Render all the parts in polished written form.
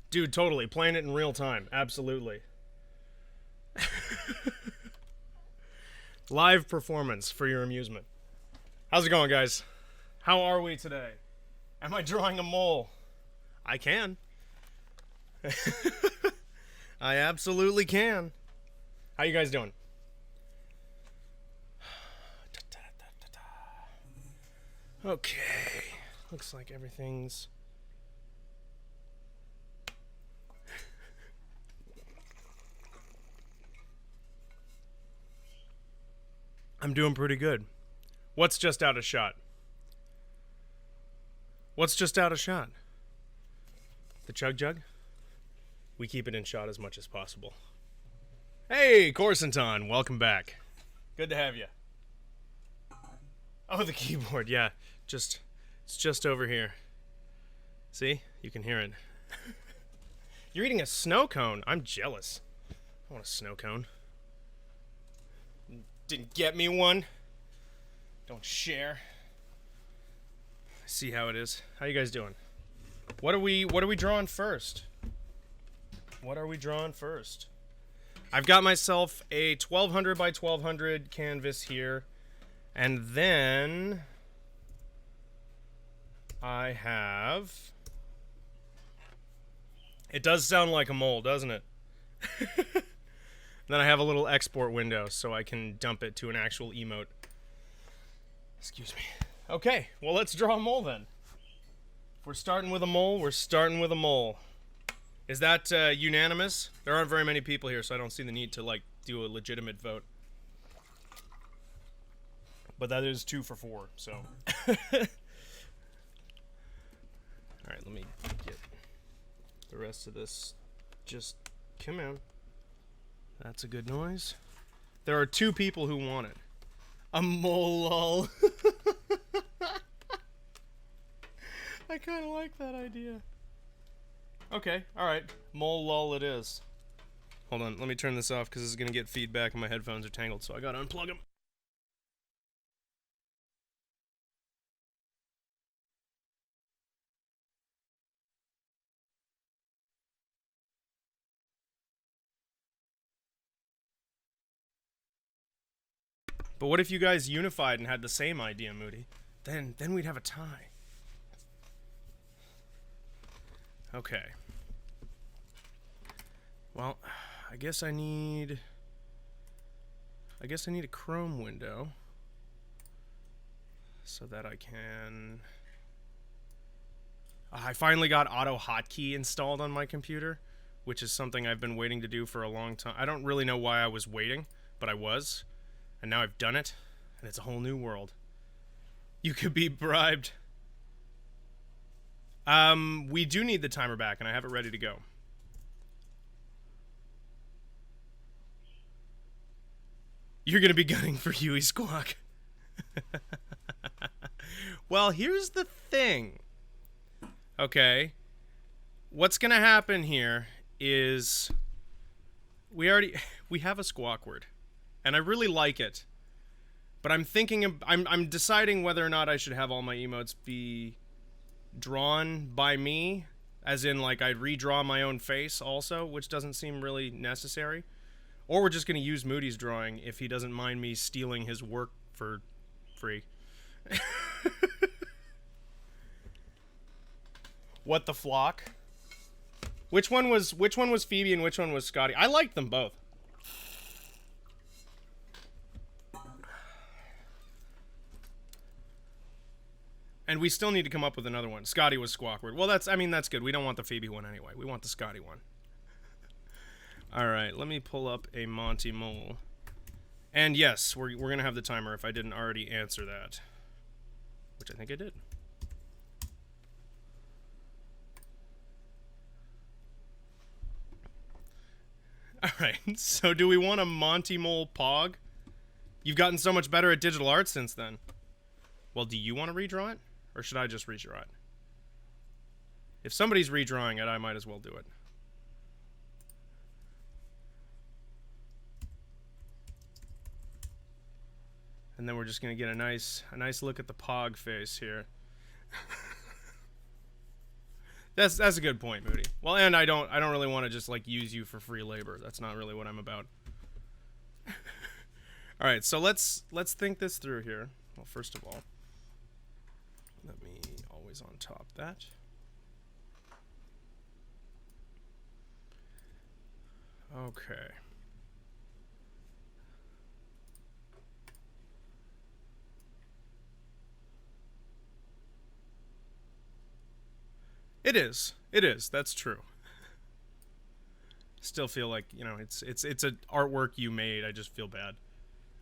Dude, totally. Playing it in real time. Absolutely. Live performance for your amusement. How's it going, guys? How are we today? Am I drawing a mole? I can. I absolutely can. How you guys doing? Okay. Looks like everything's... I'm doing pretty good. What's just out of shot? What's just out of shot? The chug jug? We keep it in shot as much as possible. Hey, Corsenton, welcome back. Good to have you. Oh, the keyboard, yeah. It's just over here. See? You can hear it. You're eating a snow cone. I'm jealous. I want a snow cone. Didn't get me one. Don't share. See how it is. How you guys doing? What are we drawing first? What are we drawing first? I've got myself a 1200 by 1200 canvas here. And then I have... It does sound like a mole, doesn't it? Then I have a little export window so I can dump it to an actual emote. Excuse me. Okay, well, let's draw a mole then. If we're starting with a mole, we're starting with a mole. Is that unanimous? There aren't very many people here, so I don't see the need to, like, do a legitimate vote. But that is 2 for 4, so. Alright, let me get the rest of this. Just come on. That's a good noise. There are 2 people who want it. A mole lol. I kind of like that idea. Okay, alright. Mole lol it is. Hold on, let me turn this off because this is going to get feedback and my headphones are tangled, so I gotta unplug them. But what if you guys unified and had the same idea, Moody? Then we'd have a tie. Okay. Well, I guess I need a Chrome window so that I can... I finally got auto hotkey installed on my computer, which is something I've been waiting to do for a long time. I don't really know why I was waiting, but I was. And now I've done it, and it's a whole new world. You could be bribed. We do need the timer back, and I have it ready to go. You're gonna be gunning for Huey Squawk. Well, here's the thing. Okay. What's gonna happen here is... We have a squawk word. And I really like it. But I'm thinking... I'm deciding whether or not I should have all my emotes be drawn by me. As in, like, I'd redraw my own face also, which doesn't seem really necessary. Or we're just going to use Moody's drawing if he doesn't mind me stealing his work for free. What the flock? Which one was Phoebe and which one was Scotty? I liked them both. And we still need to come up with another one. Scotty was Squawkward. Well, that's good. We don't want the Phoebe one anyway. We want the Scotty one. Alright, let me pull up a Monty Mole. And yes, we're going to have the timer if I didn't already answer that. Which I think I did. Alright, so do we want a Monty Mole Pog? You've gotten so much better at digital art since then. Well, do you want to redraw it? Or should I just redraw it? If somebody's redrawing it, I might as well do it. And then we're just going to get a nice look at the Pog face here. That's a good point, Moody. Well, and I don't really want to just like use you for free labor. That's not really what I'm about. All right, so let's think this through here. Well, first of all, let me always on top that. Okay. It is. It is. That's true. Still feel like, you know, it's an artwork you made. I just feel bad.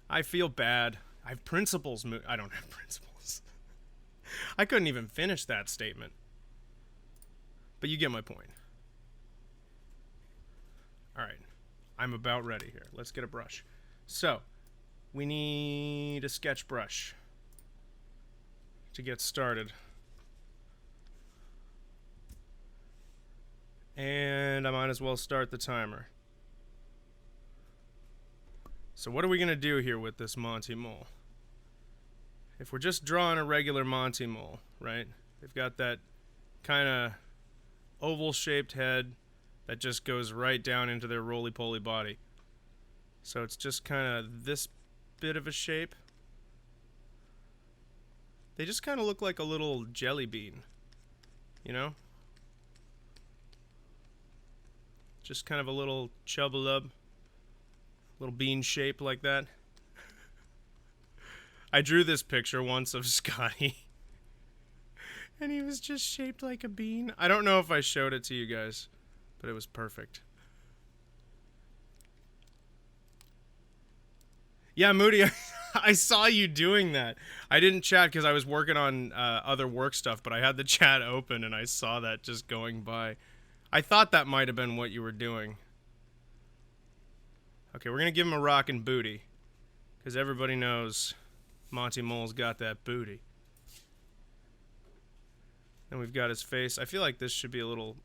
I feel bad. I have principles. I don't have principles. I couldn't even finish that statement. But you get my point. All right. I'm about ready here. Let's get a brush. So, we need a sketch brush to get started. And I might as well start the timer. So what are we going to do here with this Monty Mole? If we're just drawing a regular Monty Mole, right? They've got that kind of oval-shaped head that just goes right down into their roly-poly body. So it's just kind of this bit of a shape. They just kind of look like a little jelly bean, you know? Just kind of a little chub-a-lub, little bean shape like that. I drew this picture once of Scotty, and he was just shaped like a bean. I don't know if I showed it to you guys, but it was perfect. Yeah, Moody, I saw you doing that. I didn't chat because I was working on other work stuff, but I had the chat open, and I saw that just going by. I thought that might have been what you were doing. Okay, we're going to give him a rockin' booty. Because everybody knows Monty Mole's got that booty. Then we've got his face. I feel like this should be a little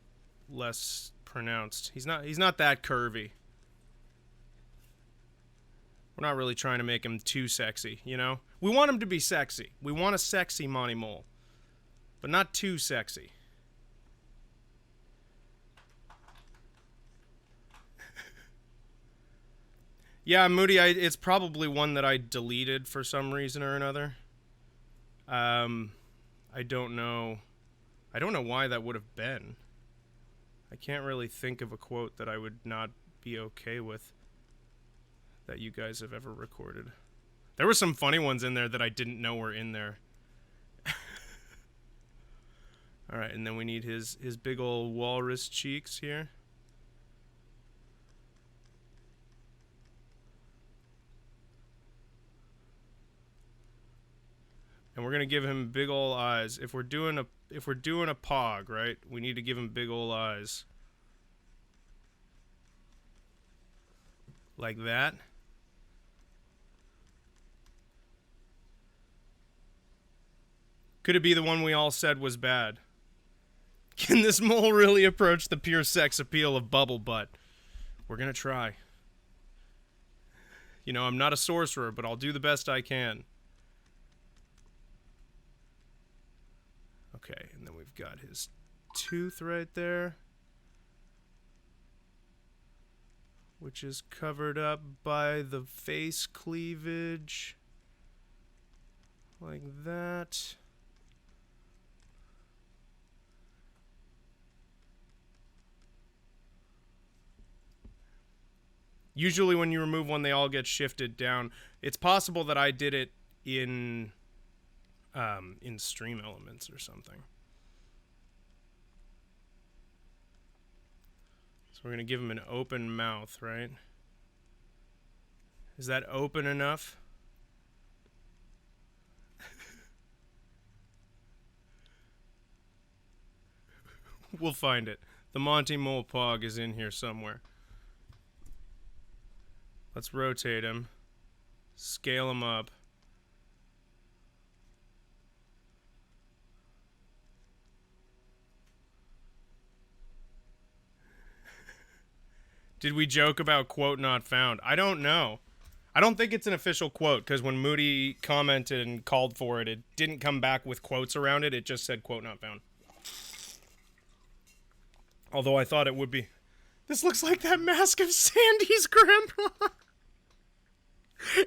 less pronounced. He's not that curvy. We're not really trying to make him too sexy, you know? We want him to be sexy. We want a sexy Monty Mole. But not too sexy. Yeah, Moody, it's probably one that I deleted for some reason or another. I don't know why that would have been. I can't really think of a quote that I would not be okay with that you guys have ever recorded. There were some funny ones in there that I didn't know were in there. All right, and then we need his big old walrus cheeks here. And we're gonna give him big ol' eyes. If we're doing a pog, right? We need to give him big ol' eyes. Like that. Could it be the one we all said was bad? Can this mole really approach the pure sex appeal of bubble butt? We're gonna try. You know, I'm not a sorcerer, but I'll do the best I can. Okay, and then we've got his tooth right there, which is covered up by the face cleavage, like that. Usually when you remove one, they all get shifted down. It's possible that I did it in Stream Elements or something. So we're going to give him an open mouth, right? Is that open enough? We'll find it. The Monty Mole Pog is in here somewhere. Let's rotate him. Scale him up. Did we joke about quote not found? I don't know. I don't think it's an official quote, because when Moody commented and called for it, it didn't come back with quotes around it. It just said quote not found. Although I thought it would be. This looks like that mask of Sandy's grandma.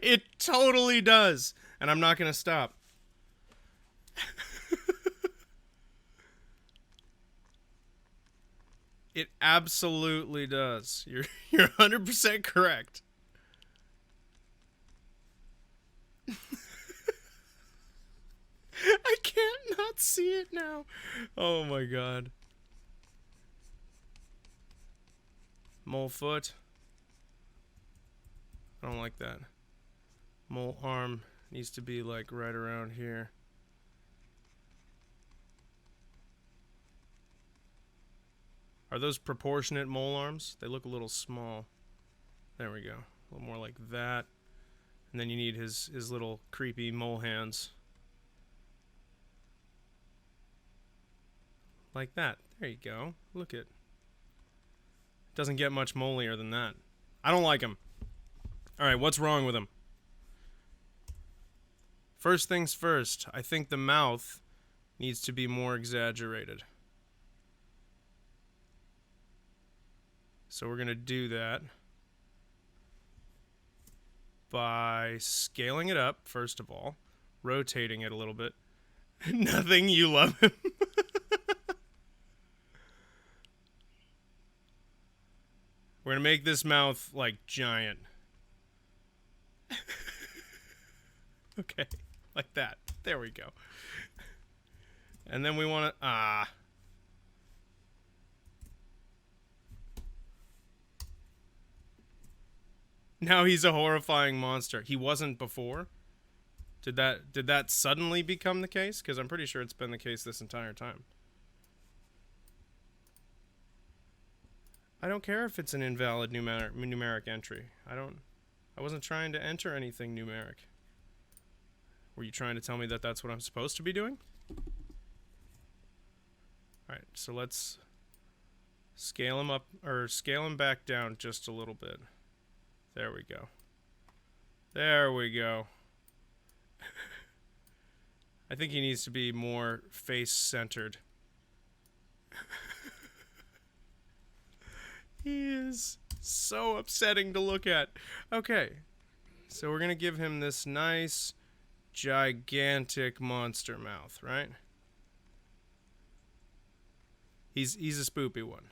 It totally does. And I'm not going to stop. It absolutely does. You're 100% correct. I can't not see it now. Oh my god. Mole foot. I don't like that. Mole arm needs to be like right around here. Are those proportionate mole arms? They look a little small. There we go. A little more like that. And then you need his little creepy mole hands. Like that. There you go. Look it. Doesn't get much molier than that. I don't like him. Alright, what's wrong with him? First things first, I think the mouth needs to be more exaggerated. So we're going to do that by scaling it up, first of all, rotating it a little bit. Nothing, you love him. We're going to make this mouth, like, giant. Okay, like that. There we go. And then we want to... Now he's a horrifying monster. He wasn't before? Did that suddenly become the case? Because I'm pretty sure it's been the case this entire time. I don't care if it's an invalid numeric entry. I wasn't trying to enter anything numeric. Were you trying to tell me that that's what I'm supposed to be doing? Alright, so let's scale him up, or scale him back down just a little bit. There we go. There we go. I think he needs to be more face-centered. He is so upsetting to look at. Okay, so we're going to give him this nice, gigantic monster mouth, right? He's a spoopy one.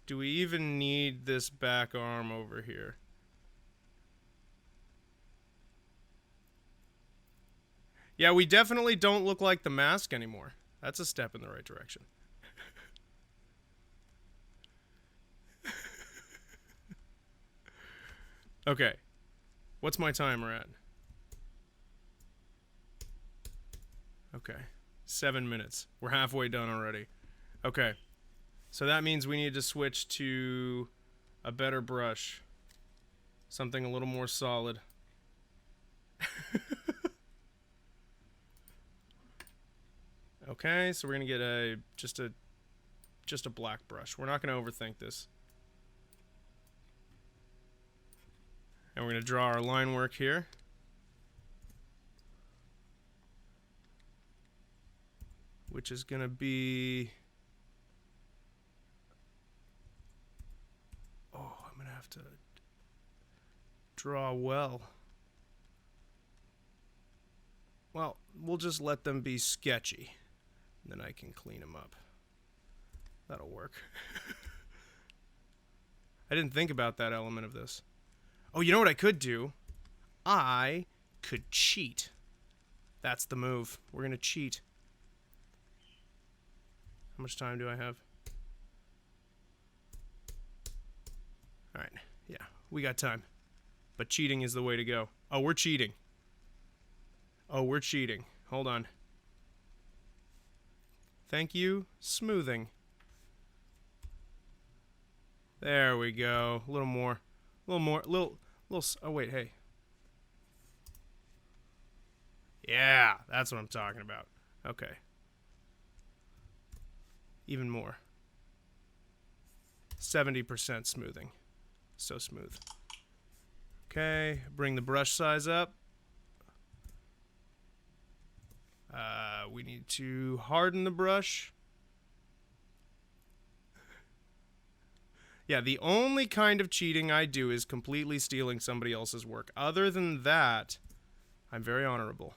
Do we even need this back arm over here? Yeah, we definitely don't look like the mask anymore. That's a step in the right direction. Okay. What's my timer at? Okay. 7 minutes. We're halfway done already. Okay. So that means we need to switch to a better brush. Something a little more solid. Okay, so we're gonna get just a black brush. We're not gonna overthink this. And we're gonna draw our line work here. Which is gonna be... Oh, I'm gonna have to draw well. Well, we'll just let them be sketchy. Then I can clean them up. That'll work. I didn't think about that element of this. Oh, you know what I could do? I could cheat. That's the move. We're gonna cheat. How much time do I have? Alright, yeah, we got time. But cheating is the way to go. Oh, we're cheating. Oh, we're cheating. Hold on. Thank you. Smoothing. There we go. A little more. A little more. Oh, wait, hey. Yeah, that's what I'm talking about. Okay. Even more. 70% smoothing. So smooth. Okay, bring the brush size up. We need to harden the brush. Yeah, the only kind of cheating I do is completely stealing somebody else's work. Other than that, I'm very honorable.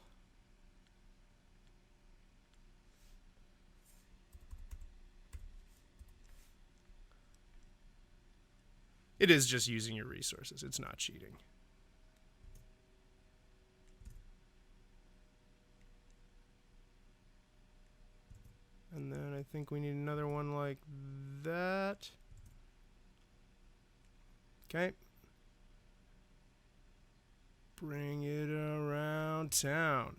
It is just using your resources. It's not cheating. And then I think we need another one like that. Okay. Bring it around town.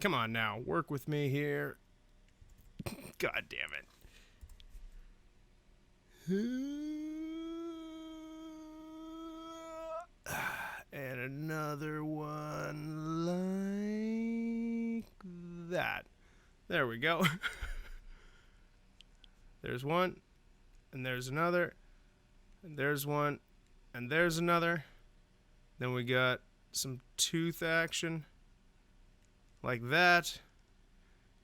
Come on now, work with me here. God damn it. And another one like that. There we go. There's one, and there's another, and there's one, and there's another. Then we got some tooth action like that.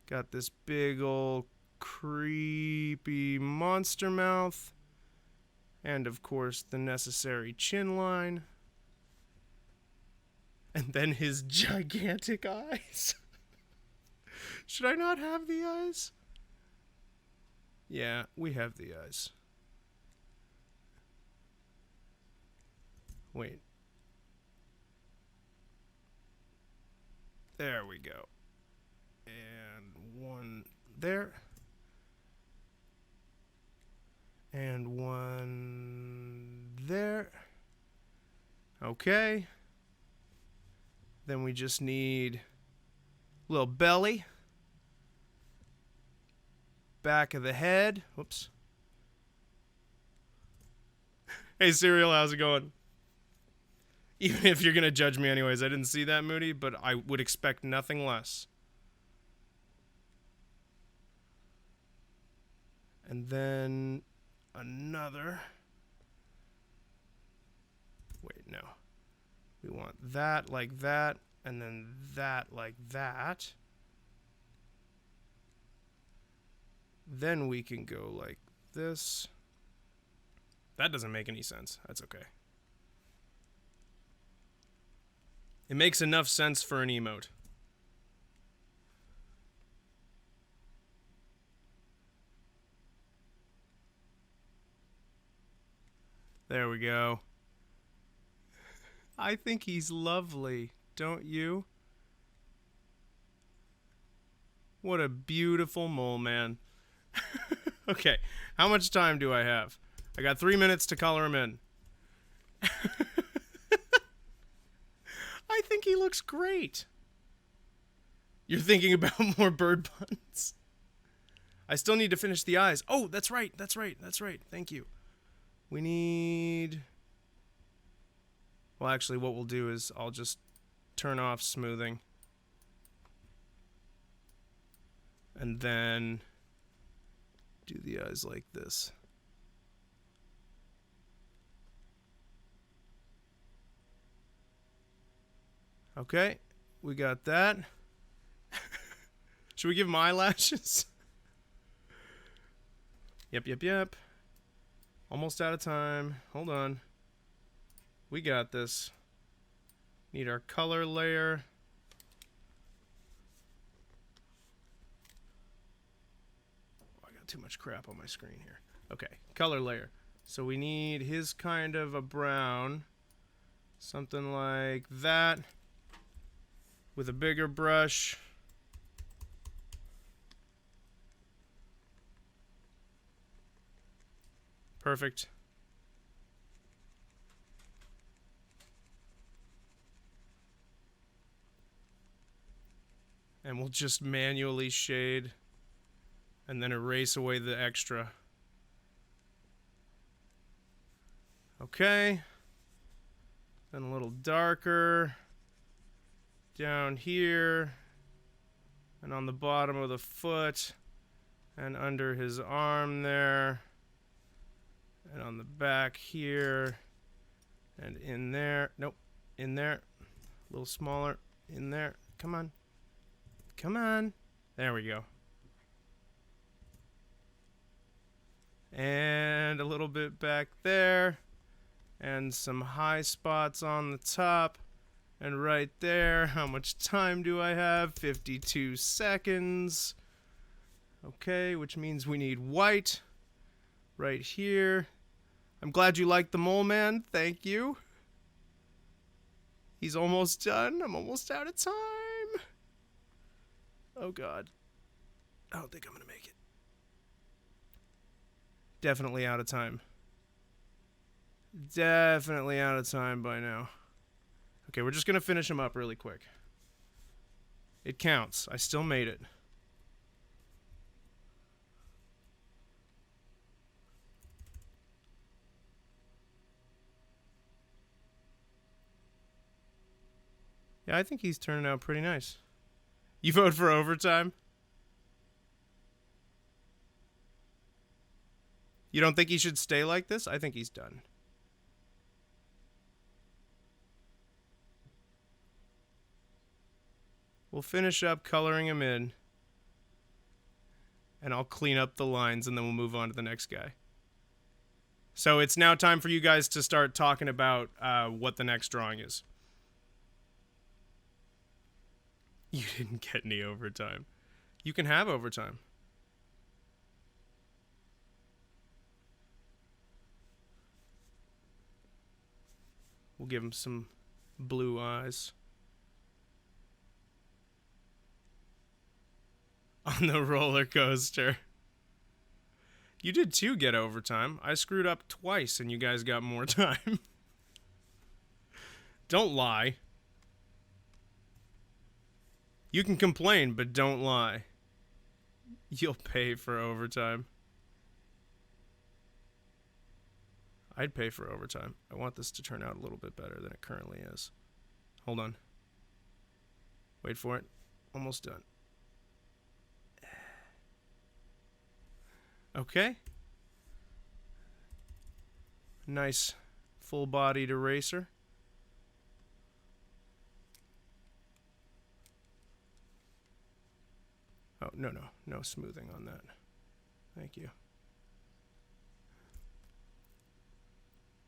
Got this big old creepy monster mouth. And of course the necessary chin line. And then his gigantic eyes. Should I not have the eyes? Yeah, we have the eyes. Wait. There we go. And one there. And one there. Okay. Then we just need a little belly. Back of the head. Whoops. Hey, Serial, how's it going? Even if you're going to judge me anyways, I didn't see that, Moody, but I would expect nothing less. And then another. Wait, no. We want that like that, and then that like that. Then we can go like this. That doesn't make any sense. That's okay. It makes enough sense for an emote. There we go. I think he's lovely, don't you? What a beautiful mole man. Okay, how much time do I have? I got 3 minutes to color him in. I think he looks great. You're thinking about more bird puns? I still need to finish the eyes. Oh, that's right. Thank you. We need... Well, actually, what we'll do is I'll just turn off smoothing. And then do the eyes like this. Okay, we got that. Should we give him eyelashes? Yep. Almost out of time. Hold on. We got this. Need our color layer. Oh, I got too much crap on my screen here. Okay, color layer. So we need his kind of a brown. Something like that. With a bigger brush. Perfect. And we'll just manually shade and then erase away the extra. Okay. Then a little darker down here and on the bottom of the foot and under his arm there and on the back here and in there. Nope. In there. A little smaller. In there. Come on. Come on. There we go. And a little bit back there. And some high spots on the top. And right there, how much time do I have? 52 seconds. Okay, which means we need white right here. I'm glad you liked the Mole Man. Thank you. He's almost done. I'm almost out of time. Oh, God. I don't think I'm going to make it. Definitely out of time. Definitely out of time by now. Okay, we're just going to finish him up really quick. It counts. I still made it. Yeah, I think he's turning out pretty nice. You vote for overtime? You don't think he should stay like this? I think he's done. We'll finish up coloring him in. And I'll clean up the lines and then we'll move on to the next guy. So it's now time for you guys to start talking about what the next drawing is. You didn't get any overtime. You can have overtime. We'll give him some blue eyes. On the roller coaster. You did too get overtime. I screwed up twice and you guys got more time. Don't lie. You can complain, but don't lie. You'll pay for overtime. I'd pay for overtime. I want this to turn out a little bit better than it currently is. Hold on. Wait for it. Almost done. Okay. Nice full-bodied eraser. Oh, no smoothing on that. Thank you.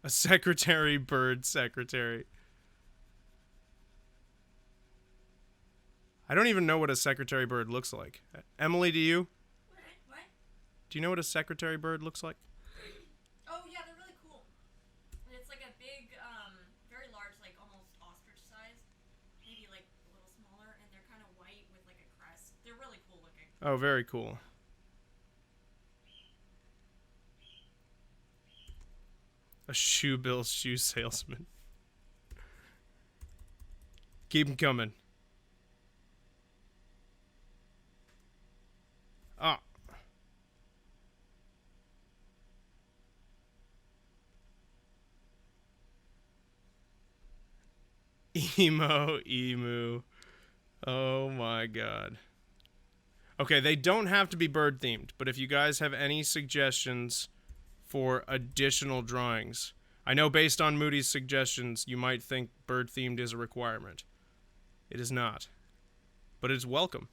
A secretary bird secretary. I don't even know what a secretary bird looks like. Emily, do you? What? Do you know what a secretary bird looks like? Oh, yeah, they're really cool. And it's like a big, very large, like almost ostrich size. Maybe like a little smaller, and they're kind of white with like a crest. They're really cool looking. Oh, very cool. A shoe shoe salesman. Keep 'em coming. Ah. Emu. Oh my god. Okay, they don't have to be bird themed, but if you guys have any suggestions for additional drawings, I know based on Moody's suggestions, you might think bird themed is a requirement. It is not, but it's welcome.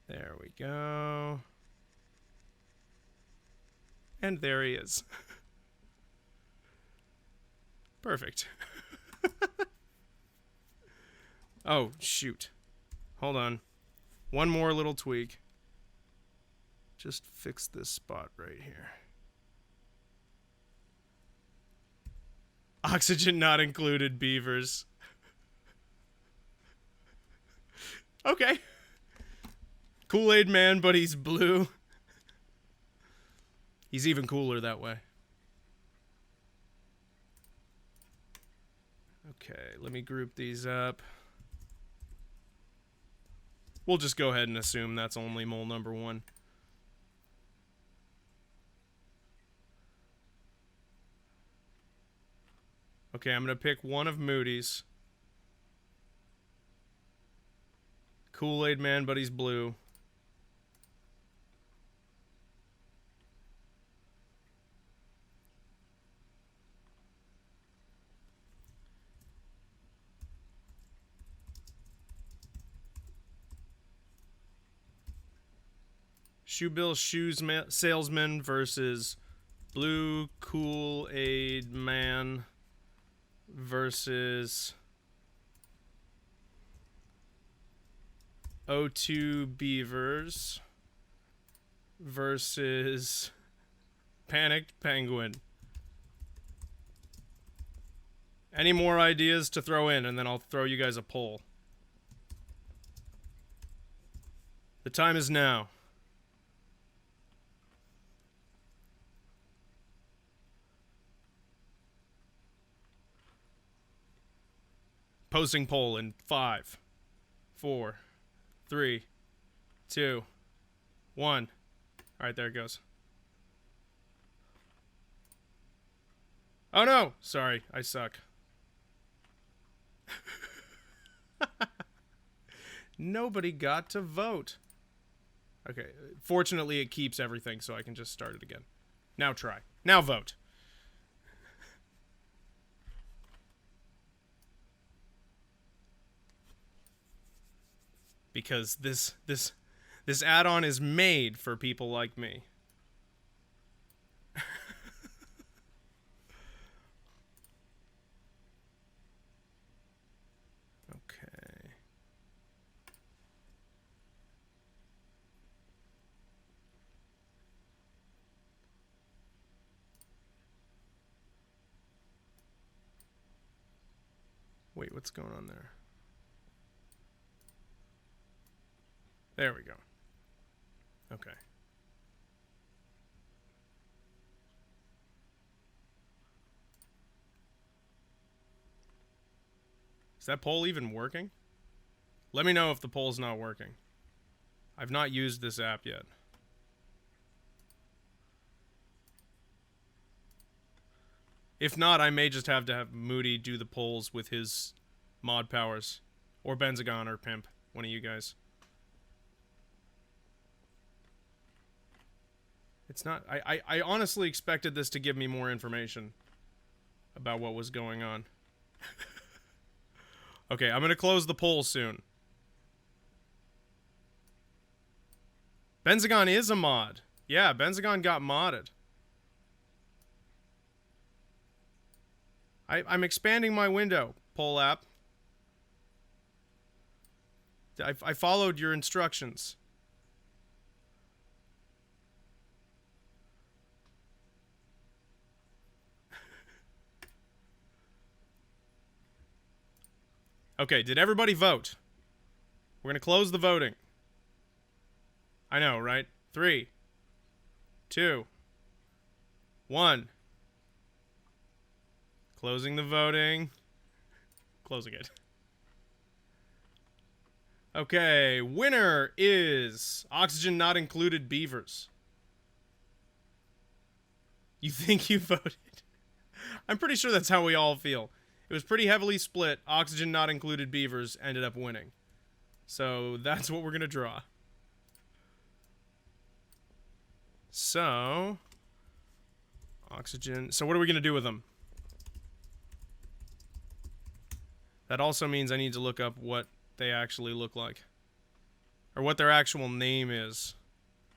There we go. And there he is. Perfect. Oh, shoot. Hold on. One more little tweak. Just fix this spot right here. Oxygen not included, beavers. Okay. Kool-Aid Man, but he's blue. He's even cooler that way. Okay, let me group these up. We'll just go ahead and assume that's only mole number 1. Okay, I'm going to pick one of Moody's. Kool-Aid Man, but he's blue. Shoebill Salesman versus Blue Kool-Aid Man versus O2 Beavers versus Panicked Penguin. Any more ideas to throw in, and then I'll throw you guys a poll. The time is now. Posting poll in 5, 4, 3, 2, 1. Alright, there it goes. Oh no! Sorry, I suck. Nobody got to vote. Okay, fortunately it keeps everything, so I can just start it again. Now try. Now vote. Because this add-on is made for people like me. Okay. Wait, what's going on there? There we go. Okay. Is that poll even working? Let me know if the poll's not working. I've not used this app yet. If not, I may just have to have Moody do the polls with his mod powers. Or Benzagon or Pimp. One of you guys. It's not... I honestly expected this to give me more information about what was going on. Okay, I'm gonna close the poll soon. Benzagon is a mod. Yeah, Benzagon got modded. I'm expanding my window, poll app. I followed your instructions. Okay, did everybody vote? We're gonna close the voting. I know, right? 3, 2, 1. Closing the voting. Closing it. Okay, winner is Oxygen Not Included Beavers. You think you voted? I'm pretty sure that's how we all feel. It was pretty heavily split. Oxygen Not Included Beavers ended up winning. So that's what we're going to draw. So, Oxygen. So what are we going to do with them? That also means I need to look up what they actually look like. Or what their actual name is.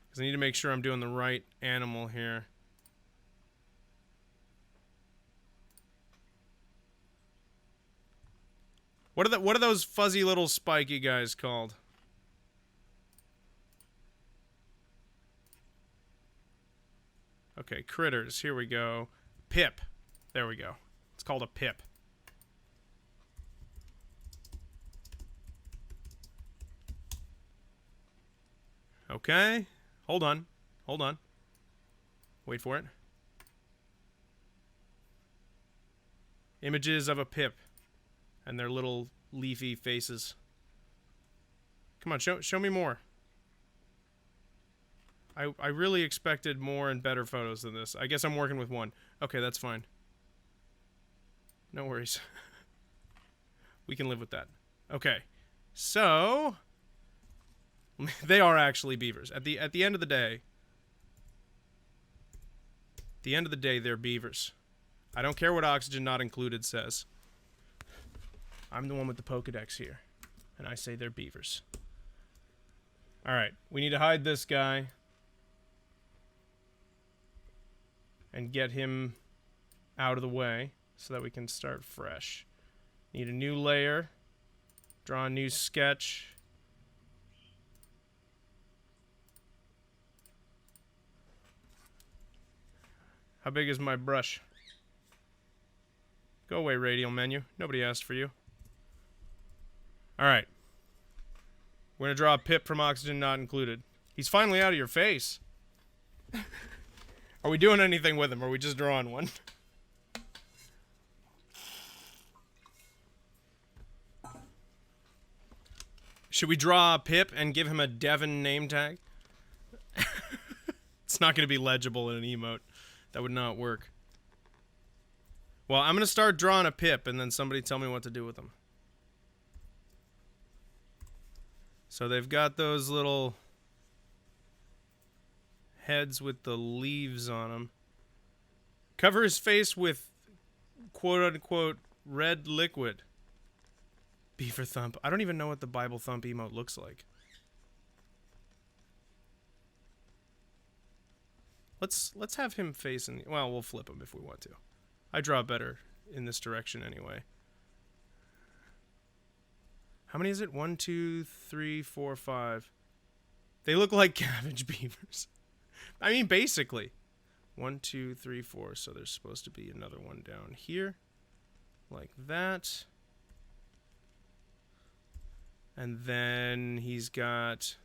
Because I need to make sure I'm doing the right animal here. What are those fuzzy little spiky guys called? Okay, critters. Here we go. Pip. There we go. It's called a pip. Okay. Hold on. Hold on. Wait for it. Images of a pip. And their little leafy faces. Come on, show me more. I really expected more and better photos than this. I guess I'm working with one. Okay, that's fine. No worries. We can live with that. Okay. So they are actually beavers. At the end of the day. At the end of the day, they're beavers. I don't care what Oxygen Not Included says. I'm the one with the Pokedex here. And I say they're beavers. Alright, we need to hide this guy. and get him out of the way so that we can start fresh. Need a new layer. Draw a new sketch. How big is my brush? Go away, radial menu. Nobody asked for you. Alright. We're going to draw a Pip from Oxygen Not Included. He's finally out of your face. Are we doing anything with him, or are we just drawing one? Should we draw a Pip and give him a Devon name tag? It's not going to be legible in an emote. That would not work. Well, I'm going to start drawing a Pip, and then somebody tell me what to do with them. So they've got those little heads with the leaves on them. Cover his face with quote-unquote red liquid. Beaver Thump. I don't even know what the Bible Thump emote looks like. Let's have him facing... Well, we'll flip him if we want to. I draw better in this direction anyway. How many is it? 1, 2, 3, 4, 5. They look like cabbage beavers. I mean, basically. 1, 2, 3, 4. So there's supposed to be another one down here. Like that. And then he's got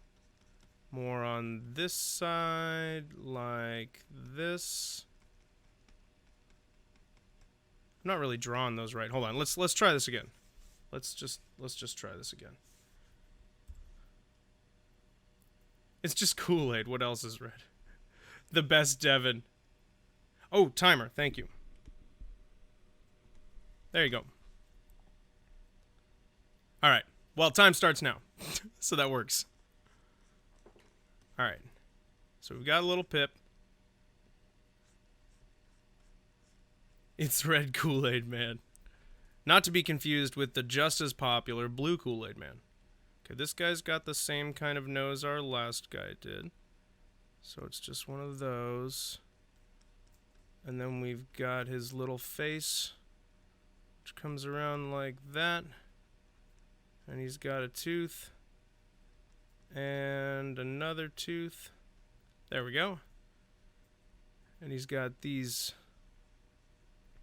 more on this side, like this. I'm not really drawing those right. Hold on, let's try this again. Let's just try this again. It's just Kool-Aid. What else is red? The best Devon. Oh, timer. Thank you. There you go. All right. Well, time starts now. So that works. All right. So we've got a little Pip. It's red Kool-Aid Man. Not to be confused with the just as popular blue Kool-Aid Man. Okay, this guy's got the same kind of nose our last guy did. So it's just one of those. And then we've got his little face, which comes around like that. And he's got a tooth. And another tooth. There we go. And he's got these,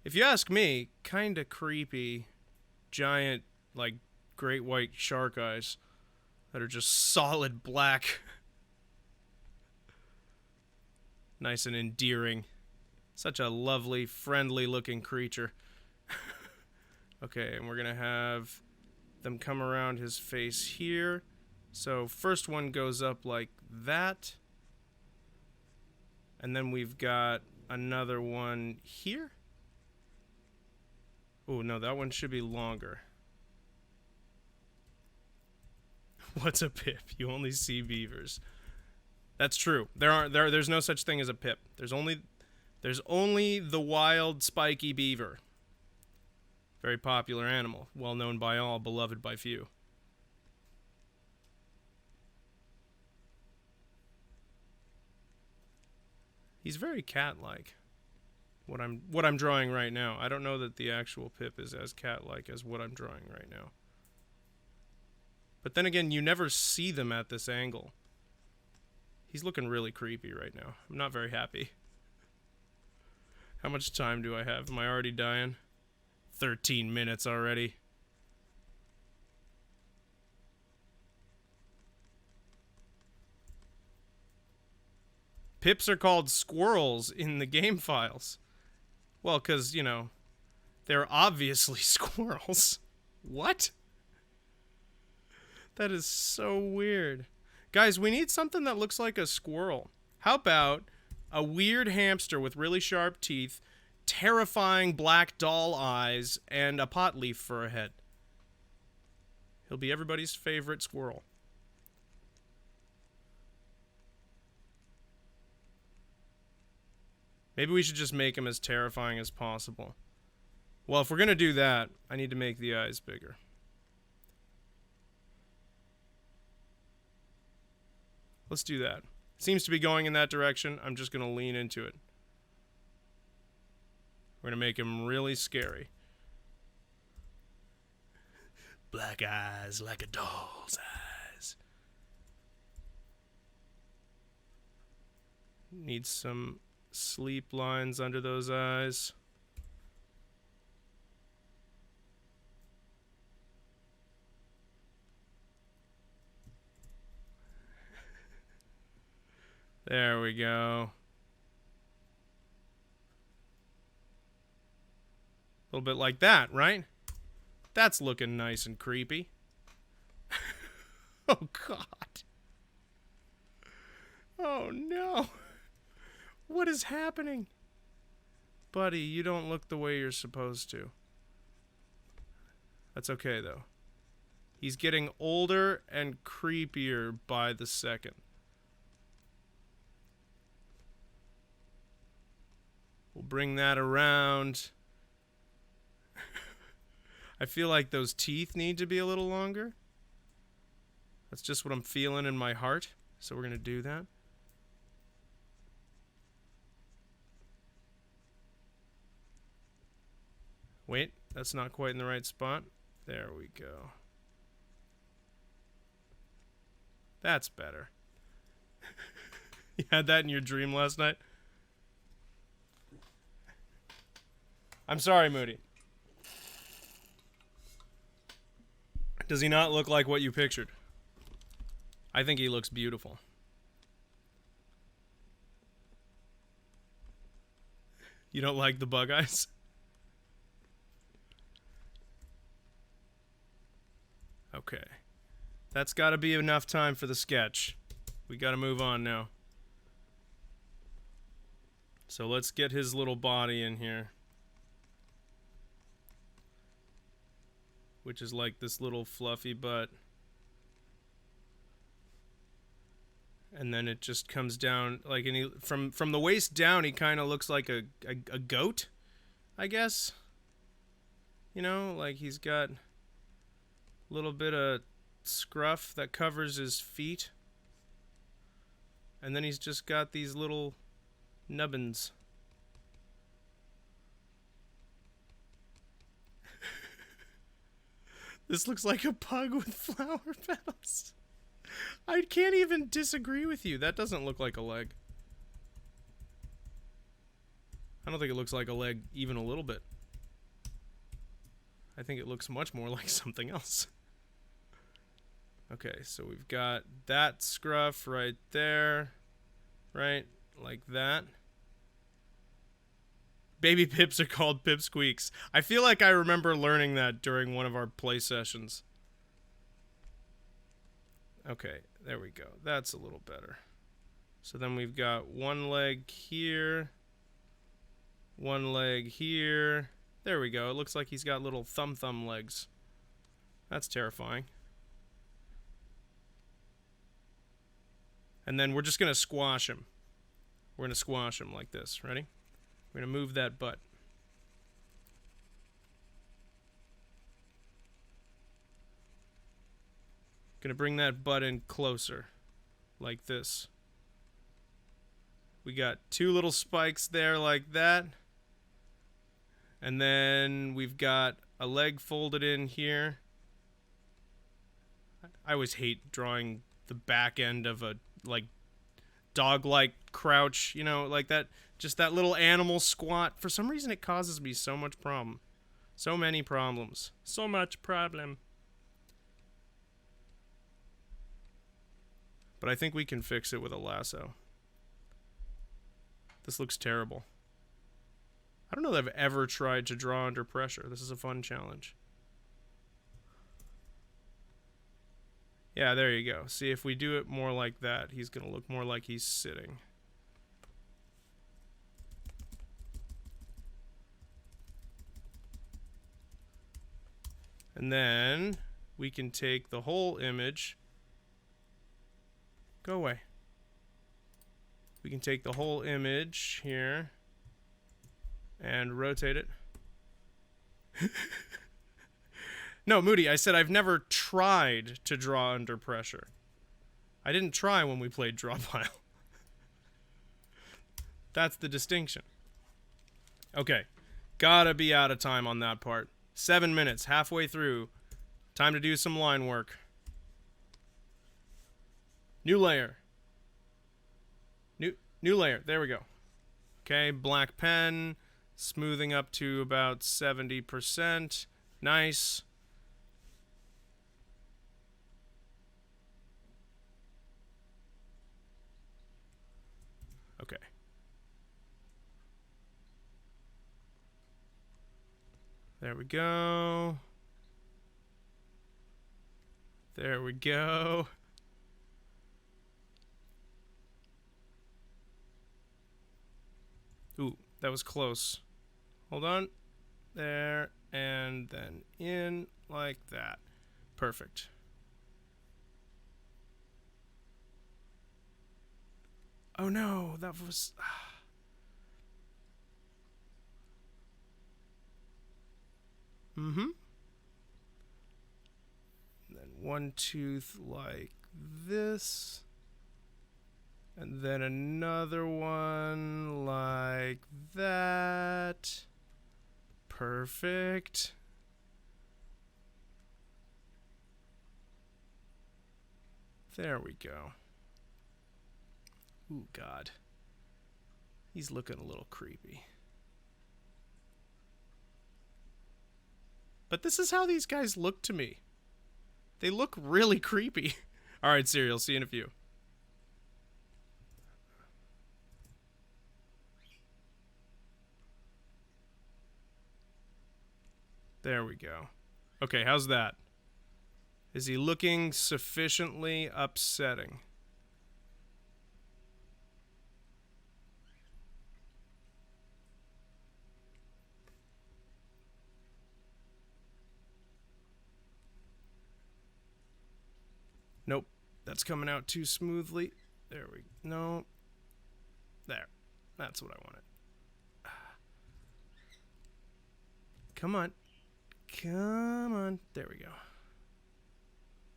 if you ask me, kind of creepy, giant, like, great white shark eyes that are just solid black. Nice and endearing. Such a lovely, friendly-looking creature. Okay, and we're going to have them come around his face here. So first one goes up like that. And then we've got another one here. Oh, no, that one should be longer. What's a Pip? You only see beavers. That's true. There's no such thing as a Pip. There's only the wild spiky beaver. Very popular animal, well known by all, beloved by few. He's very cat-like. What I'm drawing right now. I don't know that the actual Pip is as cat-like as what I'm drawing right now. But then again, you never see them at this angle. He's looking really creepy right now. I'm not very happy. How much time do I have? Am I already dying? 13 minutes already. Pips are called squirrels in the game files. Well, because, you know, they're obviously squirrels. What? That is so weird. Guys, we need something that looks like a squirrel. How about a weird hamster with really sharp teeth, terrifying black doll eyes, and a pot leaf for a head? He'll be everybody's favorite squirrel. Maybe we should just make him as terrifying as possible. Well, if we're going to do that, I need to make the eyes bigger. Let's do that. Seems to be going in that direction. I'm just going to lean into it. We're going to make him really scary. Black eyes like a doll's eyes. Need some sleep lines under those eyes. There we go. A little bit like that, right? That's looking nice and creepy. Oh, God. Oh, no. What is happening? Buddy, you don't look the way you're supposed to. That's okay, though. He's getting older and creepier by the second. We'll bring that around. I feel like those teeth need to be a little longer. That's just what I'm feeling in my heart. So we're going to do that. Wait, that's not quite in the right spot. There we go. That's better. You had that in your dream last night? I'm sorry, Moody. Does he not look like what you pictured? I think he looks beautiful. You don't like the bug eyes? Okay. That's got to be enough time for the sketch. We got to move on now. So let's get his little body in here. Which is like this little fluffy butt. And then it just comes down like from the waist down he kind of looks like a goat, I guess. You know, like he's got a little bit of scruff that covers his feet. And then he's just got these little nubbins. This looks like a pug with flower petals. I can't even disagree with you. That doesn't look like a leg. I don't think it looks like a leg even a little bit. I think it looks much more like something else. Okay, so we've got that scruff right there. Right? Like that. Baby pips are called pipsqueaks. I feel like I remember learning that during one of our play sessions. Okay, there we go. That's a little better. So then we've got one leg here. One leg here. There we go. It looks like he's got little thumb legs. That's terrifying. And then we're just going to squash him. We're going to squash him like this. Ready? We're going to move that butt. Going to bring that butt in closer. Like this. We got two little spikes there like that. And then we've got a leg folded in here. I always hate drawing the back end of a, like, dog-like crouch, you know, like that, just that little animal squat. For some reason it causes me so much problem. So many problems. So much problem. But I think we can fix it with a lasso. This looks terrible. I don't know that I've ever tried to draw under pressure. This is a fun challenge. Yeah, there you go. See, if we do it more like that, he's going to look more like he's sitting. And then we can take the whole image. Go away. We can take the whole image here and rotate it. No, Moody, I said I've never tried to draw under pressure. I didn't try when we played Draw Pile. That's the distinction. Okay, Gotta be out of time on that part. 7 minutes, halfway through. Time to do some line work. New layer. New layer. There we go. Okay, black pen. Smoothing up to about 70%. Nice. Okay. There we go. There we go. Ooh, that was close. Hold on. There, and then in like that. Perfect. Oh no, that was... Mm-hmm. Then one tooth like this. And then another one like that. Perfect. There we go. Ooh, God. He's looking a little creepy. But this is how these guys look to me. They look really creepy. All right, Serial, see you in a few. There we go. Okay, how's that? Is he looking sufficiently upsetting? Nope, that's coming out too smoothly. There we go. No. There. That's what I wanted. Come on. Come on. There we go.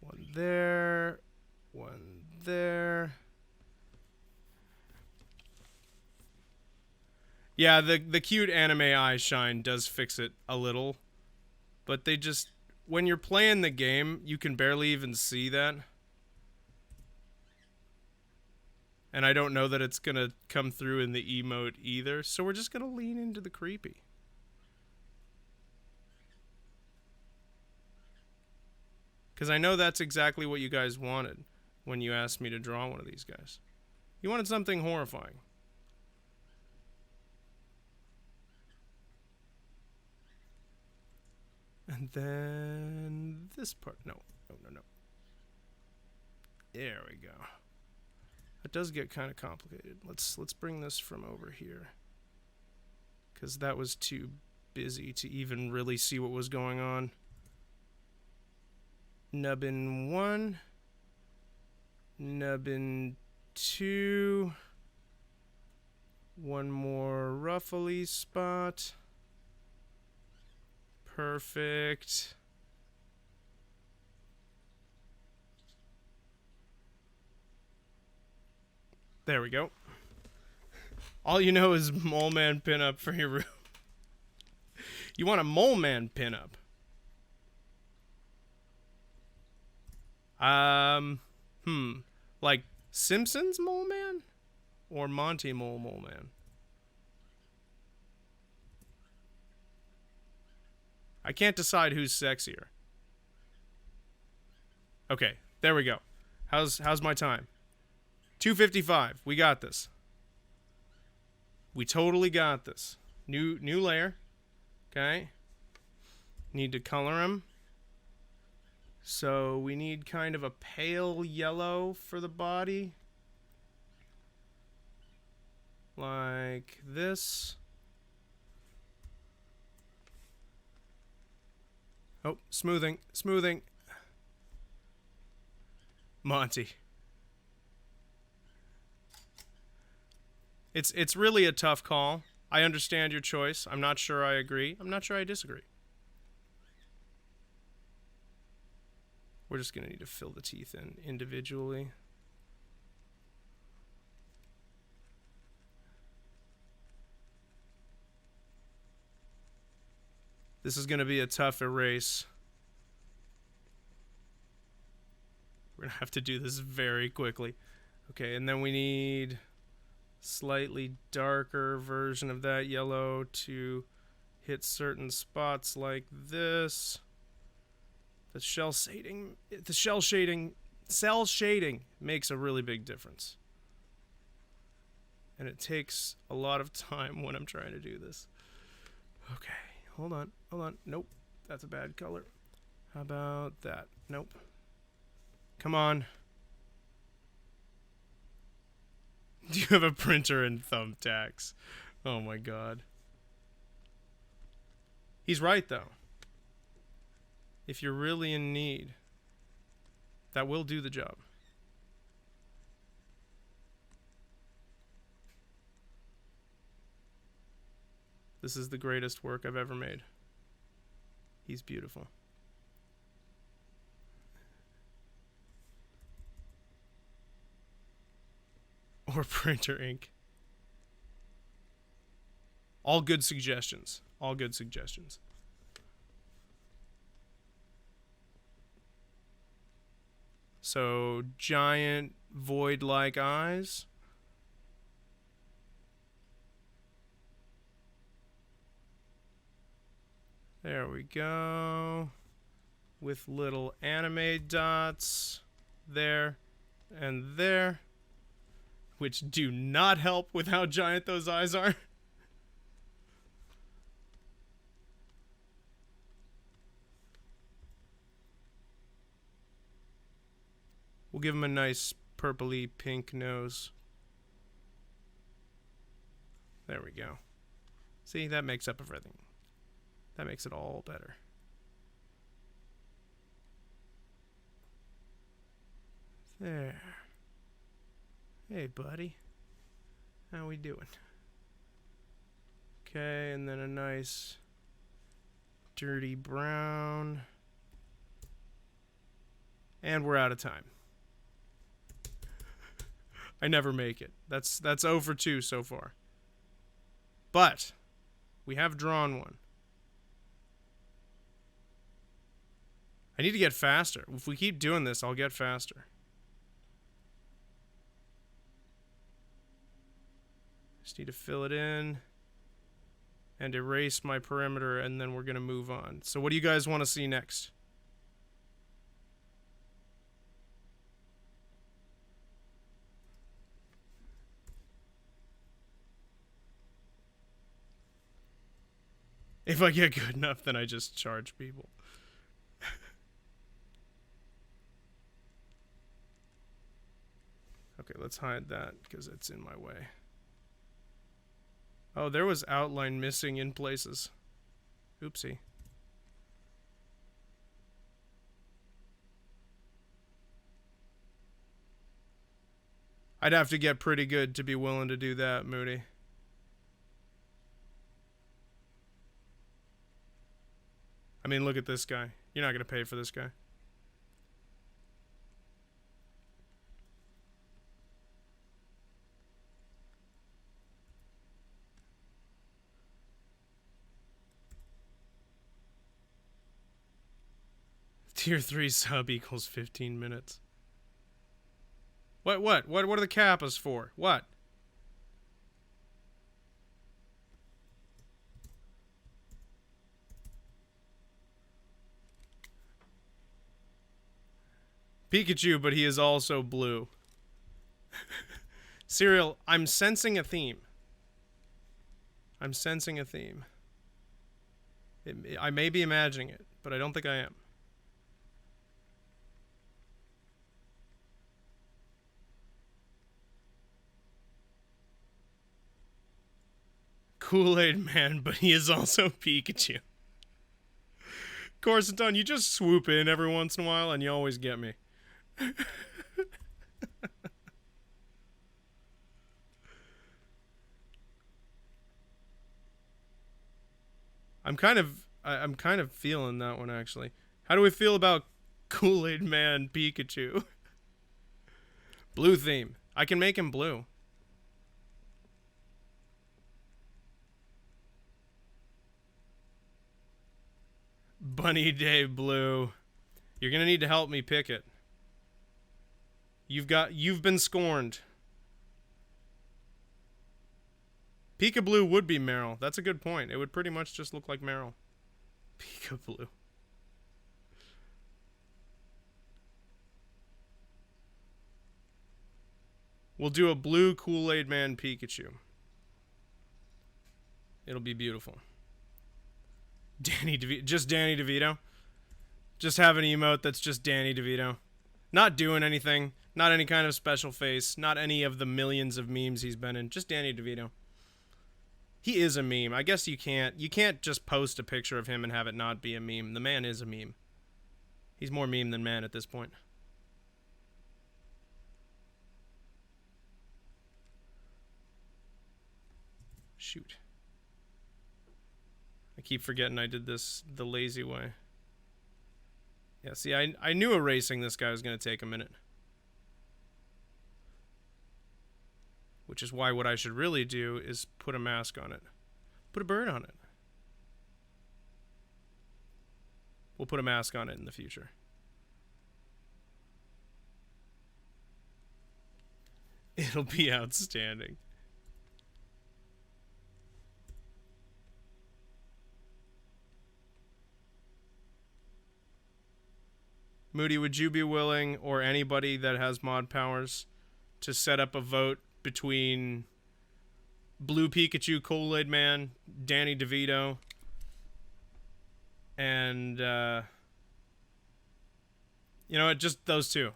One there. One there. Yeah, the cute anime eye shine does fix it a little. But they just... When you're playing the game, you can barely even see that. And I don't know that it's going to come through in the emote either. So we're just going to lean into the creepy. Because I know that's exactly what you guys wanted when you asked me to draw one of these guys. You wanted something horrifying. And then this part. No. There we go. It does get kind of complicated. Let's bring this from over here. Because that was too busy to even really see what was going on. Nubbin 1. Nubbin 2. One more ruffly spot. Perfect. There we go. All you know is Mole Man pinup for your room. You want a Mole Man pinup? Like Simpsons Mole Man? Or Monty Mole Mole Man? I can't decide who's sexier. Okay, there we go. How's my time? 2:55. We got this. We totally got this. New layer. Okay. Need to color him. So we need kind of a pale yellow for the body. Like this. Oh, smoothing. Monty. It's really a tough call. I understand your choice. I'm not sure I agree. I'm not sure I disagree. We're just going to need to fill the teeth in individually. This is going to be a tough erase. We're going to have to do this very quickly. Okay, and then we need slightly darker version of that yellow to hit certain spots like this. The cell shading makes a really big difference. And it takes a lot of time when I'm trying to do this. Okay, hold on. Nope, that's a bad color. How about that? Nope. Come on. Do you have a printer and thumbtacks? Oh my god. He's right, though. If you're really in need, that will do the job. This is the greatest work I've ever made. He's beautiful. Or printer ink. All good suggestions. All good suggestions. So, giant void-like eyes. There we go. With little anime dots there and there, which do not help with how giant those eyes are. We'll give him a nice purpley pink nose. There we go. See, that makes up everything. That makes it all better. There. Hey, buddy. How we doing? Okay, and then a nice dirty brown. And we're out of time. I never make it. That's 0 for 2 so far. But we have drawn one. I need to get faster. If we keep doing this, I'll get faster. Just need to fill it in and erase my perimeter, and then we're going to move on. So what do you guys want to see next? If I get good enough, then I just charge people. Okay, let's hide that because it's in my way. Oh, there was outline missing in places. Oopsie. I'd have to get pretty good to be willing to do that, Moody. I mean, look at this guy. You're not going to pay for this guy. Tier 3 sub equals 15 minutes. What are the kappas for? What? Pikachu, but he is also blue. Serial, I'm sensing a theme. I'm sensing a theme. I may be imagining it, but I don't think I am. Kool-Aid Man, but he is also Pikachu. Corsiton, you just swoop in every once in a while and you always get me. I'm kind of feeling that one, actually. How do we feel about Kool-Aid Man Pikachu? Blue theme. I can make him blue. Bunny Day Blue. You're gonna need to help me pick it. You've been scorned. Pika Blue would be Meryl. That's a good point. It would pretty much just look like Meryl. Pika Blue. We'll do a blue Kool-Aid Man Pikachu. It'll be beautiful. Danny DeVito. Just Danny DeVito. Just have an emote that's just Danny DeVito. Not doing anything. Not any kind of special face. Not any of the millions of memes he's been in. Just Danny DeVito. He is a meme. I guess you can't just post a picture of him and have it not be a meme. The man is a meme. He's more meme than man at this point. Shoot. I keep forgetting I did this the lazy way. Yeah, see, I knew erasing this guy was going to take a minute. Which is why what I should really do is put a mask on it. Put a bird on it. We'll put a mask on it in the future. It'll be outstanding. Moody, would you be willing, or anybody that has mod powers, to set up a vote between Blue Pikachu, Kool-Aid Man, Danny DeVito, and, you know what, just those two.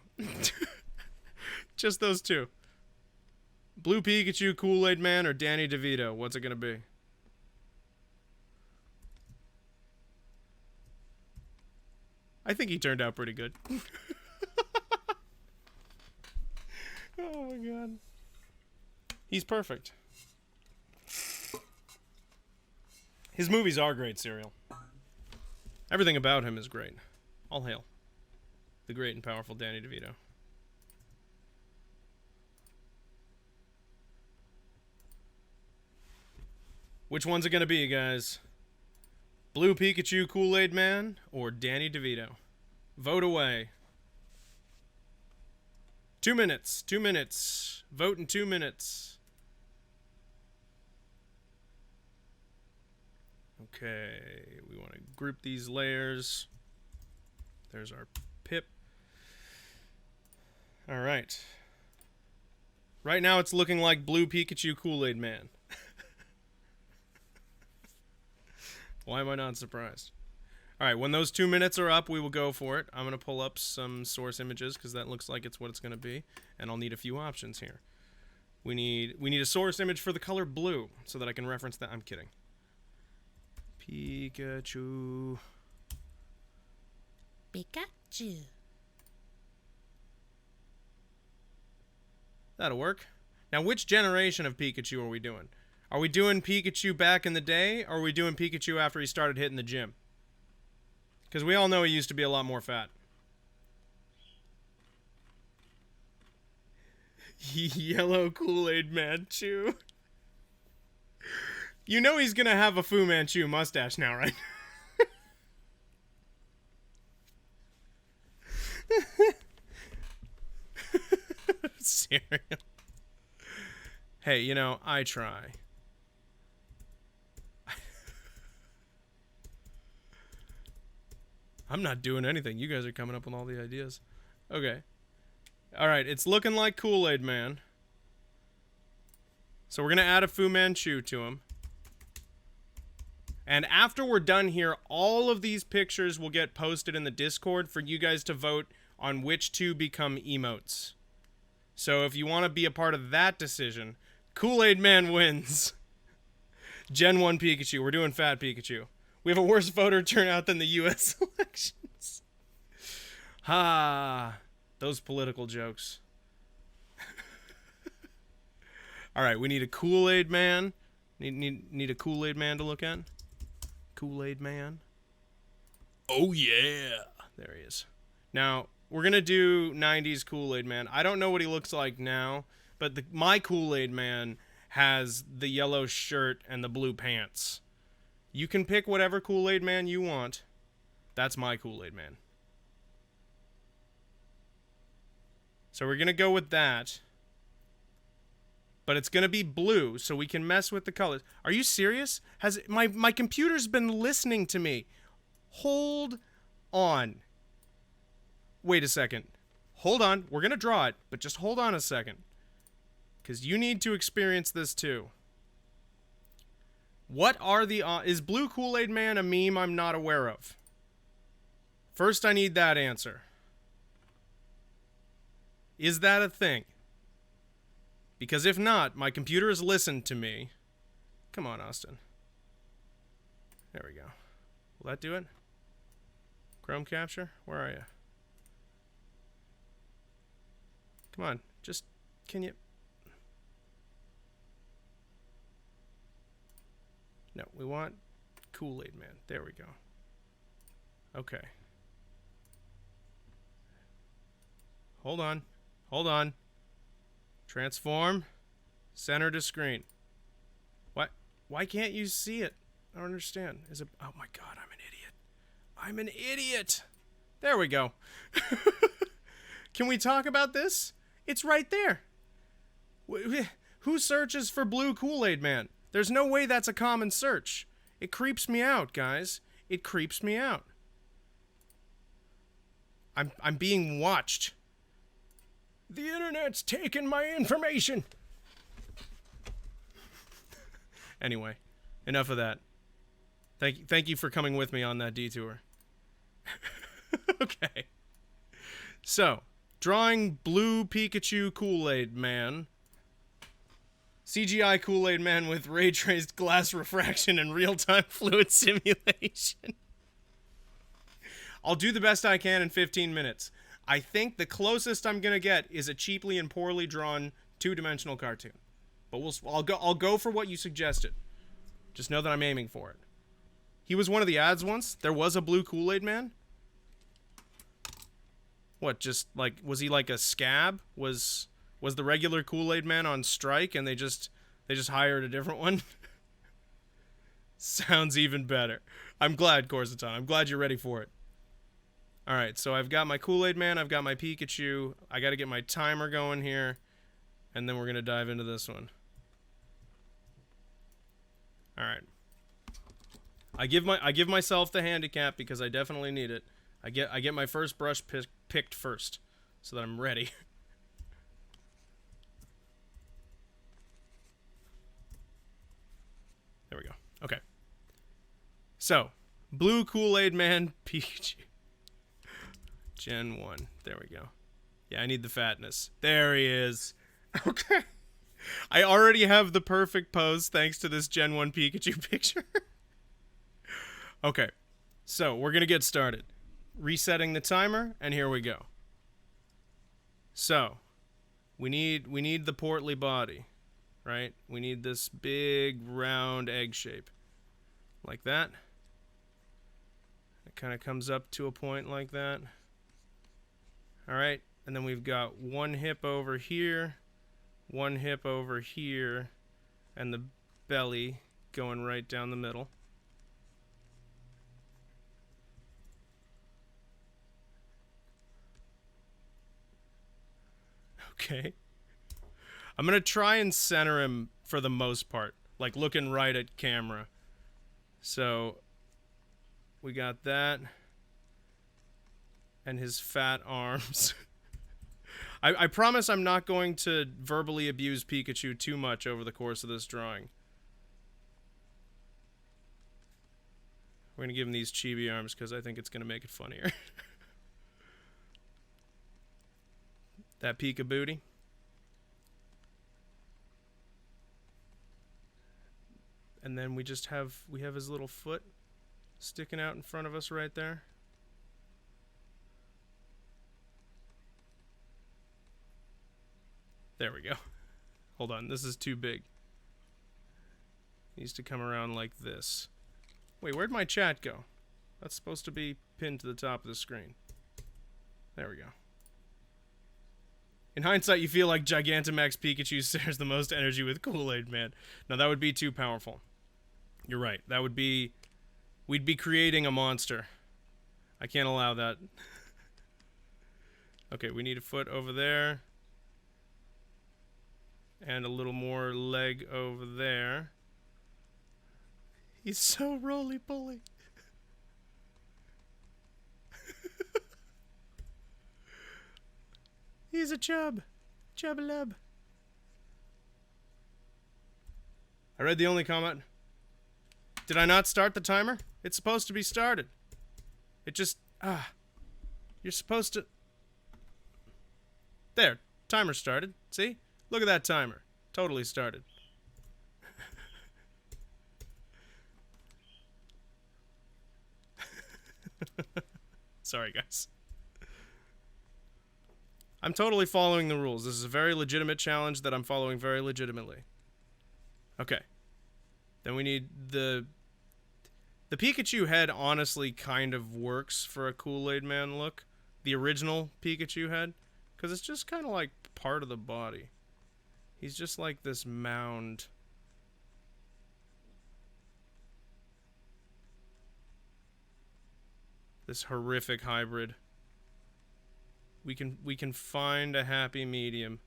Just those two. Blue Pikachu, Kool-Aid Man, or Danny DeVito? What's it gonna be? I think he turned out pretty good. Oh my god. He's perfect. His movies are great, Serial. Everything about him is great. All hail the great and powerful Danny DeVito. Which one's it gonna be, guys? Blue Pikachu, Kool-Aid Man, or Danny DeVito? Vote away. 2 minutes. 2 minutes. Vote in 2 minutes. Okay, we want to group these layers. There's our pip. All right. Right now it's looking like Blue Pikachu, Kool-Aid Man. Why am I not surprised? All right, when those 2 minutes are up, we will go for it. I'm going to pull up some source images because that looks like it's what it's going to be, and I'll need a few options here. We need a source image for the color blue so that I can reference that. I'm kidding. Pikachu. Pikachu. That'll work. Now, which generation of Pikachu are we doing? Are we doing Pikachu back in the day, or are we doing Pikachu after he started hitting the gym? Because we all know he used to be a lot more fat. Yellow Kool-Aid Man Chew. You know he's gonna have a Fu Manchu mustache now, right? Cereal. Hey, you know, I try. I'm not doing anything. You guys are coming up with all the ideas. Okay. Alright, it's looking like Kool-Aid Man. So we're going to add a Fu Manchu to him. And after we're done here, all of these pictures will get posted in the Discord for you guys to vote on which two become emotes. So if you want to be a part of that decision, Kool-Aid Man wins. Gen 1 Pikachu. We're doing Fat Pikachu. We have a worse voter turnout than the U.S. elections. Ha! Those political jokes. Alright, we need a Kool-Aid Man. Need a Kool-Aid Man to look at. Kool-Aid Man. Oh, yeah! There he is. Now, we're going to do 90s Kool-Aid Man. I don't know what he looks like now, but my Kool-Aid Man has the yellow shirt and the blue pants. You can pick whatever Kool-Aid Man you want. That's my Kool-Aid Man. So we're going to go with that. But it's going to be blue, so we can mess with the colors. Are you serious? Has my computer's been listening to me. Hold on. Wait a second. Hold on. We're going to draw it, but just hold on a second. Because you need to experience this too. What are the... is Blue Kool-Aid Man a meme I'm not aware of? First, I need that answer. Is that a thing? Because if not, my computer has listened to me. Come on, Austin. There we go. Will that do it? Chrome capture? Where are you? Come on. Just, can you... No, we want Kool-Aid Man. There we go. Okay. Hold on. Hold on. Transform. Center to screen. What? Why can't you see it? I don't understand. Is it... Oh my god, I'm an idiot. I'm an idiot! There we go. Can we talk about this? It's right there. Who searches for Blue Kool-Aid Man? There's no way that's a common search. It creeps me out, guys. It creeps me out. I'm being watched. The internet's taking my information. Anyway, enough of that. Thank you for coming with me on that detour. Okay. So, drawing Blue Pikachu Kool-Aid Man. CGI Kool-Aid Man with ray-traced glass refraction and real-time fluid simulation. I'll do the best I can in 15 minutes. I think the closest I'm gonna get is a cheaply and poorly drawn two-dimensional cartoon. But I'll go for what you suggested. Just know that I'm aiming for it. He was one of the ads once. There was a Blue Kool-Aid Man. What? Just like, was he like a scab? Was the regular Kool-Aid Man on strike and they just hired a different one? Sounds even better. I'm glad, Corsiton. I'm glad you're ready for it. Alright, so I've got my Kool-Aid Man, I've got my Pikachu, I gotta get my timer going here, and then we're gonna dive into this one. Alright. I give myself the handicap because I definitely need it. I get my first brush picked first, so that I'm ready. There we go. Okay. So, Blue Kool-Aid Man Pikachu. Gen 1. There we go. Yeah, I need the fatness. There he is. Okay. I already have the perfect pose thanks to this Gen 1 Pikachu picture. Okay. So, we're going to get started. Resetting the timer, and here we go. So, we need the portly body, right? We need this big, round egg shape. Like that. It kind of comes up to a point like that. Alright, and then we've got one hip over here, one hip over here, and the belly going right down the middle. Okay. I'm going to try and center him for the most part, like looking right at camera. So, we got that. And his fat arms. I promise I'm not going to verbally abuse Pikachu too much over the course of this drawing. We're going to give him these chibi arms because I think it's going to make it funnier. That Pika booty. And then we have his little foot sticking out in front of us right there. There we go. Hold on, this is too big. Needs to come around like this. Wait, where'd my chat go? That's supposed to be pinned to the top of the screen. There we go. In hindsight, you feel like Gigantamax Pikachu shares the most energy with Kool-Aid Man. Now, that would be too powerful. You're right. That would be... We'd be creating a monster. I can't allow that. Okay, we need a foot over there. And a little more leg over there. He's so roly-poly. He's a chub. Chub-a-lub. I read the only comment. Did I not start the timer? It's supposed to be started. It just... You're supposed to... There. Timer started. See? Look at that timer. Totally started. Sorry, guys. I'm totally following the rules. This is a very legitimate challenge that I'm following very legitimately. Okay. Then we need the Pikachu head honestly kind of works for a Kool-Aid Man look. The original Pikachu head. Because it's just kind of like part of the body. He's just like this mound. This horrific hybrid. We can find a happy medium.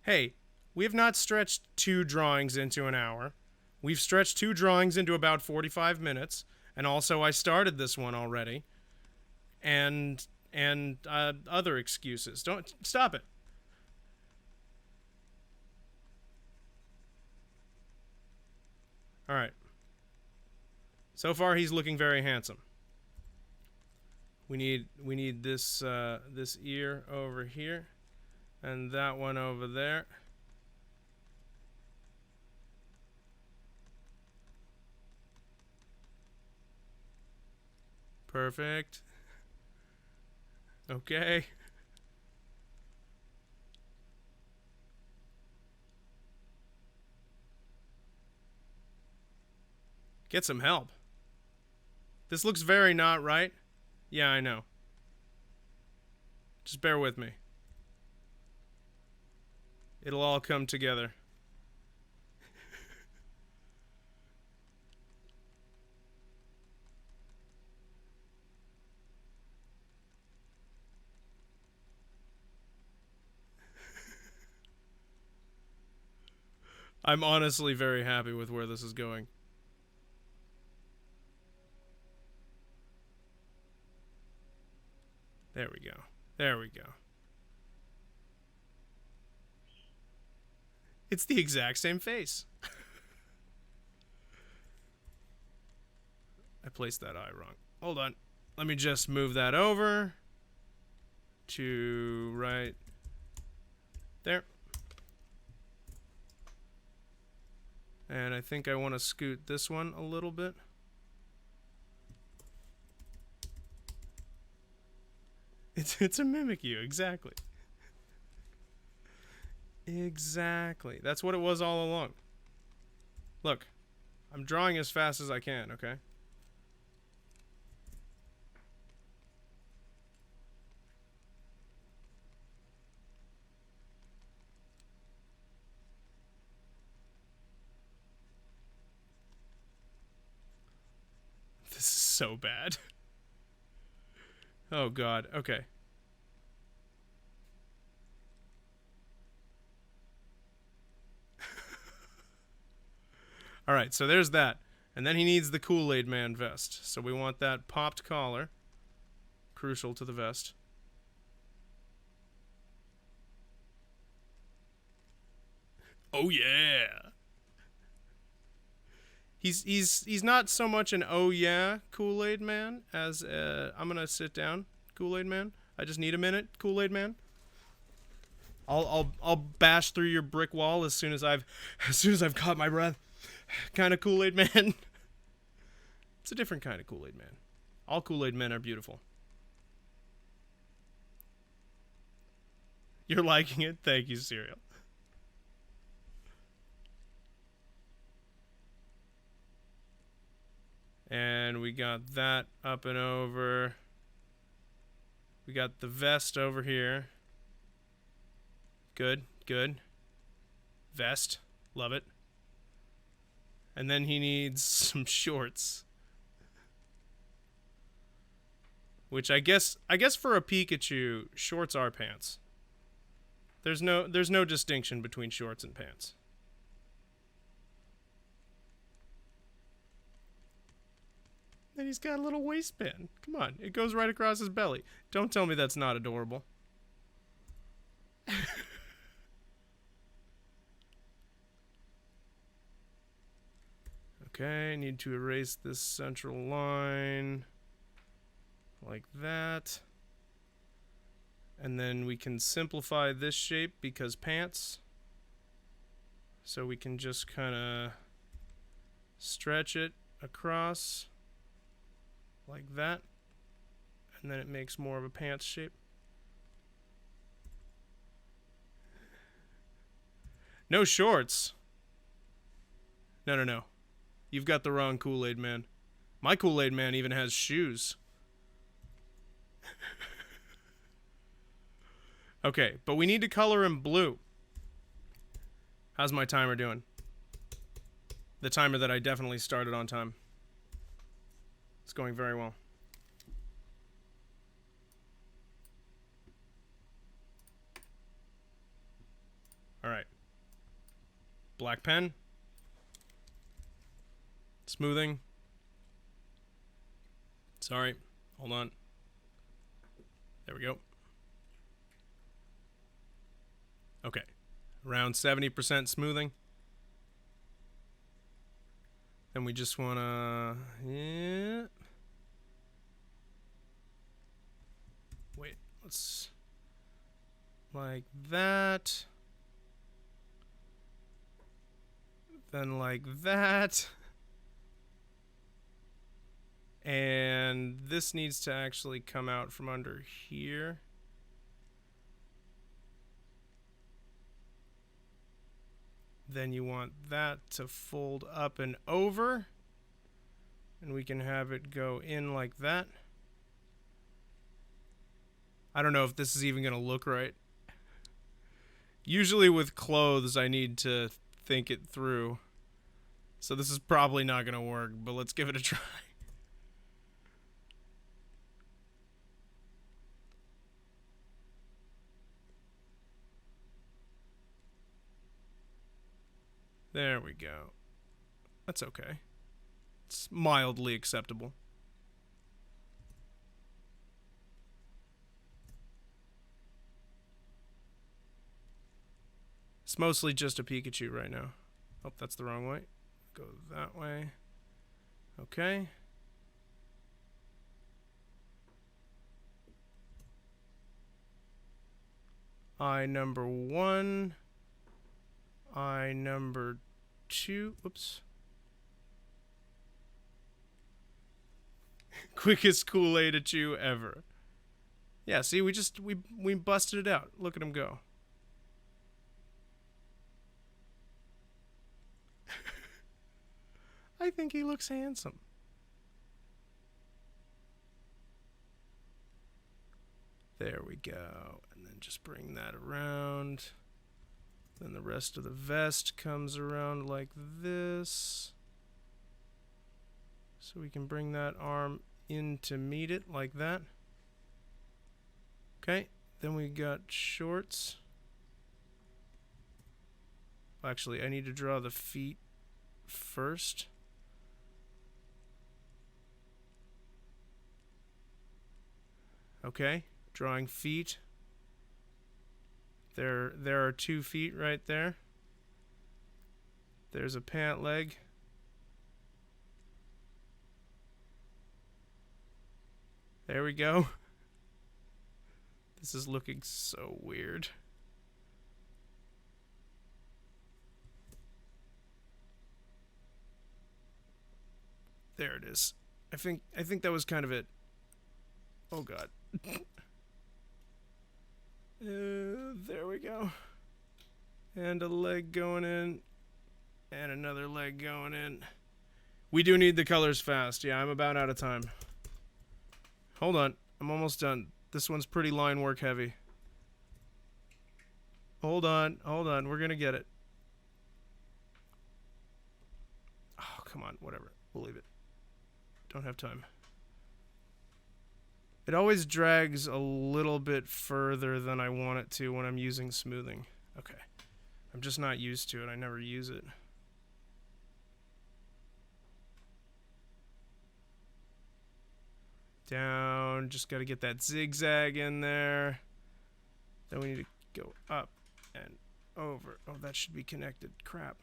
Hey, we have not stretched 2 drawings into an hour. We've stretched 2 drawings into about 45 minutes, and also I started this one already. And other excuses. Don't stop it. All right. So far, he's looking very handsome. We need this this ear over here, and that one over there. Perfect. Okay. Get some help. This looks very not right. Yeah, I know. Just bear with me. It'll all come together. I'm honestly very happy with where this is going. There we go. There we go. It's the exact same face. I placed that eye wrong. Hold on. Let me just move that over to right there. And I think I want to scoot this one a little bit. It's a Mimikyu, exactly. Exactly. That's what it was all along. Look, I'm drawing as fast as I can, okay? This is so bad. Oh god, okay. Alright, so there's that. And then he needs the Kool-Aid Man vest. So we want that popped collar. Crucial to the vest. Oh yeah! He's not so much an oh yeah Kool-Aid Man as I'm gonna sit down Kool-Aid Man. I just need a minute Kool-Aid Man. I'll bash through your brick wall as soon as I've caught my breath. Kind of Kool-Aid Man. It's a different kind of Kool-Aid Man. All Kool-Aid men are beautiful. You're liking it? Thank you, Cereal. And we got that up and over. We got the vest over here. Good, good. Vest. Love it. And then he needs some shorts. Which I guess for a Pikachu, shorts are pants. There's no distinction between shorts and pants. And he's got a little waistband. Come on, it goes right across his belly. Don't tell me that's not adorable. Okay, need to erase this central line. Like that. And then we can simplify this shape because pants. So we can just kind of stretch it across like that. And then it makes more of a pants shape. No shorts. No. You've got the wrong Kool-Aid Man. My Kool-Aid Man even has shoes. Okay, but we need to color him blue. How's my timer doing? The timer that I definitely started on time. It's going very well. All right. Black pen. Smoothing. Sorry. Hold on. There we go. Okay. Around 70% smoothing. Then we just want to... Yeah. Wait. Let's... Like that. Then like that. And this needs to actually come out from under here. Then you want that to fold up and over. And we can have it go in like that. I don't know if this is even going to look right. Usually with clothes, I need to think it through. So this is probably not going to work, but let's give it a try. There we go. That's okay. It's mildly acceptable. It's mostly just a Pikachu right now. Oh, that's the wrong way. Go that way. Okay. Eye number 1. Eye number 2. Oops. Quickest Kool-Aid at you ever. Yeah, see, we busted it out. Look at him go. I think he looks handsome. There we go. And then just bring that around. Then the rest of the vest comes around like this. So we can bring that arm in to meet it like that. Okay, then we got shorts. Actually, I need to draw the feet first. Okay, drawing feet. There are 2 feet right there. There's a pant leg. There we go. This is looking so weird. There it is. I think that was kind of it. Oh god. There we go. And a leg going in. And another leg going in. We do need the colors fast. Yeah, I'm about out of time. Hold on. I'm almost done. This one's pretty line work heavy. Hold on. We're going to get it. come on, whatever. We'll leave it. Don't have time. It always drags a little bit further than I want it to when I'm using smoothing. Okay. I'm just not used to it. I never use it. Down. Just got to get that zigzag in there. Then we need to go up and over. Oh, that should be connected. Crap.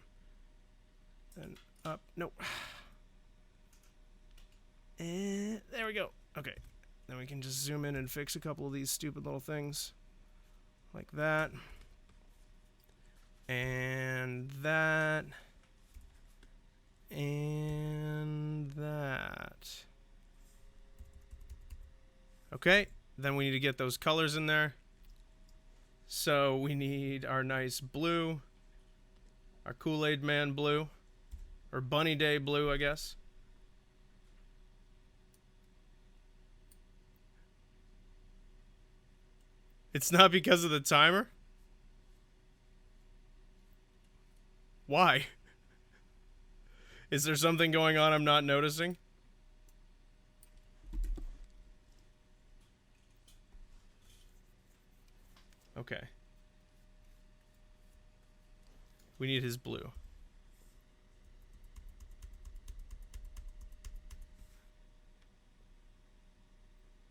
Then up. Nope. And there we go. Okay. Then we can just zoom in and fix a couple of these stupid little things. Like that. And that. And that. Okay. Then we need to get those colors in there. So we need our nice blue. Our Kool-Aid Man blue. Or Bunny Day blue, I guess. It's not because of the timer? Why? Is there something going on I'm not noticing? Okay. We need his blue.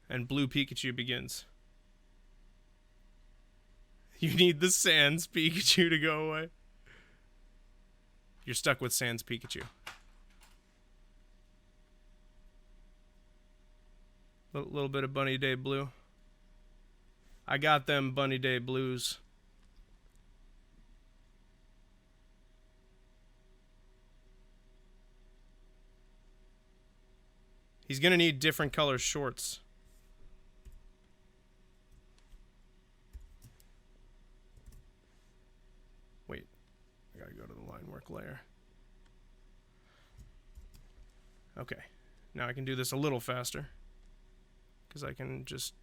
And Blue Pikachu begins. You need the Sans Pikachu to go away. You're stuck with Sans Pikachu. Little bit of Bunny Day blue. I got them Bunny Day blues. He's gonna need different color shorts. Wait, I gotta go to the line work layer. Okay, now I can do this a little faster. Because I can just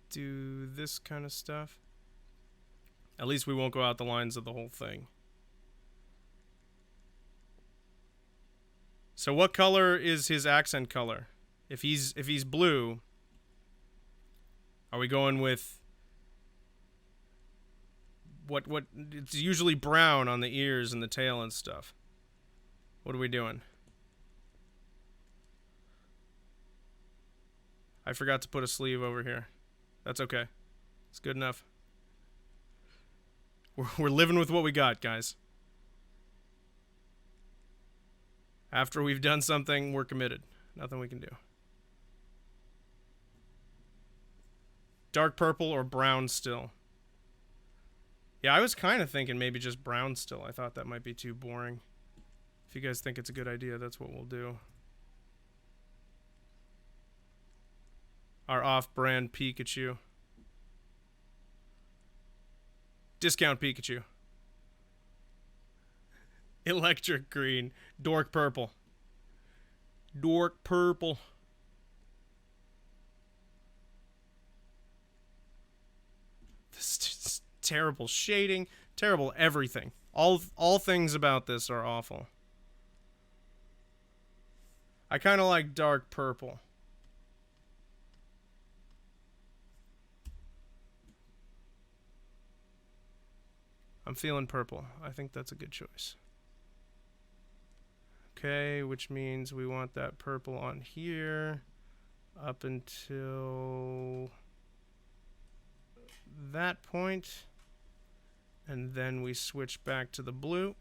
do this kind of stuff. At least we won't go out the lines of the whole thing. So what color is his accent color? If he's blue, are we going with what it's usually brown on the ears and the tail and stuff. What are we doing? I forgot to put a sleeve over here. That's okay. It's good enough. We're living with what we got, guys. After we've done something, we're committed. Nothing we can do. Dark purple or brown still? Yeah, I was kind of thinking maybe just brown still. I thought that might be too boring. If you guys think it's a good idea, that's what we'll do. Our off-brand Pikachu. Discount Pikachu. Electric green. Dork purple. Dork purple. This is terrible shading. Terrible everything. All things about this are awful. I kind of like dark purple. I'm feeling purple. I think that's a good choice. Okay, which means we want that purple on here up until that point. And then we switch back to the blue.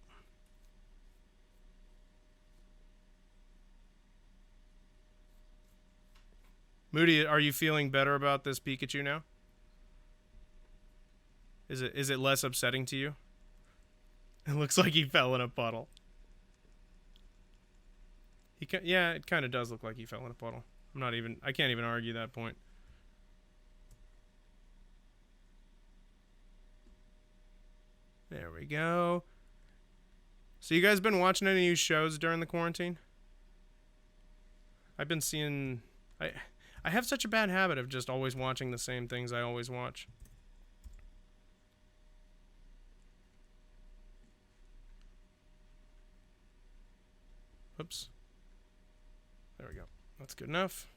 Moody, are you feeling better about this Pikachu now? Is it less upsetting to you? It looks like he fell in a puddle. Yeah, it kind of does look like he fell in a puddle. I can't even argue that point. There we go. So you guys been watching any new shows during the quarantine? I've been seeing... I have such a bad habit of just always watching the same things I always watch. Whoops. There we go. That's good enough.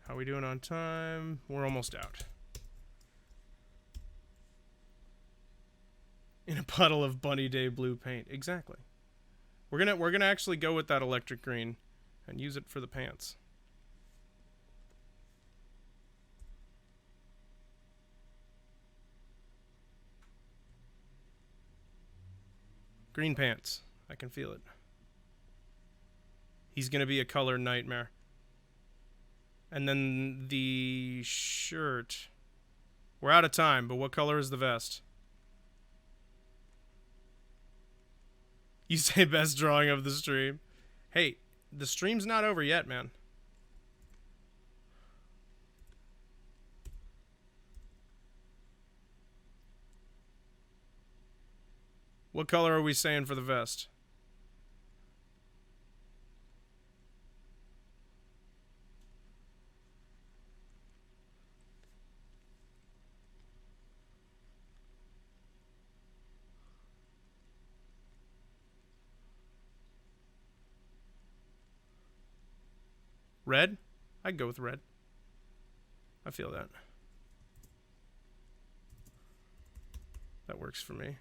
How are we doing on time? We're almost out. In a puddle of Bunny Day blue paint. Exactly. We're gonna actually go with that electric green and use it for the pants. Green pants. I can feel it. He's gonna be a color nightmare. And then the shirt. We're out of time, but what color is the vest? You say best drawing of the stream. Hey, the stream's not over yet, man. What color are we saying for the vest? Red? I'd go with red. I feel that. That works for me.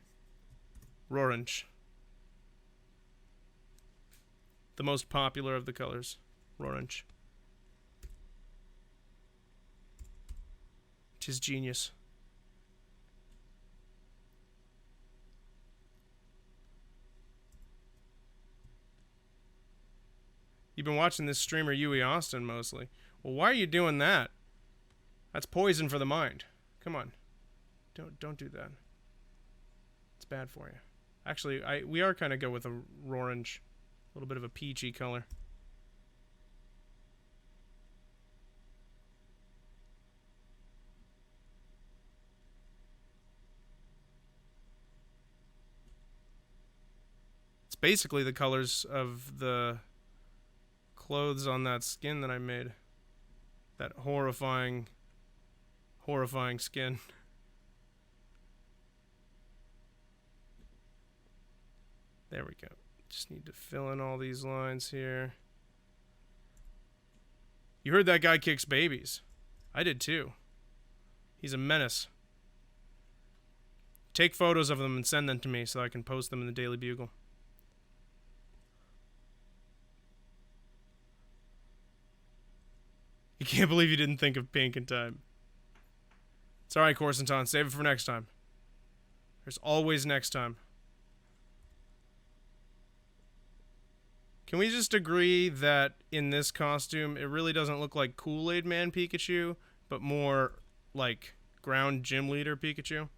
Orange. The most popular of the colors. Orange. 'Tis genius. You've been watching this streamer Yui Austin mostly. Well, why are you doing that? That's poison for the mind. Come on. Don't do that. It's bad for you. Actually, we are kind of go with a orange, a little bit of a peachy color. It's basically the colors of the clothes on that skin that I made. That horrifying skin. There we go. Just need to fill in all these lines here. You heard that guy kicks babies. I did too. He's a menace. Take photos of them and send them to me so I can post them in the Daily Bugle. You can't believe you didn't think of pink in time. It's alright, Corsenton. Save it for next time. There's always next time. Can we just agree that in this costume, it really doesn't look like Kool-Aid Man Pikachu, but more like ground gym leader Pikachu?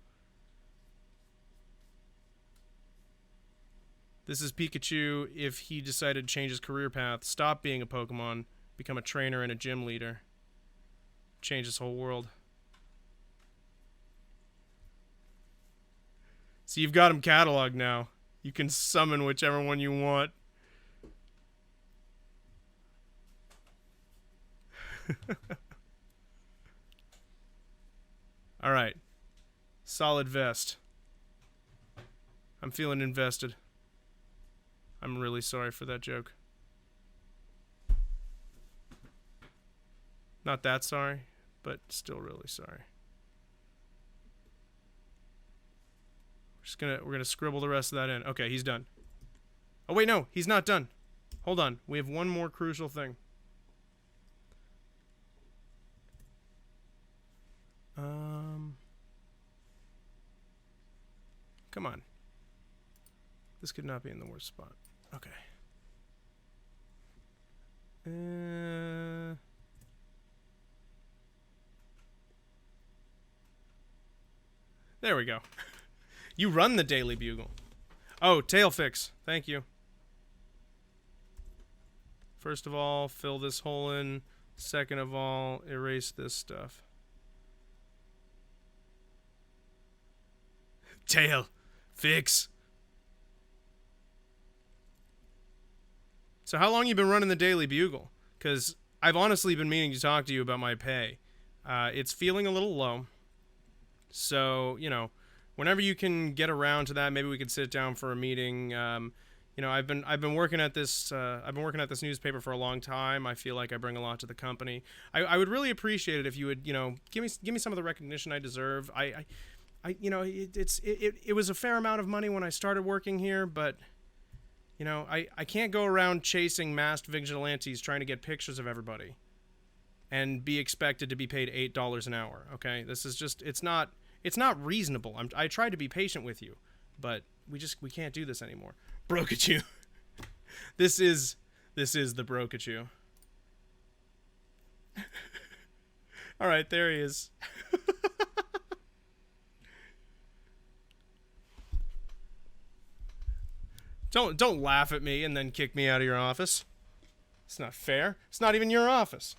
This is Pikachu if he decided to change his career path, stop being a Pokemon, become a trainer and a gym leader. Change his whole world. So you've got him cataloged now. You can summon whichever one you want. Alright. Solid vest. I'm feeling invested. I'm really sorry for that joke. Not that sorry, but still really sorry. We're gonna scribble the rest of that in. Okay, he's done. Oh wait, no, he's not done. Hold on. We have one more crucial thing. Come on. This could not be in the worst spot. Okay. There we go. You run the Daily Bugle. Oh, tail fix. Thank you. First of all, fill this hole in. Second of all, erase this stuff. Tail fix. So how long you been running the Daily Bugle? Because I've honestly been meaning to talk to you about my pay. It's feeling a little low. So, you know, whenever you can get around to that, maybe we could sit down for a meeting. you know, I've been working at this newspaper for a long time. I feel like I bring a lot to the company. I would really appreciate it if you would, you know, give me some of the recognition I deserve. You know, it was a fair amount of money when I started working here, but you know, I can't go around chasing masked vigilantes trying to get pictures of everybody and be expected to be paid $8 an hour. Okay, this is just it's not reasonable. I tried to be patient with you, but we can't do this anymore. Broke at you. This is the broke at you. All right, there he is. Don't laugh at me and then kick me out of your office. It's not fair. It's not even your office.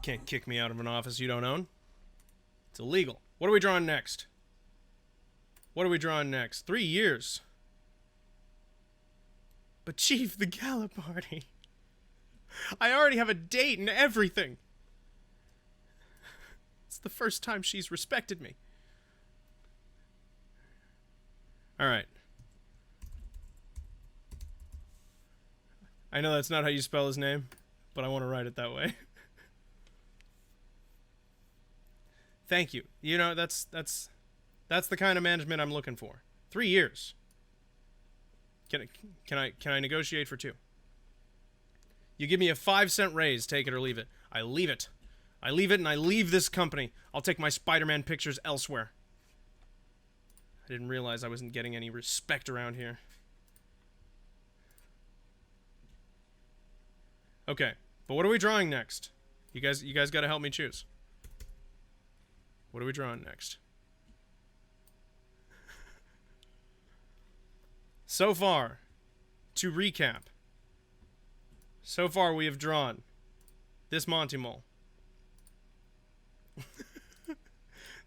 Can't kick me out of an office you don't own. It's illegal. What are we drawing next? What are we drawing next? 3 years. But Chief, the gala party. I already have a date and everything. It's the first time she's respected me. Alright. I know that's not how you spell his name, but I want to write it that way. Thank you. You know, that's the kind of management I'm looking for. 3 years. Can I negotiate for 2? You give me a 5-cent raise, take it or leave it. I leave it. I leave it and I leave this company. I'll take my Spider-Man pictures elsewhere. I didn't realize I wasn't getting any respect around here. Okay, but what are we drawing next? You guys got to help me choose. What are we drawing next? So far, to recap, so far we have drawn this Monty Mole,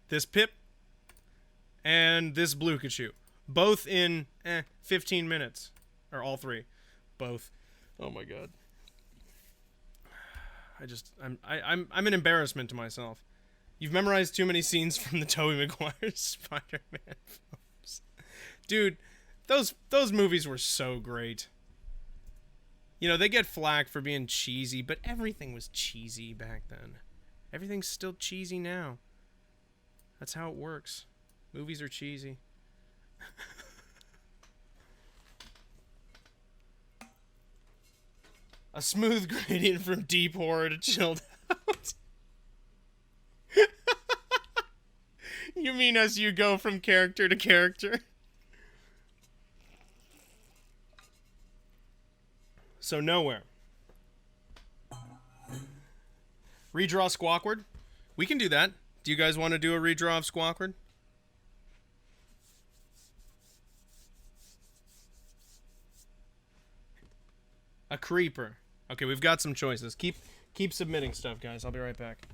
this Pip, and this Blukachu, both in 15 minutes, or all 3, both. Oh my god. I'm an embarrassment to myself. You've memorized too many scenes from the Tobey Maguire Spider-Man films. Dude, those movies were so great. You know, they get flack for being cheesy, but everything was cheesy back then. Everything's still cheesy now. That's how it works. Movies are cheesy. A smooth gradient from deep horror to chilled out. You mean as you go from character to character? So nowhere. Redraw Squawkward? We can do that. Do you guys want to do a redraw of Squawkward? A creeper. Okay, we've got some choices. Keep submitting stuff, guys. I'll be right back.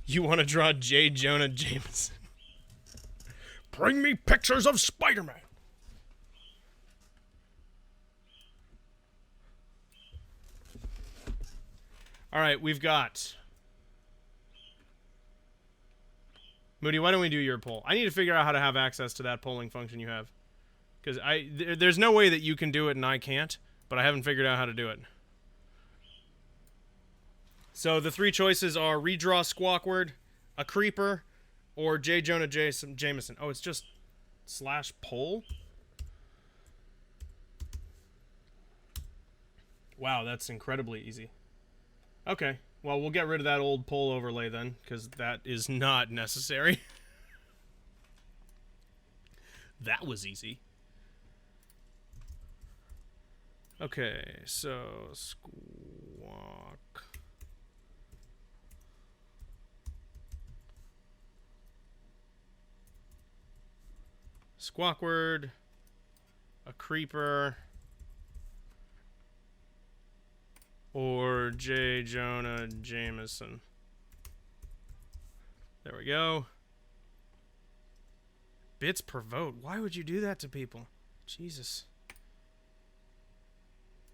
You want to draw J. Jonah Jameson? Bring me pictures of Spider-Man. All right, we've got... Moody, why don't we do your poll? I need to figure out how to have access to that polling function you have. Because there's no way that you can do it and I can't, but I haven't figured out how to do it. So the three choices are redraw Squawkward, a creeper, or J. Jonah Jameson. Oh, it's just /poll? Wow, that's incredibly easy. Okay, well, we'll get rid of that old poll overlay then, because that is not necessary. That was easy. Okay, so Squawk. Squawkward, a creeper, or J. Jonah Jameson. There we go. Bits per vote. Why would you do that to people? Jesus.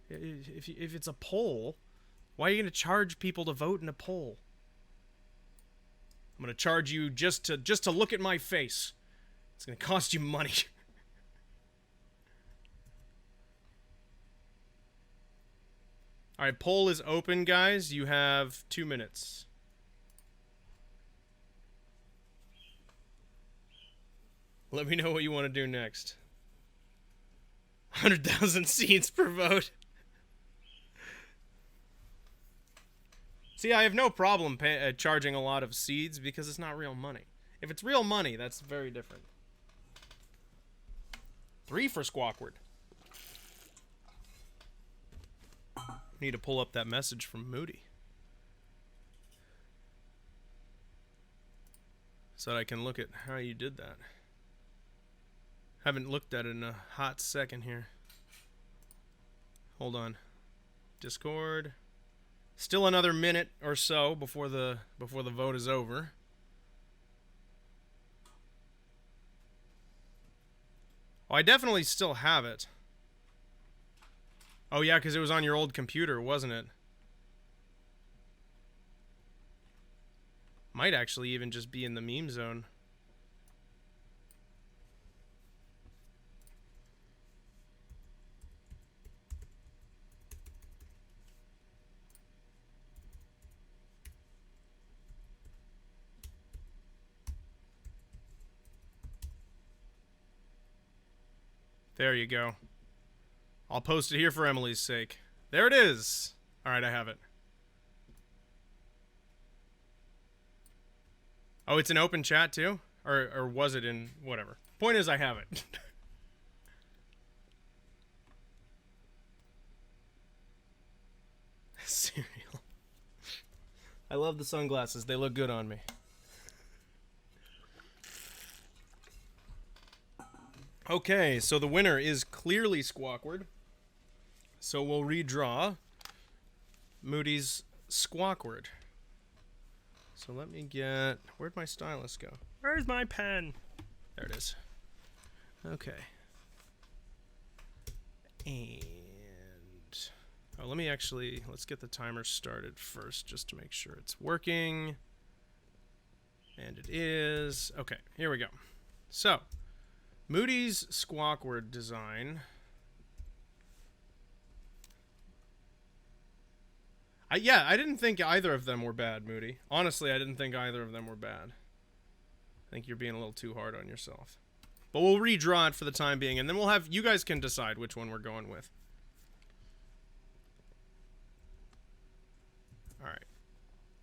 If it's a poll, why are you going to charge people to vote in a poll? I'm going to charge you just to look at my face. It's going to cost you money. All right, poll is open, guys. You have 2 minutes. Let me know what you want to do next. 100,000 seeds per vote. See, I have no problem charging a lot of seeds because it's not real money. If it's real money, that's very different. 3 for Squawkward. Need to pull up that message from Moody, so that I can look at how you did that. Haven't looked at it in a hot second here. Hold on. Discord. Still another minute or so before the vote is over. Oh, I definitely still have it. Oh yeah, because it was on your old computer, wasn't it? Might actually even just be in the meme zone. There you go. I'll post it here for Emily's sake. There it is. All right, I have it. Oh, it's an open chat too? Or was it in whatever? Point is, I have it. Cereal. I love the sunglasses. They look good on me. Okay, so the winner is clearly Squawkward. So we'll redraw Moody's Squawkward. So let me get... Where'd my stylus go? Where's my pen? There it is. Okay. And... Oh, let me actually... Let's get the timer started first, just to make sure it's working. And it is. Okay, here we go. So, Moody's Squawkward design... Yeah, I didn't think either of them were bad, Moody. Honestly, I didn't think either of them were bad. I think you're being a little too hard on yourself. But we'll redraw it for the time being, and then we'll have... You guys can decide which one we're going with. Alright.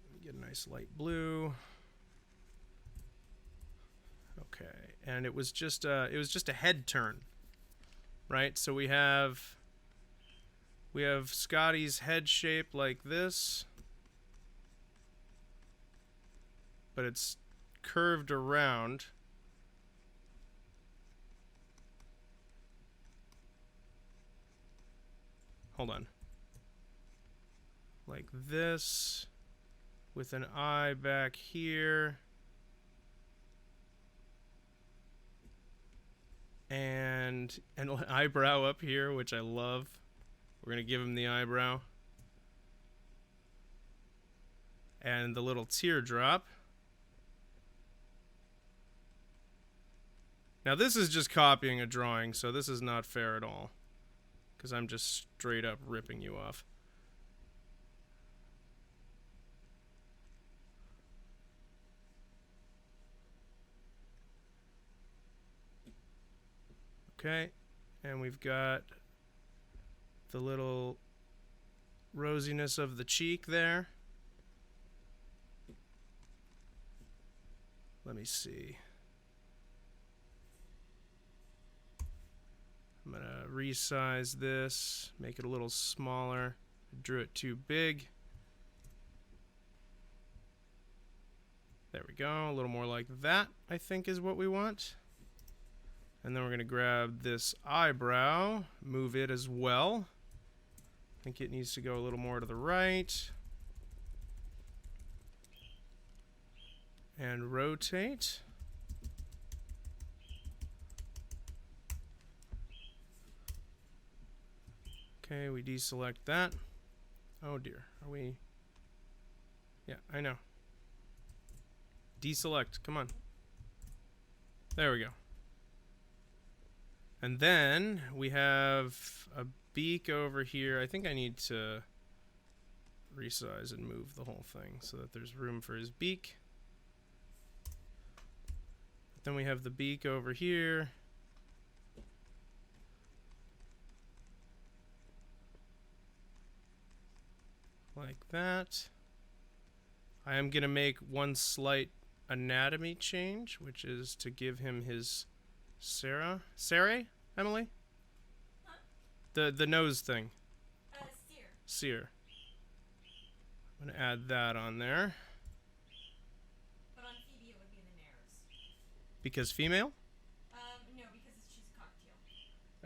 Let me get a nice light blue. Okay. And it was just a head turn. Right? So we have Scotty's head shape like this, but it's curved around. Hold on. Like this. with an eye back here. And an eyebrow up here, which I love. We're going to give him the eyebrow. And the little teardrop. Now this is just copying a drawing, so this is not fair at all. Because I'm just straight up ripping you off. Okay, and we've got the little rosiness of the cheek there. Let me see. I'm going to resize this, make it a little smaller. I drew it too big. There we go, a little more like that, I think is what we want. And then we're going to grab this eyebrow, move it as well. I think it needs to go a little more to the right. And rotate. Okay, we deselect that. Oh dear, are we? Yeah, I know. Deselect, come on. There we go. And then we have a beak over here. I think I need to resize and move the whole thing so that there's room for his beak. Then we have the beak over here. Like that. I am going to make one slight anatomy change, which is to give him his Sarah, Emily? Huh? The nose thing. Sear. Sear. I'm going to add that on there. But on Phoebe it would be the nares. Because female? No, because she's a cocktail.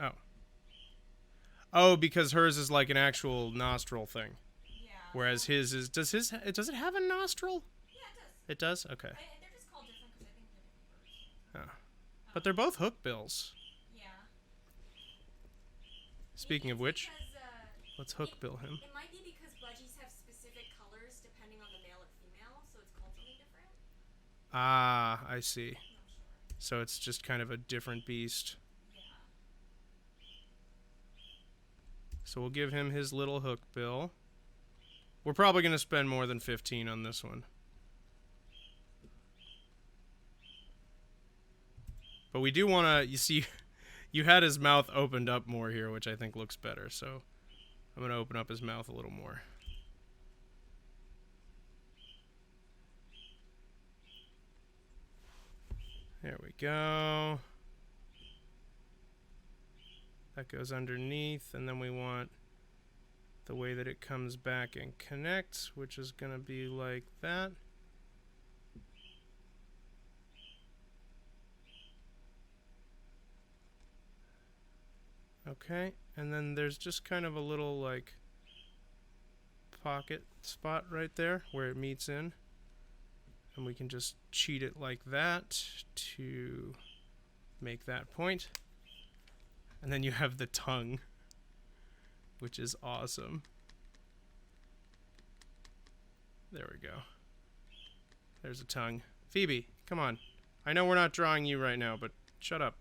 Oh. Oh, because hers is like an actual nostril thing. Yeah. Whereas his is, does it have a nostril? Yeah, it does. It does? Okay. They're just called different because I think they're different birds. Oh. But they're both hook bills. Yeah. Speaking of which, Because, let's hook bill him. It might be because budgies have specific colors depending on the male or female, so it's called something different. Ah, I see. I'm not sure. So it's just kind of a different beast. Yeah. So we'll give him his little hook bill. We're probably going to spend more than 15 on this one. But we do want to, you see, you had his mouth opened up more here, which I think looks better. So I'm going to open up his mouth a little more. There we go. That goes underneath, and then we want the way that it comes back and connects, which is going to be like that. Okay, and then there's just kind of a little like pocket spot right there where it meets in. And we can just cheat it like that to make that point. And then you have the tongue, which is awesome. There we go. There's a tongue. Phoebe, come on. I know we're not drawing you right now, but shut up.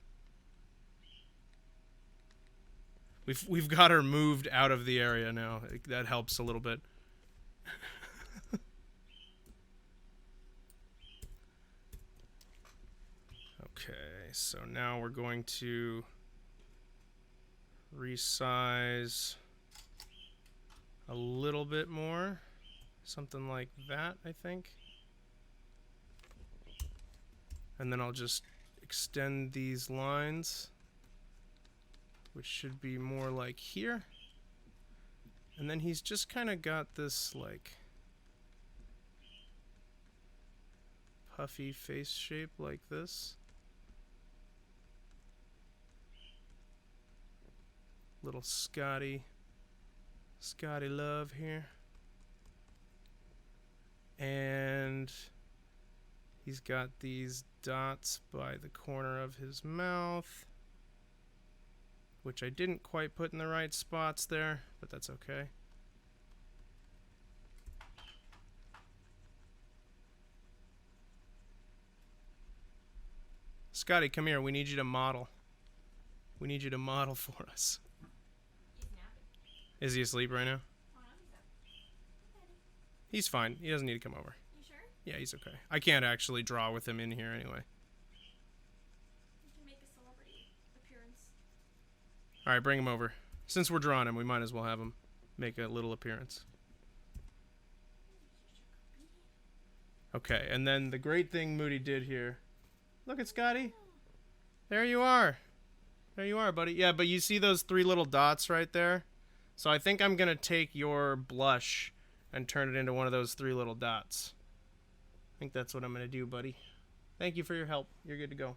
We've got her moved out of the area now. That helps a little bit. Okay, so now we're going to resize a little bit more. Something like that, I think. And then I'll just extend these lines, which should be more like here. And then he's just kind of got this like puffy face shape like this. Little Scotty love here. And he's got these dots by the corner of his mouth, which I didn't quite put in the right spots there, but that's okay. Scotty, come here. We need you to model. We need you to model for us. He's napping. Is he asleep right now? Oh, no, he's up. Okay. He's fine. He doesn't need to come over. You sure? Yeah, he's okay. I can't actually draw with him in here anyway. You can make a celebrity appearance. Alright, bring him over. Since we're drawing him, we might as well have him make a little appearance. Okay, and then the great thing Moody did here. Look at Scotty. There you are. There you are, buddy. Yeah, but you see those 3 little dots right there? So I think I'm going to take your blush and turn it into one of those 3 little dots. I think that's what I'm going to do, buddy. Thank you for your help. You're good to go.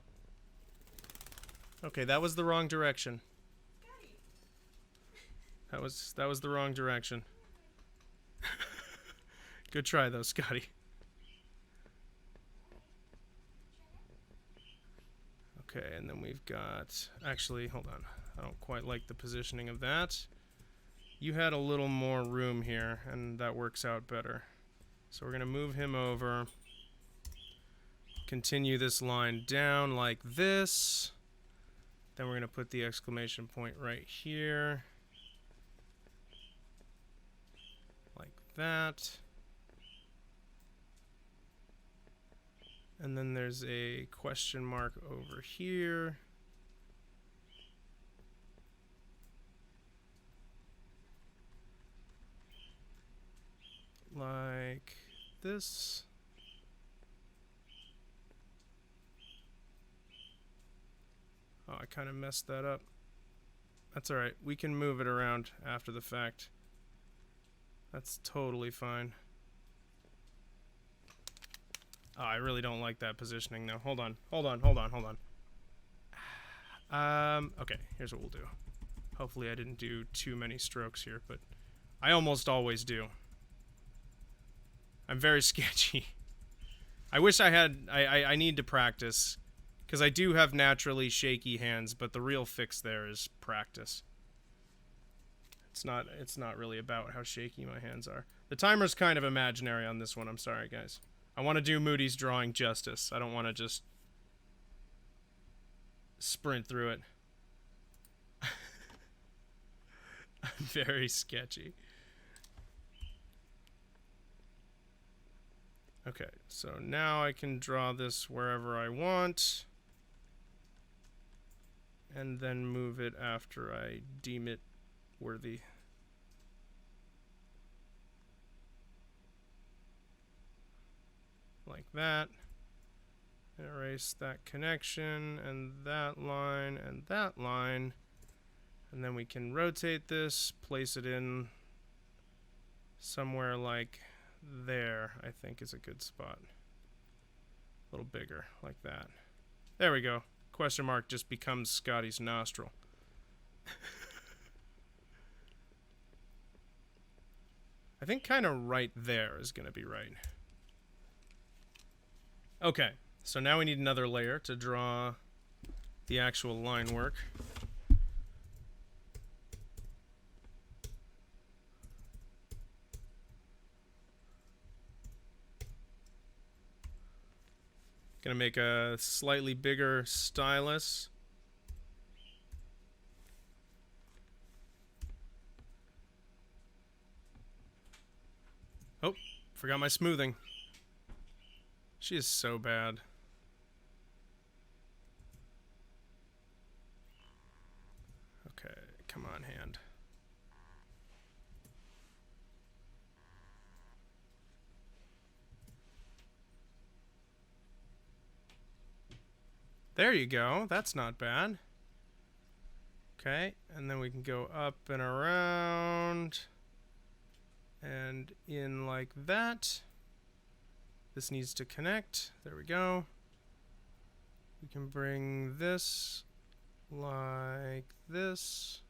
Okay, that was the wrong direction. That was the wrong direction. Good try though, Scotty. Okay, and then we've got... Actually, hold on. I don't quite like the positioning of that. You had a little more room here, and that works out better. So we're going to move him over. Continue this line down like this. Then we're going to put the exclamation point right here. Like that. And then there's a question mark over here. Like this. Oh, I kind of messed that up. That's alright. We can move it around after the fact. That's totally fine. Oh, I really don't like that positioning now. Hold on. Okay, here's what we'll do. Hopefully I didn't do too many strokes here, but I almost always do. I'm very sketchy. I wish I had... I need to practice, because I do have naturally shaky hands, but the real fix there is practice. It's not really about how shaky my hands are. The timer's kind of imaginary on this one. I'm sorry, guys. I want to do Moody's drawing justice. I don't want to just sprint through it. I'm very sketchy. Okay, so now I can draw this wherever I want. And then move it after I deem it worthy. Like that. Erase that connection and that line and that line. And then we can rotate this, place it in somewhere like there, I think is a good spot. A little bigger, like that. There we go. Question mark just becomes Scotty's nostril. I think kind of right there is going to be right. Okay, so now we need another layer to draw the actual line work. Gonna make a slightly bigger stylus. Oh, forgot my smoothing. She is so bad. Okay, come on, hand. There you go. That's not bad. Okay, and then we can go up and around and in like that. This needs to connect. There we go. We can bring this like this.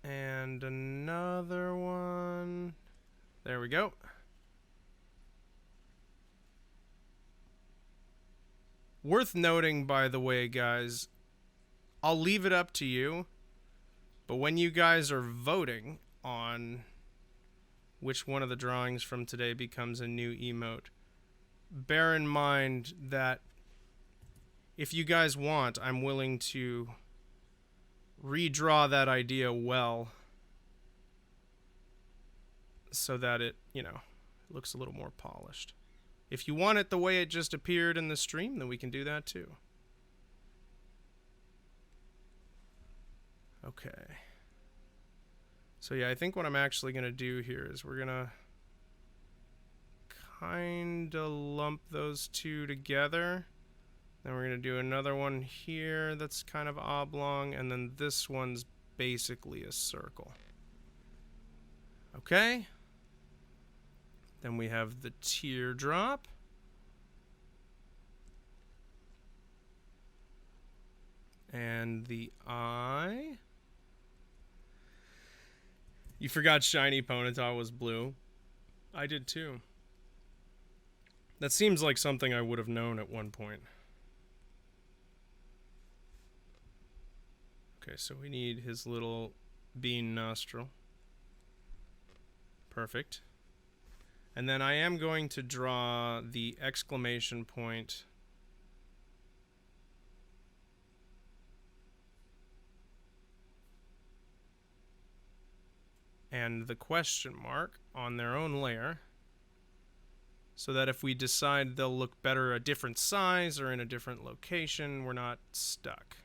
And another one There we go. Worth noting, by the way, guys, I'll leave it up to you, but when you guys are voting on which one of the drawings from today becomes a new emote, bear in mind that if you guys want, I'm willing to redraw that idea well so that it, you know, looks a little more polished. If you want it the way it just appeared in the stream, then we can do that too. Okay. So yeah, I think what I'm actually going to do here is we're going to kind of lump those two together. Then we're going to do another one here that's kind of oblong, and then this one's basically a circle. Okay. Then we have the teardrop. And the eye. You forgot Shiny Ponyta was blue. I did too. That seems like something I would have known at one point. Okay, so we need his little bean nostril. Perfect. And then I am going to draw the exclamation point and the question mark on their own layer, so that if we decide they'll look better a different size or in a different location, we're not stuck.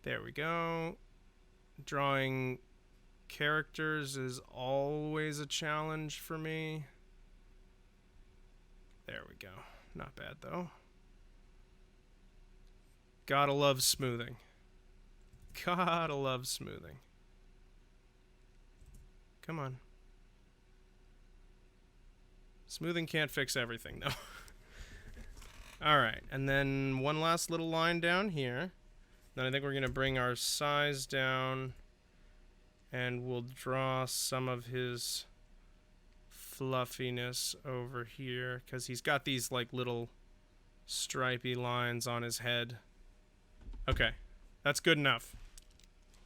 There we go. Drawing characters is always a challenge for me. There we go. Not bad though. Gotta love smoothing. Gotta love smoothing. Come on. Smoothing can't fix everything though. Alright, and then one last little line down here. Then I think we're going to bring our size down, and we'll draw some of his fluffiness over here, because he's got these like little stripy lines on his head. Okay, that's good enough.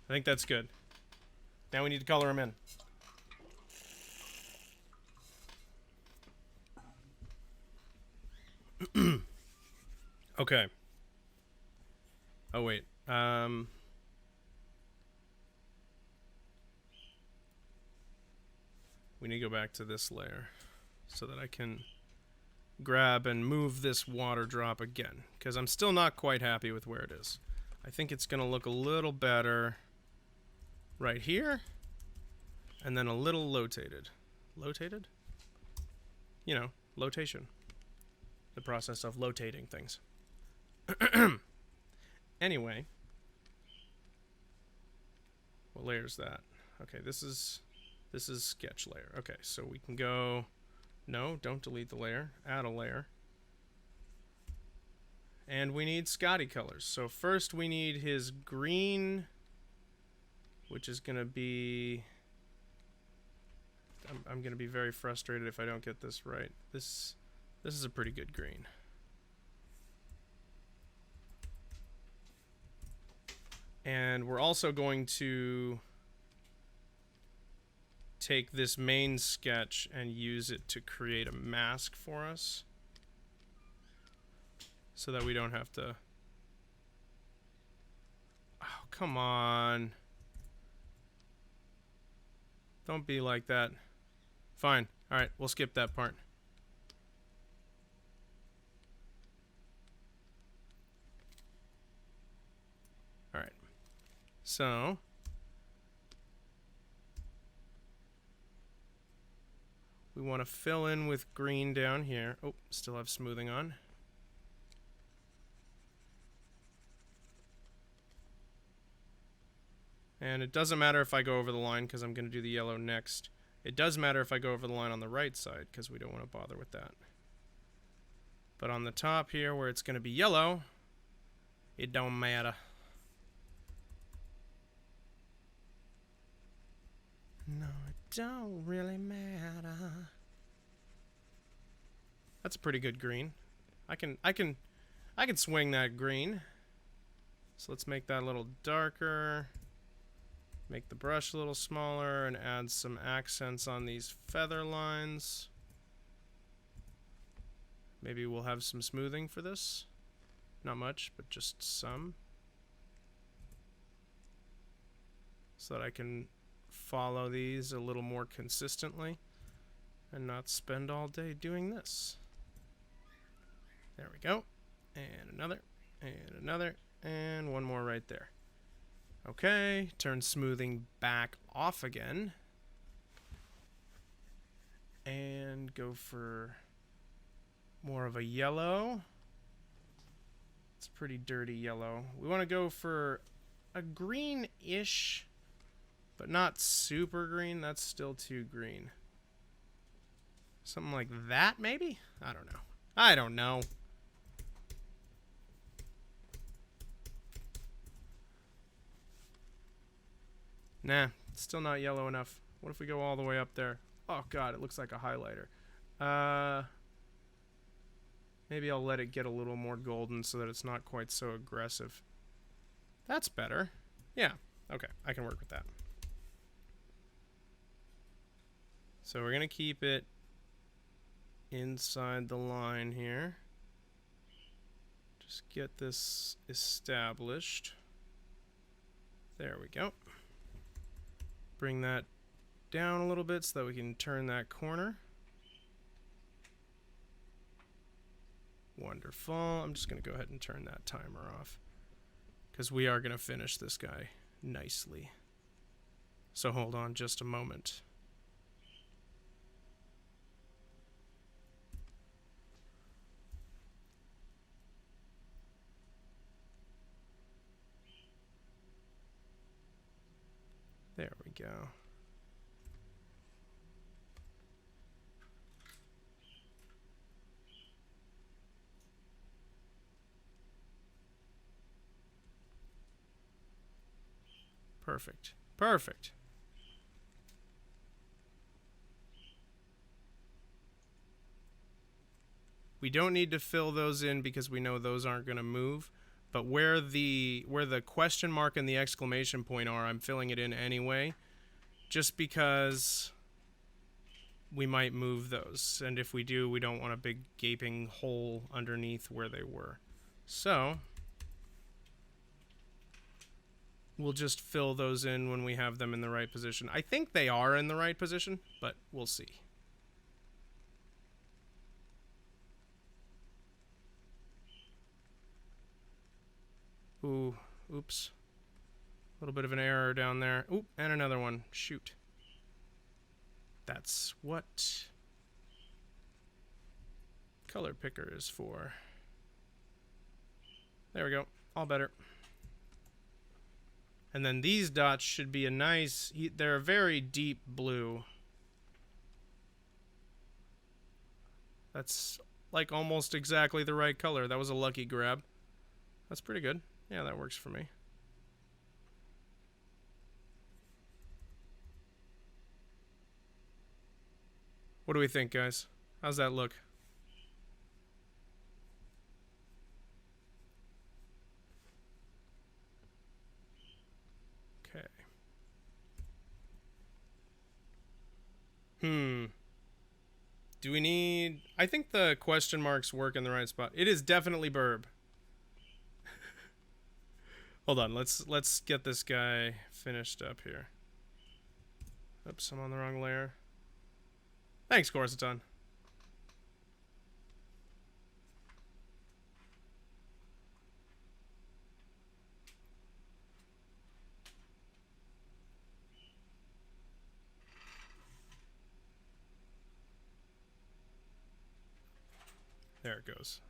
I think that's good. Now we need to color him in. Okay. Oh wait. We need to go back to this layer so that I can grab and move this water drop again, because I'm still not quite happy with where it is. I think it's gonna look a little better right here, and then a little lotated. Lotated? You know, lotation. The process of lotating things. Anyway, what layer is that? Okay, this is sketch layer. Okay, so we can go, no, don't delete the layer, add a layer. And we need Scotty colors. So first we need his green, which is gonna be, I'm gonna be very frustrated if I don't get this right. This is a pretty good green. And we're also going to take this main sketch and use it to create a mask for us, so that we don't have to... Oh, come on. Don't be like that. Fine. Alright, we'll skip that part. Alright. So... we want to fill in with green down here. Oh, still have smoothing on. And it doesn't matter if I go over the line because I'm going to do the yellow next. It does matter if I go over the line on the right side because we don't want to bother with that. But on the top here where it's going to be yellow, it don't matter. No, it don't really matter. That's a pretty good green. I can swing that green. So let's make that a little darker. Make the brush a little smaller and add some accents on these feather lines. Maybe we'll have some smoothing for this. Not much, but just some. So that I can follow these a little more consistently and not spend all day doing this. There we go. And another, and another, and one more right there. Okay, turn smoothing back off again. And go for more of a yellow. It's a pretty dirty yellow. We want to go for a green-ish, but not super green. That's still too green. Something like that, maybe? I don't know. I don't know. Nah, still not yellow enough. What if we go all the way up there? Oh god, it looks like a highlighter. Maybe I'll let it get a little more golden so that it's not quite so aggressive. That's better. Yeah, okay, I can work with that. So we're gonna keep it inside the line here. Just get this established. There we go. Bring that down a little bit so that we can turn that corner. Wonderful. I'm just going to go ahead and turn that timer off because we are going to finish this guy nicely. So hold on just a moment. There we go. Perfect. Perfect. We don't need to fill those in because we know those aren't going to move. But where the question mark and the exclamation point are, I'm filling it in anyway. Just because we might move those. And if we do, we don't want a big gaping hole underneath where they were. So we'll just fill those in when we have them in the right position. I think they are in the right position, but we'll see. Ooh, oops. A little bit of an error down there. Oop, and another one. Shoot. That's what color picker is for. There we go. All better. And then these dots should be a nice... They're a very deep blue. That's like almost exactly the right color. That was a lucky grab. That's pretty good. Yeah, that works for me. What do we think, guys? How's that look? Okay. Do we need... I think the question marks work in the right spot. It is definitely burb. Hold on, let's get this guy finished up here. Oops, I'm on the wrong layer. Thanks, Corsiton. There it goes.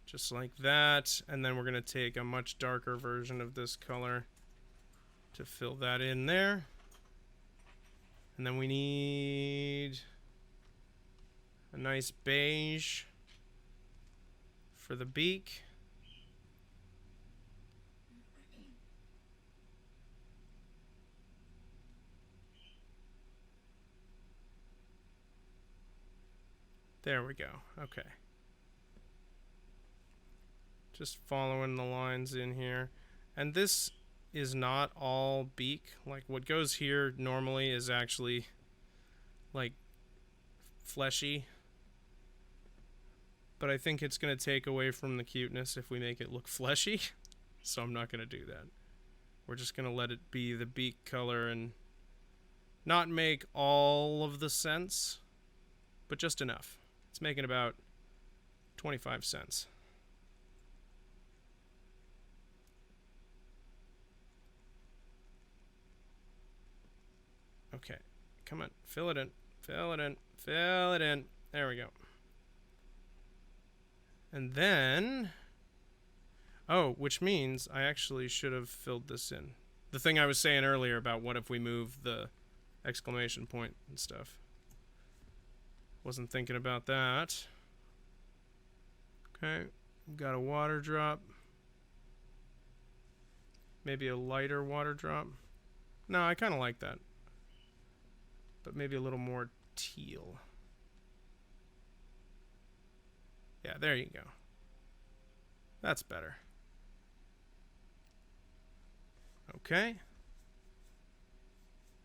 Just like that. And then we're going to take a much darker version of this color to fill that in there. And then we need a nice beige for the beak. There we go. Okay. Just following the lines in here. And this is not all beak. Like, what goes here normally is actually, like, fleshy. But I think it's going to take away from the cuteness if we make it look fleshy. So I'm not going to do that. We're just going to let it be the beak color and not make all of the sense, but just enough. It's making about 25 cents. Okay, come on, fill it in, fill it in, fill it in. There we go. And then, oh, which means I actually should have filled this in. The thing I was saying earlier about what if we move the exclamation point and stuff. Wasn't thinking about that. Okay, got a water drop. Maybe a lighter water drop. No, I kind of like that. But maybe a little more teal. Yeah, there you go. That's better. Okay.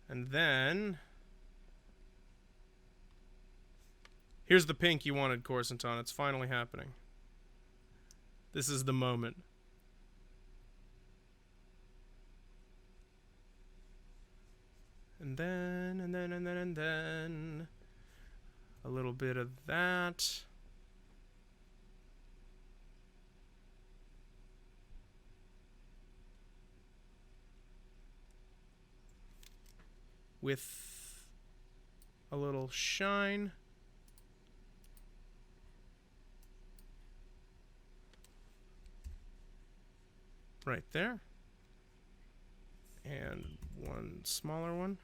And then here's the pink you wanted, Corsenton. It's finally happening. This is the moment. And then a little bit of that. With a little shine. Right there. And one smaller one.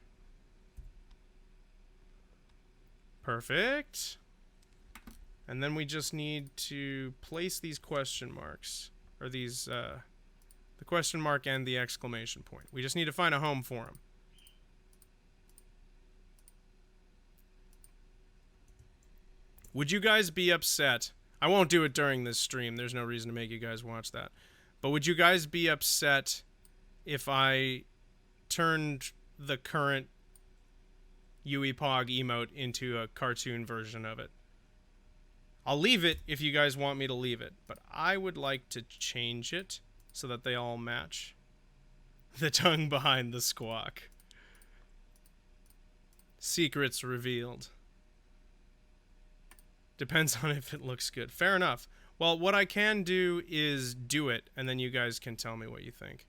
Perfect. And then we just need to place these question marks, or these, the question mark and the exclamation point. We just need to find a home for them. Would you guys be upset? I won't do it during this stream. There's no reason to make you guys watch that. But would you guys be upset if I turned the current Pog emote into a cartoon version of it? I'll leave it if you guys want me to leave it, but I would like to change it so that they all match. The tongue behind the squawk. Secrets revealed. Depends on if it looks good. Fair enough. Well, what I can do is do it, and then you guys can tell me what you think.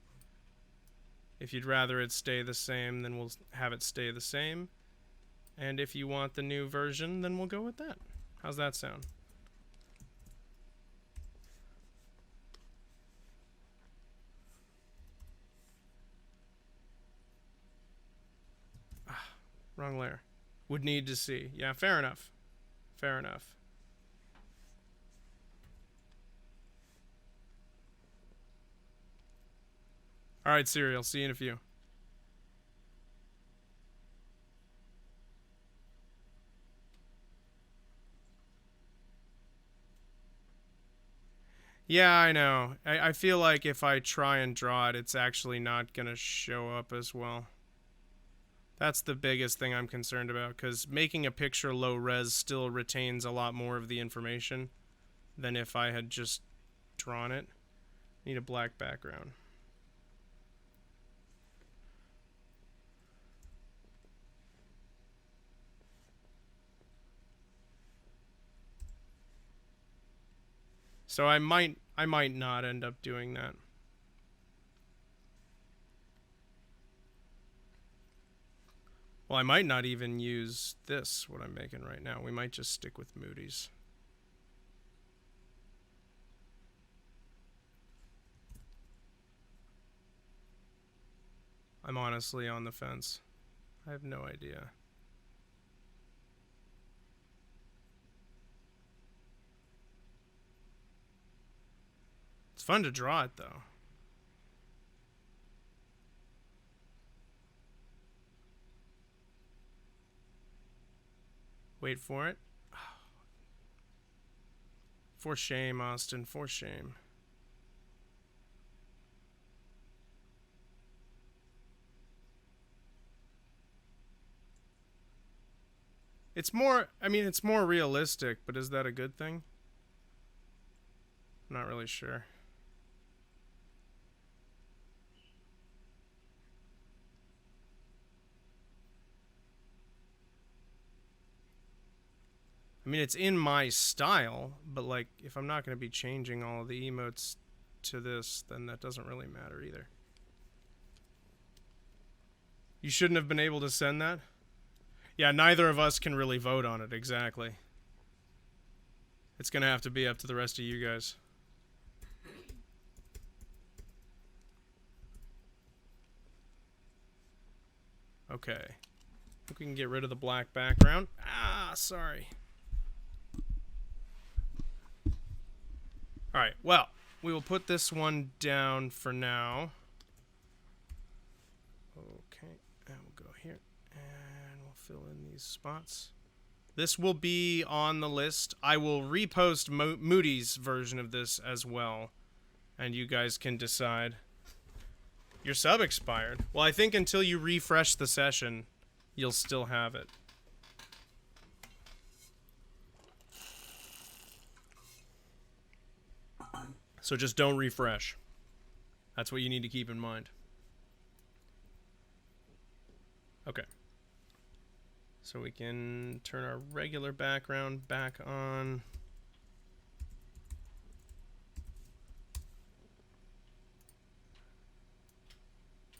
If you'd rather it stay the same, then we'll have it stay the same. And if you want the new version, then we'll go with that. How's that sound? Ah, wrong layer. Would need to see. Yeah, fair enough. Fair enough. Alright, Serial. See you in a few. Yeah, I know. I feel like if I try and draw it, it's actually not going to show up as well. That's the biggest thing I'm concerned about, because making a picture low res still retains a lot more of the information than if I had just drawn it. Need a black background. So I might not end up doing that. Well, I might not even use this, what I'm making right now. We might just stick with Moody's. I'm honestly on the fence. I have no idea. It's fun to draw it, though. Wait for it. For shame, Austin. For shame. It's more, I mean, it's more realistic, but is that a good thing? I'm not really sure. I mean, it's in my style, but like, if I'm not going to be changing all of the emotes to this, then that doesn't really matter either. You shouldn't have been able to send that? Yeah, neither of us can really vote on it, exactly. It's going to have to be up to the rest of you guys. Okay. I think we can get rid of the black background. Ah, sorry. Alright, well, we will put this one down for now. Okay, and we'll go here. And we'll fill in these spots. This will be on the list. I will repost Moody's version of this as well. And you guys can decide. Your sub expired. Well, I think until you refresh the session, you'll still have it. So just don't refresh. That's what you need to keep in mind. Okay. So we can turn our regular background back on.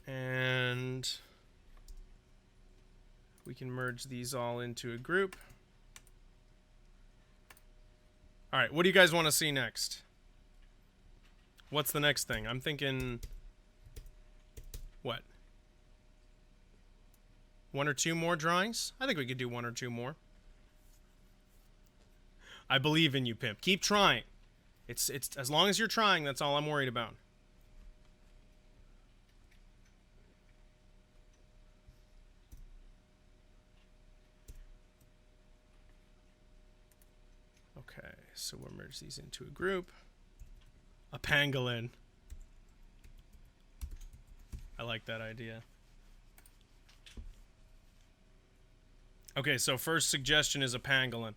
And we can merge these all into a group. All right, what do you guys want to see next? What's the next thing? I'm thinking, what? 1 or 2 more drawings? I think we could do 1 or 2 more. I believe in you, Pimp. Keep trying. It's as long as you're trying, that's all I'm worried about. Okay, so we'll merge these into a group. A pangolin. I like that idea. Okay, so first suggestion is a pangolin.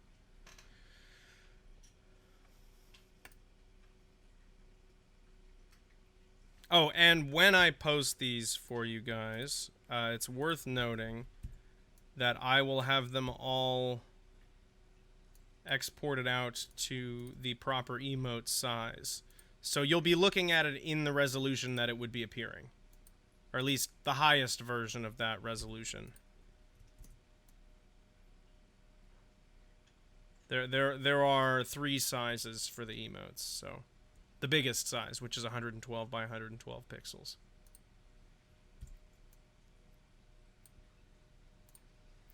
Oh, and when I post these for you guys, it's worth noting that I will have them all exported out to the proper emote size. So you'll be looking at it in the resolution that it would be appearing. Or at least the highest version of that resolution. There are 3 sizes for the emotes, so the biggest size, which is 112 by 112 pixels.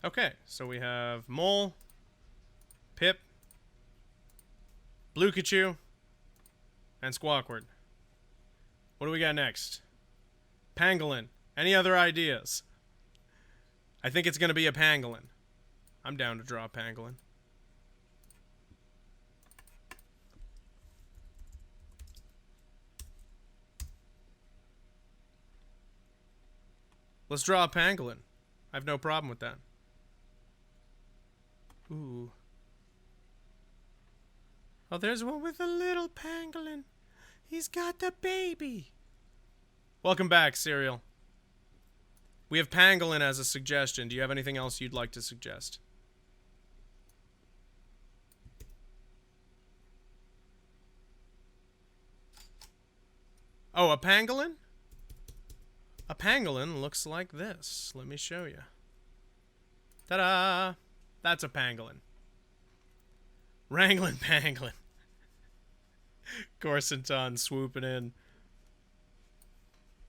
Okay, so we have Mole, Pip, Bluekachu, and Squawkward. What do we got next? Pangolin. Any other ideas? I think it's going to be a pangolin. I'm down to draw a pangolin. Let's draw a pangolin. I have no problem with that. Ooh. Oh, there's one with a little pangolin. He's got the baby. Welcome back, Serial. We have pangolin as a suggestion. Do you have anything else you'd like to suggest? Oh, a pangolin? A pangolin looks like this. Let me show you. Ta-da! That's a pangolin. Wrangling pangolin. Corsenton swooping in.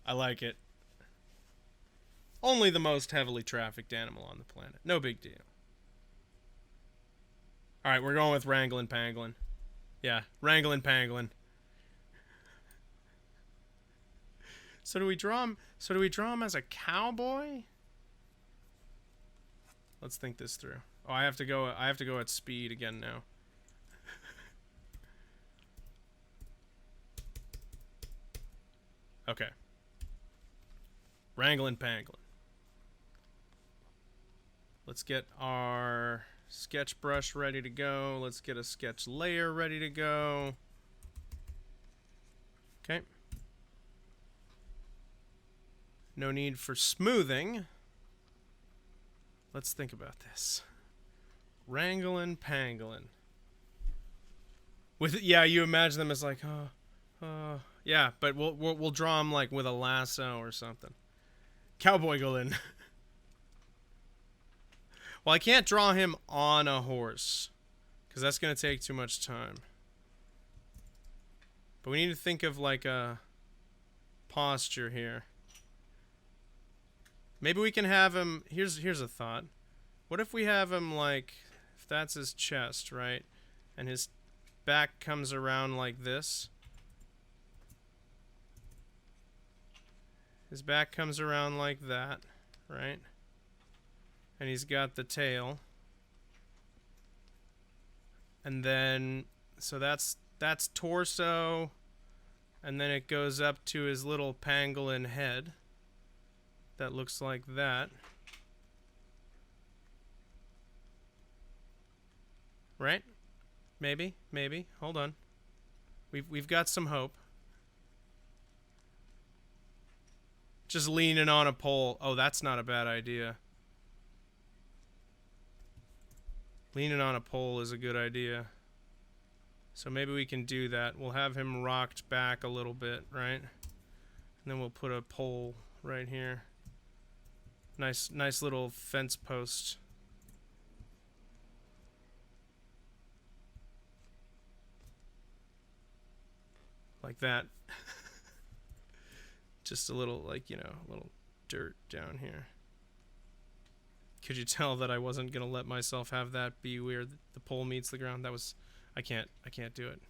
I like it. Only the most heavily trafficked animal on the planet. No big deal. Alright, we're going with Wrangling pangolin. Yeah, Wrangling pangolin. So do we draw him as a cowboy? Let's think this through. Oh, I have to go at speed again now. Okay. Wrangling Pangolin. Let's get our sketch brush ready to go. Let's get a sketch layer ready to go. Okay. No need for smoothing. Let's think about this. Wrangling Pangolin. With yeah, you imagine them as like, yeah, but we'll draw them like with a lasso or something. Cowboy-golin. Well, I can't draw him on a horse because that's gonna take too much time. But we need to think of like a posture here. Maybe we can have him. Here's a thought. What if we have him like, if that's his chest, right, and his back comes around like this. His back comes around like that, right? And he's got the tail. And then, so that's torso. And then it goes up to his little pangolin head. That looks like that. Right? Maybe. Hold on. We've got some hope. Just leaning on a pole. Oh, that's not a bad idea. Leaning on a pole is a good idea. So maybe we can do that. We'll have him rocked back a little bit, right? And then we'll put a pole right here. Nice little fence post. Like that. Just a little, like, you know, a little dirt down here. Could you tell that I wasn't going to let myself have that be where the pole meets the ground? That was, I can't do it.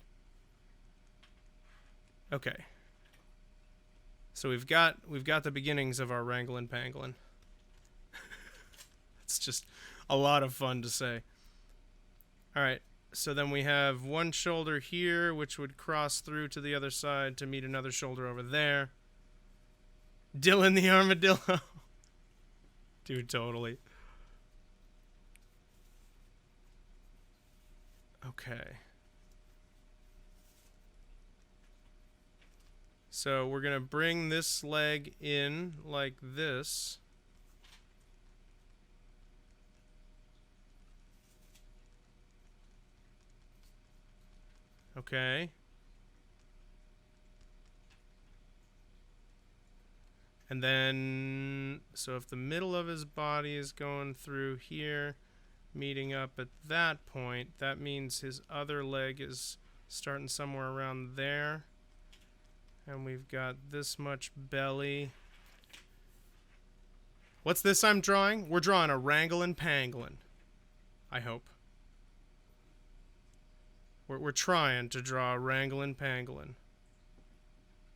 Okay. So we've got the beginnings of our Wrangling Pangolin. It's just a lot of fun to say. All right. So then we have one shoulder here, which would cross through to the other side to meet another shoulder over there. Dylan the Armadillo. Dude, totally. Okay. So we're going to bring this leg in like this. Okay. And then, so if the middle of his body is going through here, meeting up at that point, that means his other leg is starting somewhere around there. And we've got this much belly. What's this I'm drawing? We're drawing a Wrangling Pangolin. I hope. We're trying to draw a Wrangling Pangolin.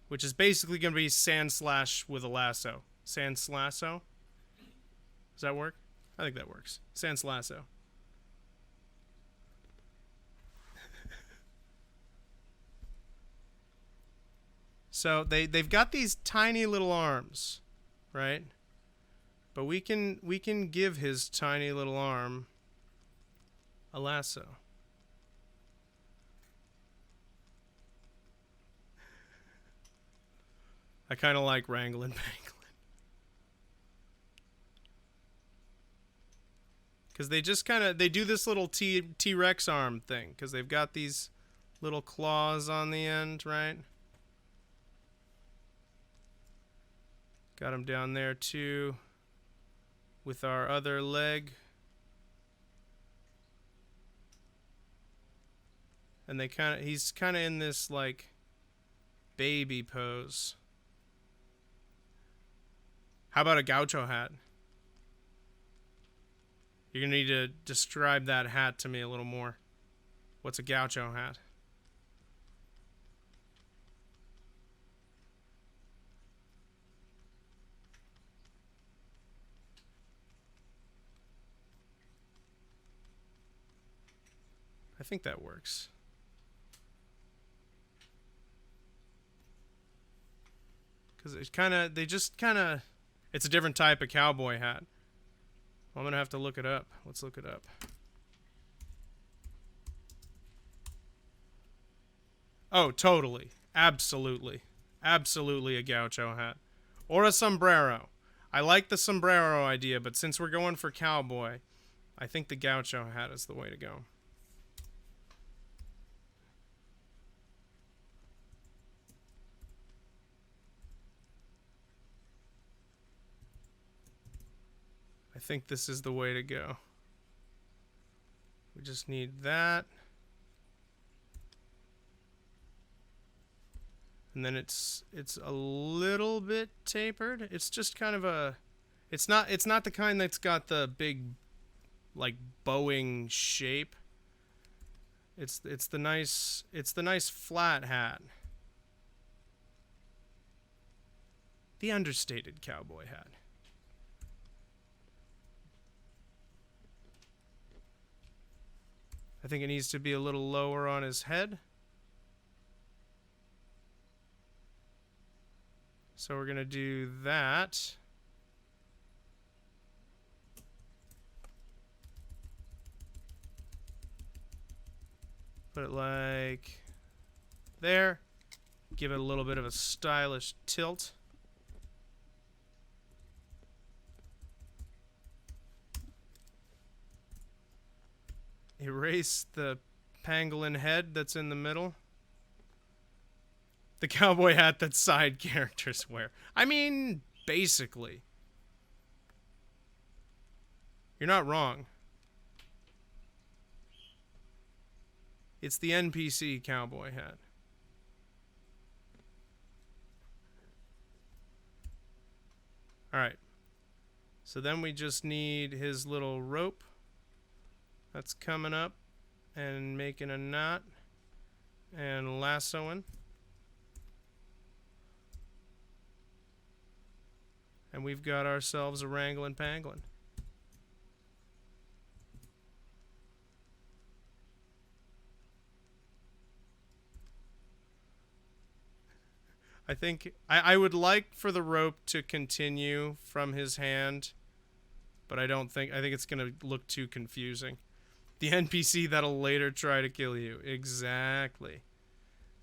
Which is basically going to be sand slash with a lasso. Sand slasso? Does that work? I think that works. Sans lasso. So they've got these tiny little arms, right? But we can give his tiny little arm a lasso. I kind of like Wrangling Pangolin. Because they just kind of, they do this little T-Rex arm thing. Because they've got these little claws on the end, right? Got him down there too. With our other leg. And he's kind of in this like baby pose. How about a gaucho hat? You're going to need to describe that hat to me a little more. What's a gaucho hat? I think that works. Because they just kind of, it's a different type of cowboy hat. Well, I'm going to have to look it up. Let's look it up. Oh, totally. Absolutely. Absolutely a gaucho hat. Or a sombrero. I like the sombrero idea, but since we're going for cowboy, I think the gaucho hat is the way to go. I think this is the way to go. We just need that. And then it's a little bit tapered. It's just kind of a, it's not the kind that's got the big like bowing shape. It's the nice flat hat. The understated cowboy hat. I think it needs to be a little lower on his head. So we're going to do that. Put it like there. Give it a little bit of a stylish tilt. Erase the pangolin head that's in the middle. The cowboy hat that side characters wear. I mean, basically. You're not wrong. It's the NPC cowboy hat. Alright. So then we just need his little rope. That's coming up and making a knot and lassoing. And we've got ourselves a wrangling pangolin. I think I would like for the rope to continue from his hand, but I think it's going to look too confusing. The NPC that'll later try to kill you. Exactly.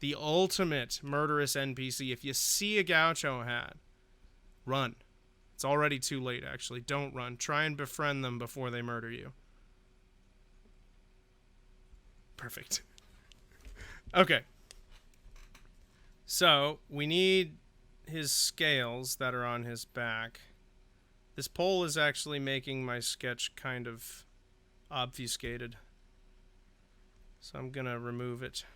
The ultimate murderous NPC. If you see a gaucho hat, run. It's already too late, actually. Don't run. Try and befriend them before they murder you. Perfect. Okay. So, we need his scales that are on his back. This pole is actually making my sketch kind of obfuscated. So I'm gonna remove it.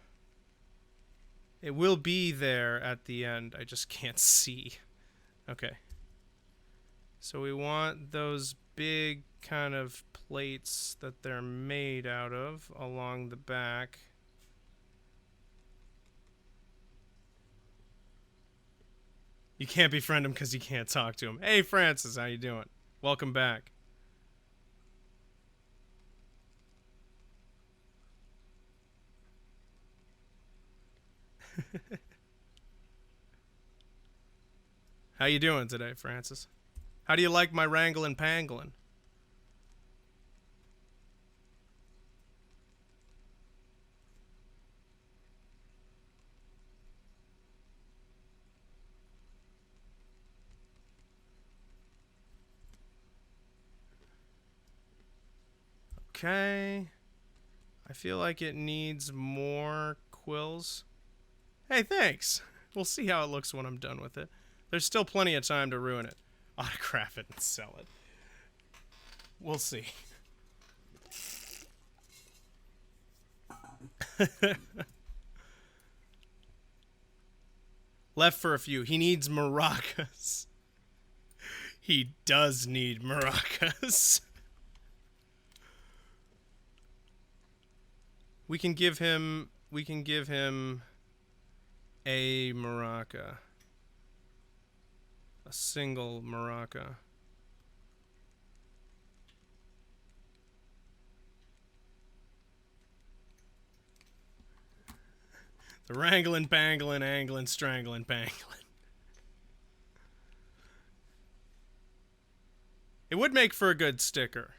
It will be there at the end. I just can't see. Okay. So we want those big kind of plates that they're made out of along the back. You can't befriend him because you can't talk to him. Hey, Francis, how you doing? Welcome back. How you doing today, Francis? How do you like my wrangling pangolin? Okay. I feel like it needs more quills. Hey, thanks. We'll see how it looks when I'm done with it. There's still plenty of time to ruin it. Autograph it and sell it. We'll see. Left for a few. He needs maracas. He does need maracas. We can give him a maraca. A single maraca. The wrangling, pangolin, angling, strangling, pangolin. It would make for a good sticker.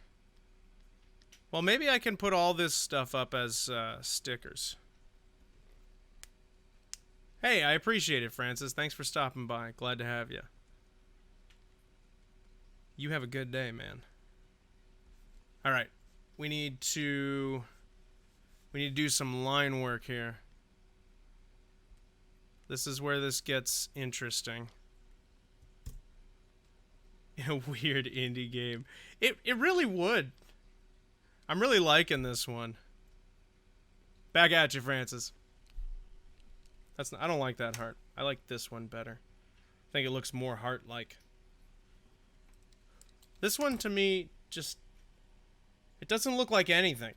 Well, maybe I can put all this stuff up as stickers. Hey, I appreciate it, Francis. Thanks for stopping by. Glad to have you. You have a good day, man. All right. We need to do some line work here. This is where this gets interesting. A weird indie game. It really would. I'm really liking this one. Back at you, Francis. I don't like that heart. I like this one better. I think it looks more heart-like. This one, to me, just... It doesn't look like anything.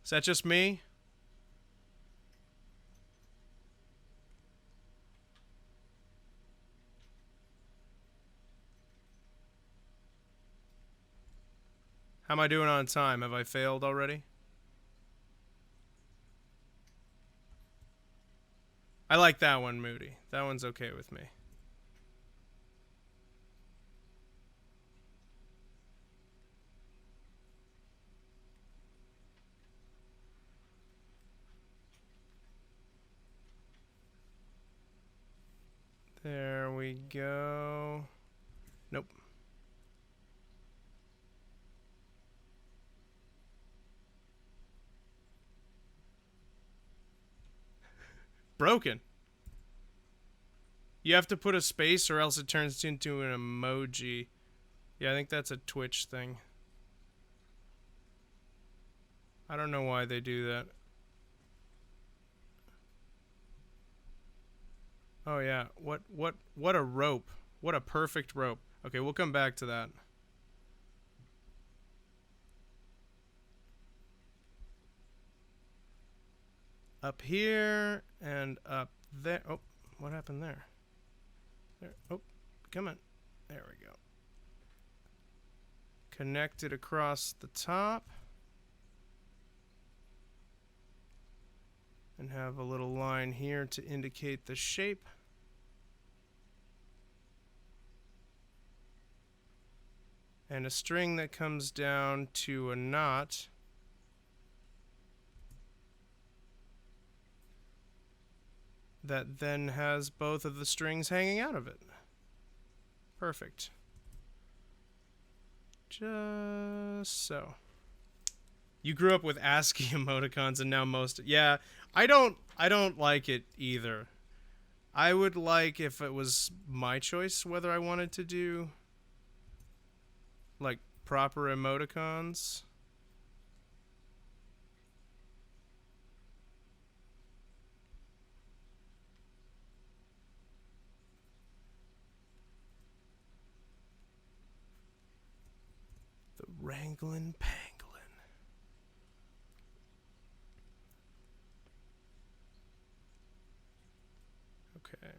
Is that just me? How am I doing on time? Have I failed already? I like that one, Moody. That one's okay with me. There we go. Nope. Broken. You have to put a space or else it turns into an emoji. Yeah, I think that's a Twitch thing. I don't know why they do that. Oh yeah, what a rope. What a perfect rope. Okay, we'll come back to that. Up here and up there. Oh, what happened there? There. Oh, come on. There we go. Connect it across the top. And have a little line here to indicate the shape. And a string that comes down to a knot. That then has both of the strings hanging out of it. Perfect. Just so. You grew up with ASCII emoticons and now most... Yeah, I don't like it either. I would like if it was my choice whether I wanted to do like proper emoticons. The Wrangling Pangolin. Okay.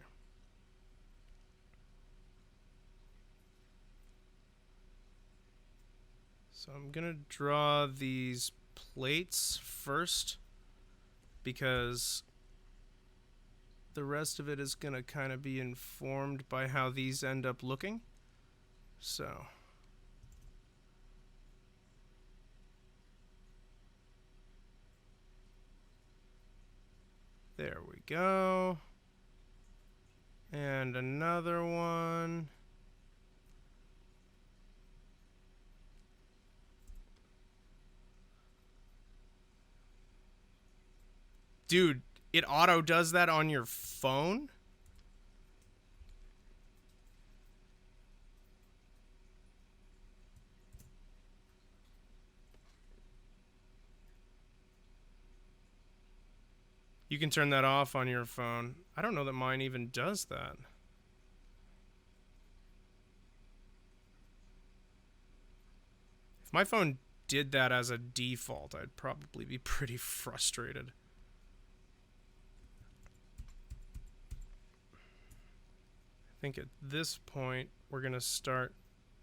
So I'm gonna draw these plates first because the rest of it is gonna kind of be informed by how these end up looking. So there we go. And another one. Dude, it auto does that on your phone? You can turn that off on your phone. I don't know that mine even does that. If my phone did that as a default, I'd probably be pretty frustrated. I think at this point, we're going to start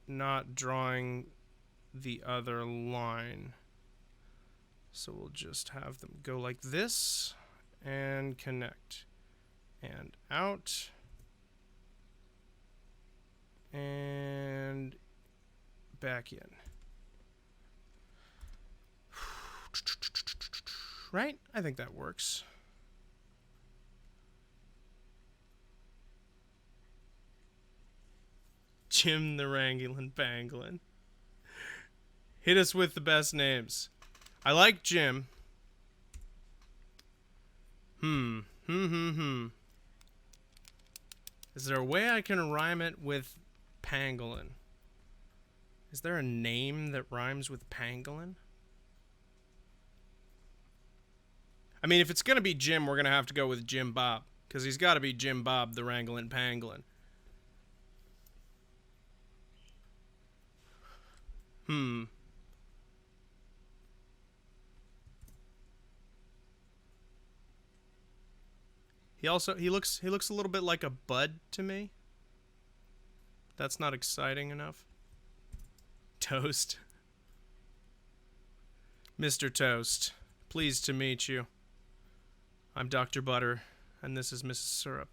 not drawing the other line. So we'll just have them go like this and connect. And out. back in. Right? I think that works. Jim the Wrangling Pangolin. Hit us with the best names. I like Jim. Is there a way I can rhyme it with Pangolin? Is there a name that rhymes with Pangolin? I mean, if it's going to be Jim, we're going to have to go with Jim Bob. Because he's got to be Jim Bob, the Wrangling Pangolin. He looks a little bit like a bud to me. That's not exciting enough. Toast. Mr. Toast, pleased to meet you. I'm Dr. Butter, and this is Mrs. Syrup.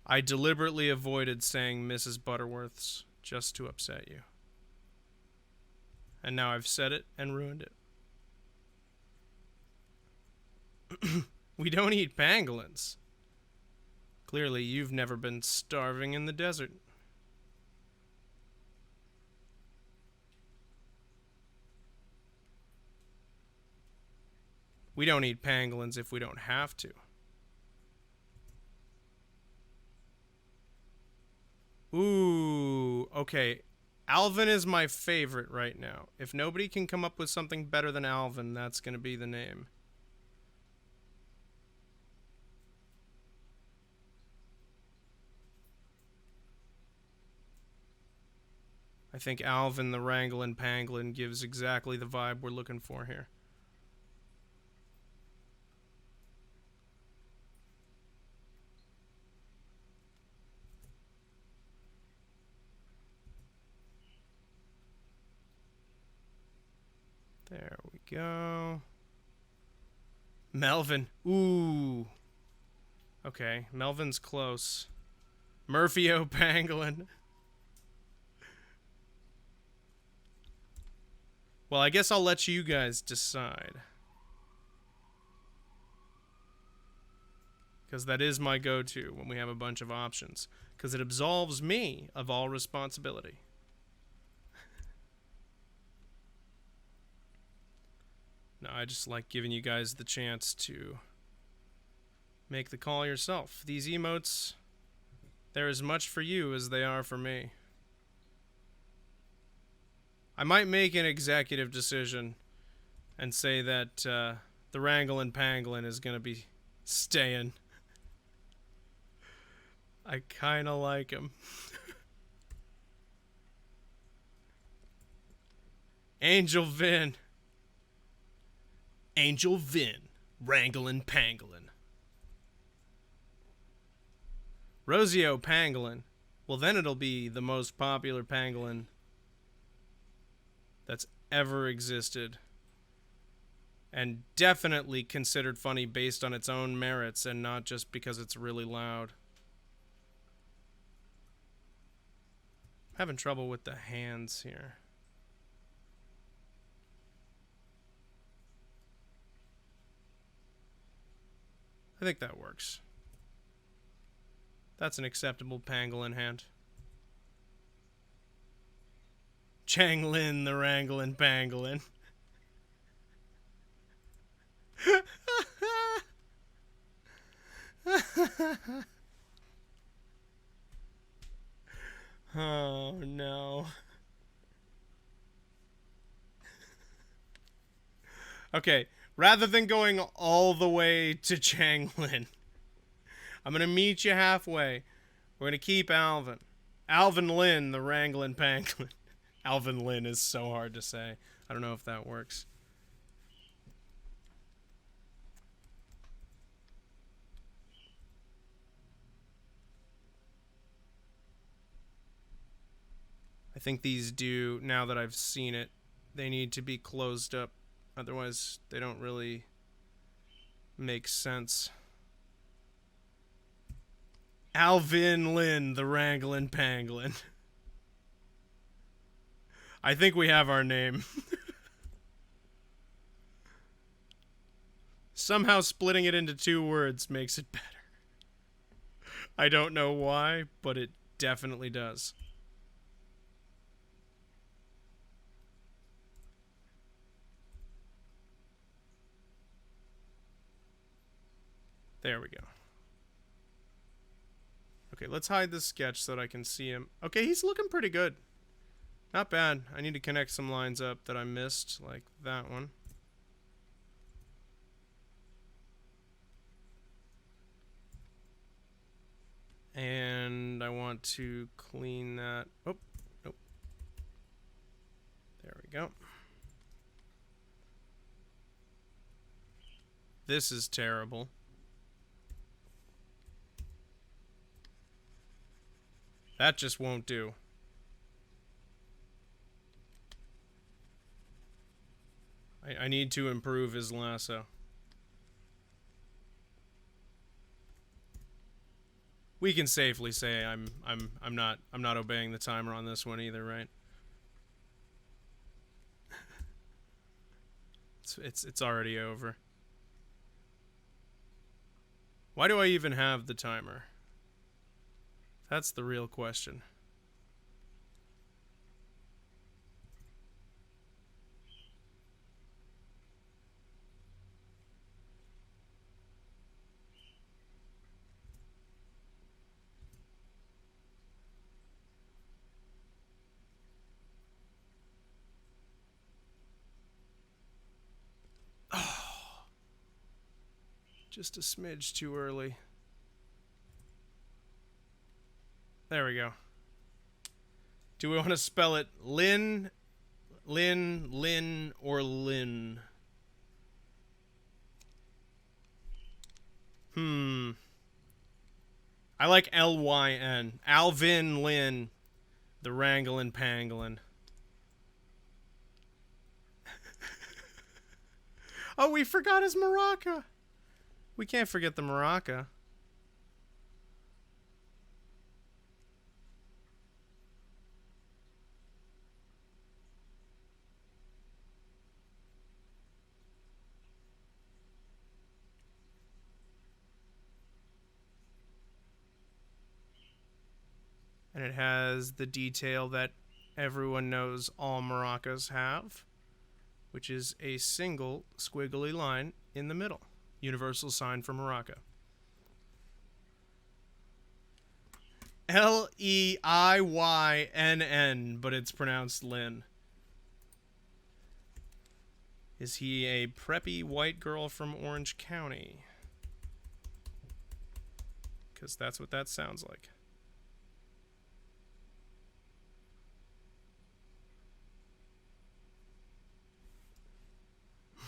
I deliberately avoided saying Mrs. Butterworth's just to upset you. And now I've said it and ruined it. We don't eat pangolins. Clearly, you've never been starving in the desert. We don't eat pangolins if we don't have to. Ooh, okay. Alvin is my favorite right now. If nobody can come up with something better than Alvin, that's going to be the name. I think Alvin the Wrangling Pangolin gives exactly the vibe we're looking for here. There we go. Melvin. Ooh. Okay, Melvin's close. Murphy-O Pangolin. Well, I guess I'll let you guys decide. Because that is my go-to when we have a bunch of options. Because it absolves me of all responsibility. No, I just like giving you guys the chance to make the call yourself. These emotes, they're as much for you as they are for me. I might make an executive decision and say that the Wrangling Pangolin is going to be staying. I kind of like him. Angel Vin. Angel Vin, Wrangling Pangolin. Rosie-O Pangolin. Well, then it'll be the most popular pangolin that's ever existed. And definitely considered funny based on its own merits and not just because it's really loud. I'm having trouble with the hands here. I think that works. That's an acceptable pangolin hand. Chang Lin, the Wrangling Pangolin. Oh no. Okay, rather than going all the way to Chang Lin, I'm going to meet you halfway. We're going to keep Alvin. Alvin Lin, the Wrangling Pangolin. Alvin Lin is so hard to say. I don't know if that works. I think these do, now that I've seen it, they need to be closed up. Otherwise, they don't really make sense. Alvin Lynn, the Wranglin' Pangolin. I think we have our name. Somehow splitting it into 2 words makes it better. I don't know why, but it definitely does. There we go. Okay, let's hide this sketch so that I can see him. Okay, he's looking pretty good. Not bad. I need to connect some lines up that I missed, like that one. And I want to clean that. Oh, nope. There we go. This is terrible. That just won't do. I need to improve his lasso. We can safely say I'm not obeying the timer on this one either, right? It's already over. Why do I even have the timer? That's the real question. Oh, just a smidge too early. There we go. Do we want to spell it Lynn, or Lynn? I like Lyn. Alvin Lynn, the Wranglin' Pangolin. Oh, we forgot his maraca. We can't forget the maraca. And it has the detail that everyone knows all maracas have, which is a single squiggly line in the middle. Universal sign for maraca. Leiyinn, but it's pronounced Lynn. Is he a preppy white girl from Orange County? Because that's what that sounds like.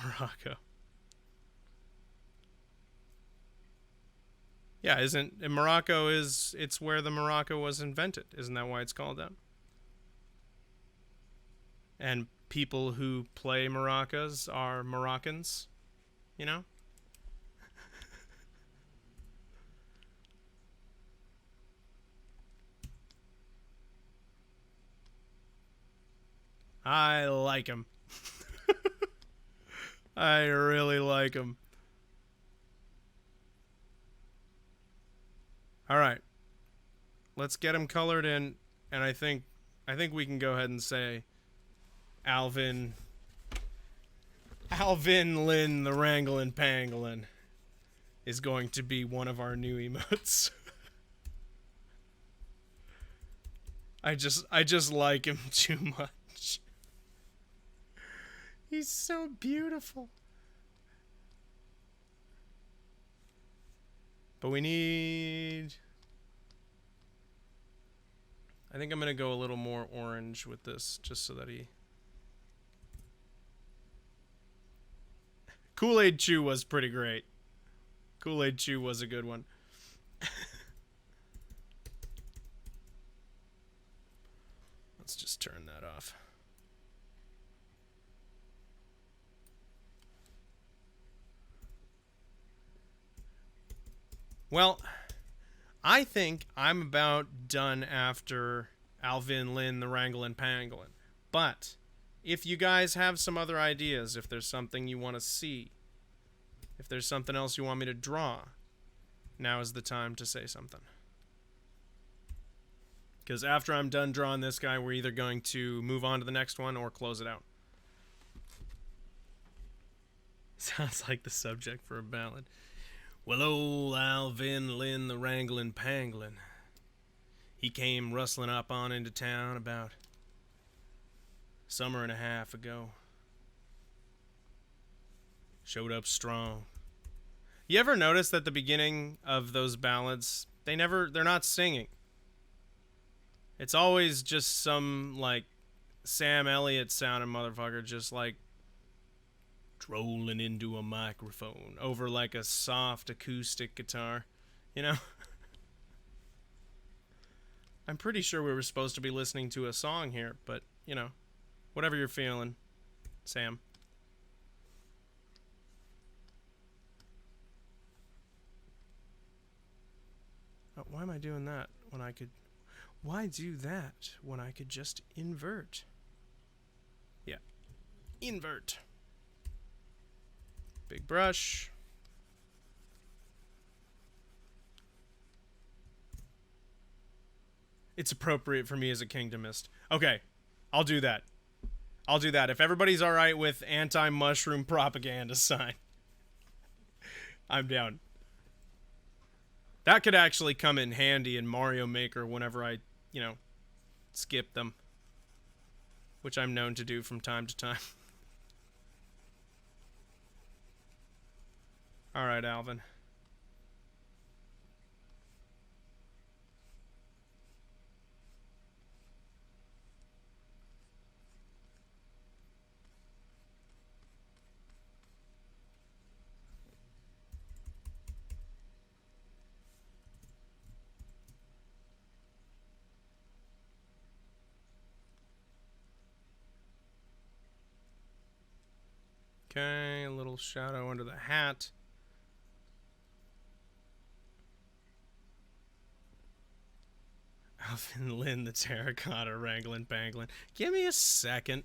Morocco. Yeah, isn't Morocco it's where the maraca was invented. Isn't that why it's called that? And people who play maracas are Moroccans, you know? I like him. I really like him. All right. Let's get him colored in, and I think we can go ahead and say Alvin Lynn, the Wranglin' Pangolin is going to be one of our new emotes. I just like him too much. He's so beautiful. But we need... I think I'm going to go a little more orange with this, just so that he... Kool-Aid Chew was pretty great. Kool-Aid Chew was a good one. Let's just turn that off. Well, I think I'm about done after Alvin, Lynn, the Wranglin' Pangolin. But if you guys have some other ideas, if there's something you want to see, if there's something else you want me to draw, now is the time to say something. Because after I'm done drawing this guy, we're either going to move on to the next one or close it out. Sounds like the subject for a ballad. Well, old Alvin Lynn, the Wranglin' Pangolin, he came rustling up on into town about a summer and a half ago. Showed up strong. You ever notice that the beginning of those ballads, they're not singing. It's always just some, like, Sam Elliott sounding motherfucker just, like, trolling into a microphone over, like, a soft acoustic guitar. You know? I'm pretty sure we were supposed to be listening to a song here, but, you know, whatever you're feeling, Sam. Oh, why am I doing that when I could... Why do that when I could just invert? Yeah. Invert. Big brush. It's appropriate for me as a kingdomist. Okay, I'll do that. I'll do that. If everybody's alright with anti-mushroom propaganda sign, I'm down. That could actually come in handy in Mario Maker whenever I, you know, skip them. Which I'm known to do from time to time. Alright, Alvin. Okay, a little shadow under the hat. Alvin Lynn, the terracotta Wranglin' Pangolin. Give me a second.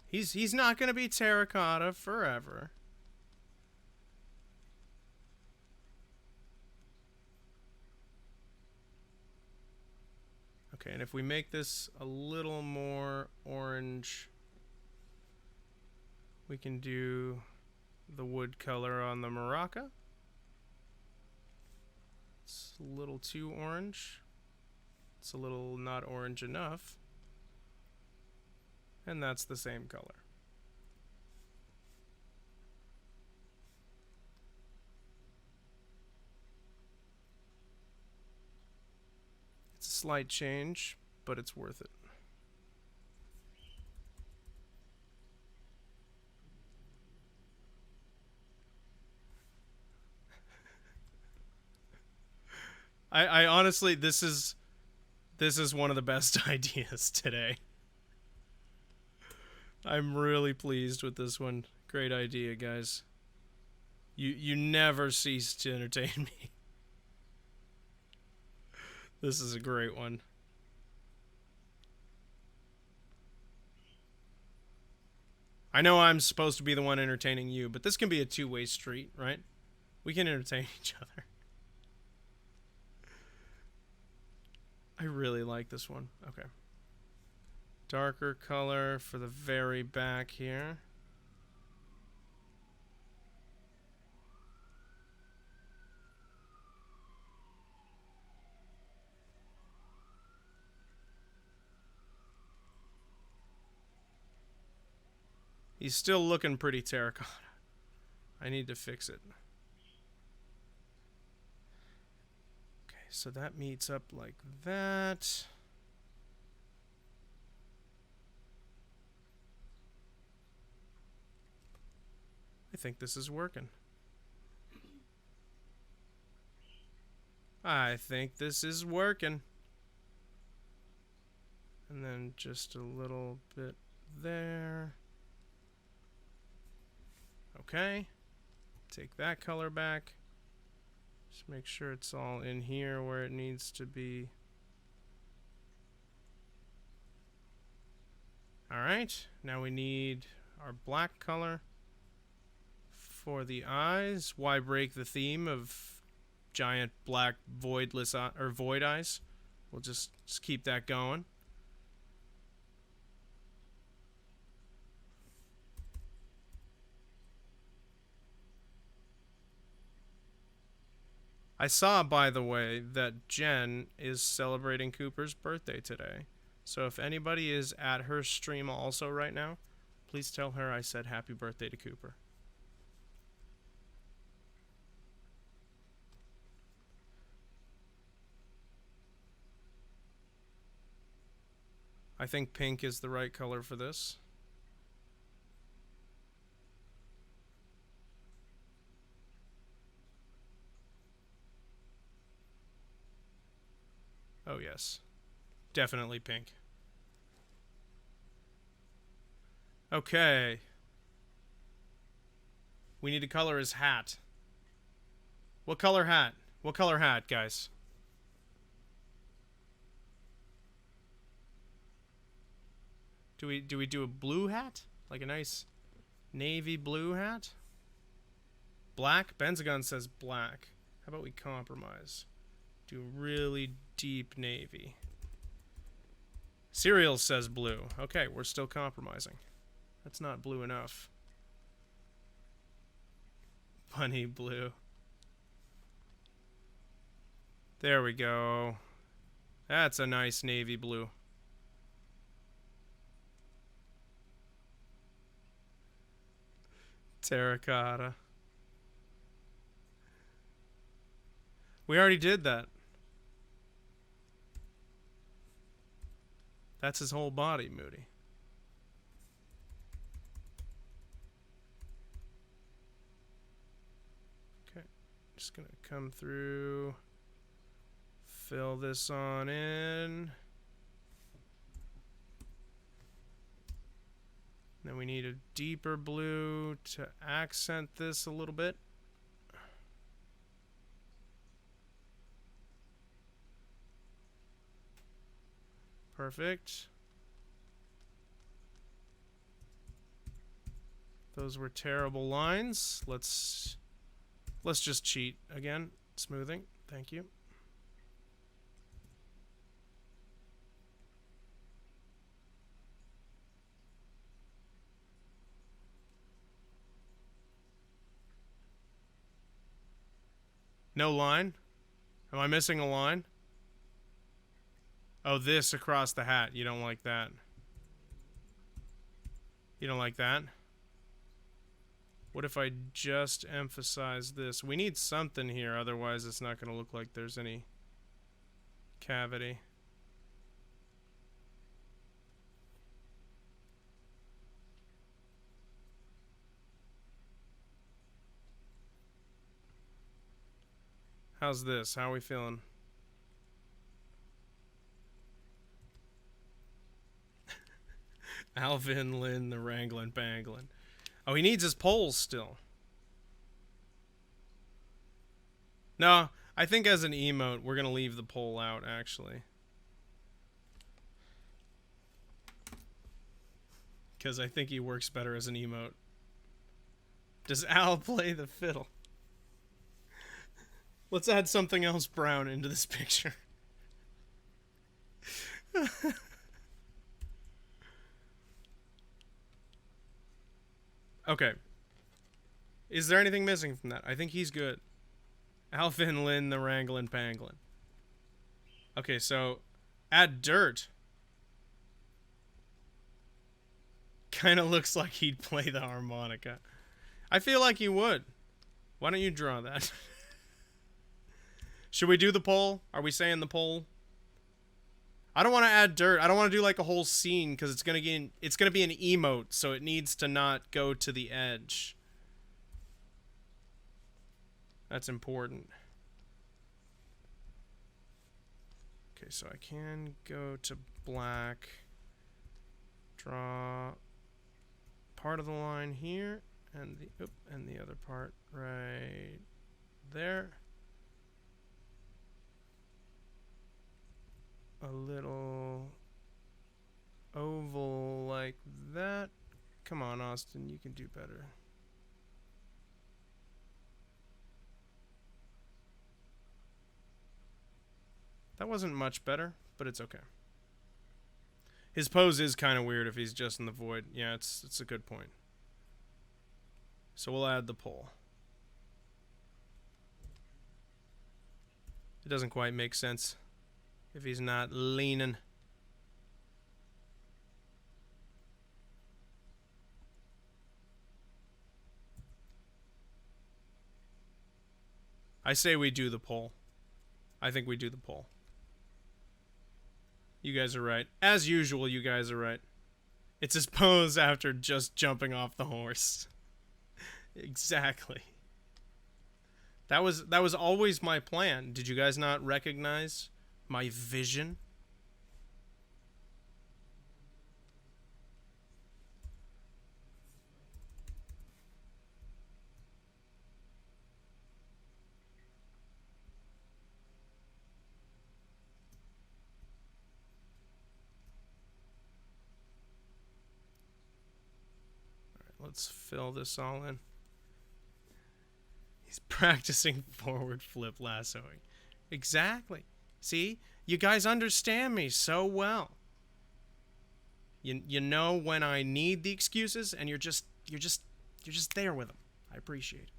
He's not gonna be terracotta forever. Okay, and if we make this a little more orange, we can do the wood color on the maraca. It's a little too orange. It's a little not orange enough. And that's the same color. It's a slight change, but it's worth it. I honestly, this is one of the best ideas today. I'm really pleased with this one. Great idea, guys. You never cease to entertain me. This is a great one. I know I'm supposed to be the one entertaining you, but this can be a two-way street, right? We can entertain each other. I really like this one. Okay. Darker color for the very back here. He's still looking pretty terracotta. I need to fix it. Okay, so that meets up like that. I think this is working. I think this is working. And then just a little bit there. Okay. Take that color back. Just make sure it's all in here where it needs to be. Alright, now we need our black color for the eyes. Why break the theme of giant black voidless or void eyes? We'll just keep that going. I saw, by the way, that Jen is celebrating Cooper's birthday today. So if anybody is at her stream also right now, please tell her I said happy birthday to Cooper. I think pink is the right color for this. Oh yes, definitely pink. Okay. We need to color his hat. What color hat? What color hat, guys? Do we do a blue hat? Like a nice navy blue hat? Black? Benzagon says black. How about we compromise? Do really deep navy. Cereal says blue. Okay, we're still compromising. That's not blue enough. Bunny blue. There we go. That's a nice navy blue. Terracotta. We already did that. That's his whole body, Moody. Okay, just gonna come through, fill this on in. Then we need a deeper blue to accent this a little bit. Perfect. Those were terrible lines. Let's just cheat again. Smoothing. Thank you. No line? Am I missing a line? Oh, this across the hat. You don't like that. You don't like that? What if I just emphasize this? We need something here, otherwise it's not going to look like there's any cavity. How's this? How are we feeling? Alvin, Lynn, the Wranglin' Pangolin. Oh, he needs his poles still. No, I think as an emote, we're going to leave the pole out, actually. Because I think he works better as an emote. Does Al play the fiddle? Let's add something else brown into this picture. Okay. Is there anything missing from that? I think he's good. Alvin, Lynn, the Wranglin' Pangolin. Okay, so add dirt. Kind of looks like he'd play the harmonica. I feel like he would. Why don't you draw that? Should we do the poll? Are we saying the poll? I don't want to add dirt. I don't want to do like a whole scene because it's gonna be an emote, so it needs to not go to the edge. That's important. Okay, so I can go to black. Draw part of the line here and the other part right there. Come on, Austin, you can do better. That wasn't much better, but it's okay. His pose is kind of weird if he's just in the void. Yeah, it's a good point. So we'll add the pole. It doesn't quite make sense if he's not leaning. I say we do the pole. I think we do the pole. You guys are right. As usual, you guys are right. It's his pose after just jumping off the horse. Exactly. That was always my plan. Did you guys not recognize my vision? Let's fill this all in. He's practicing forward flip lassoing. Exactly. See? You guys understand me so well. You know when I need the excuses, and you're just there with them. I appreciate it.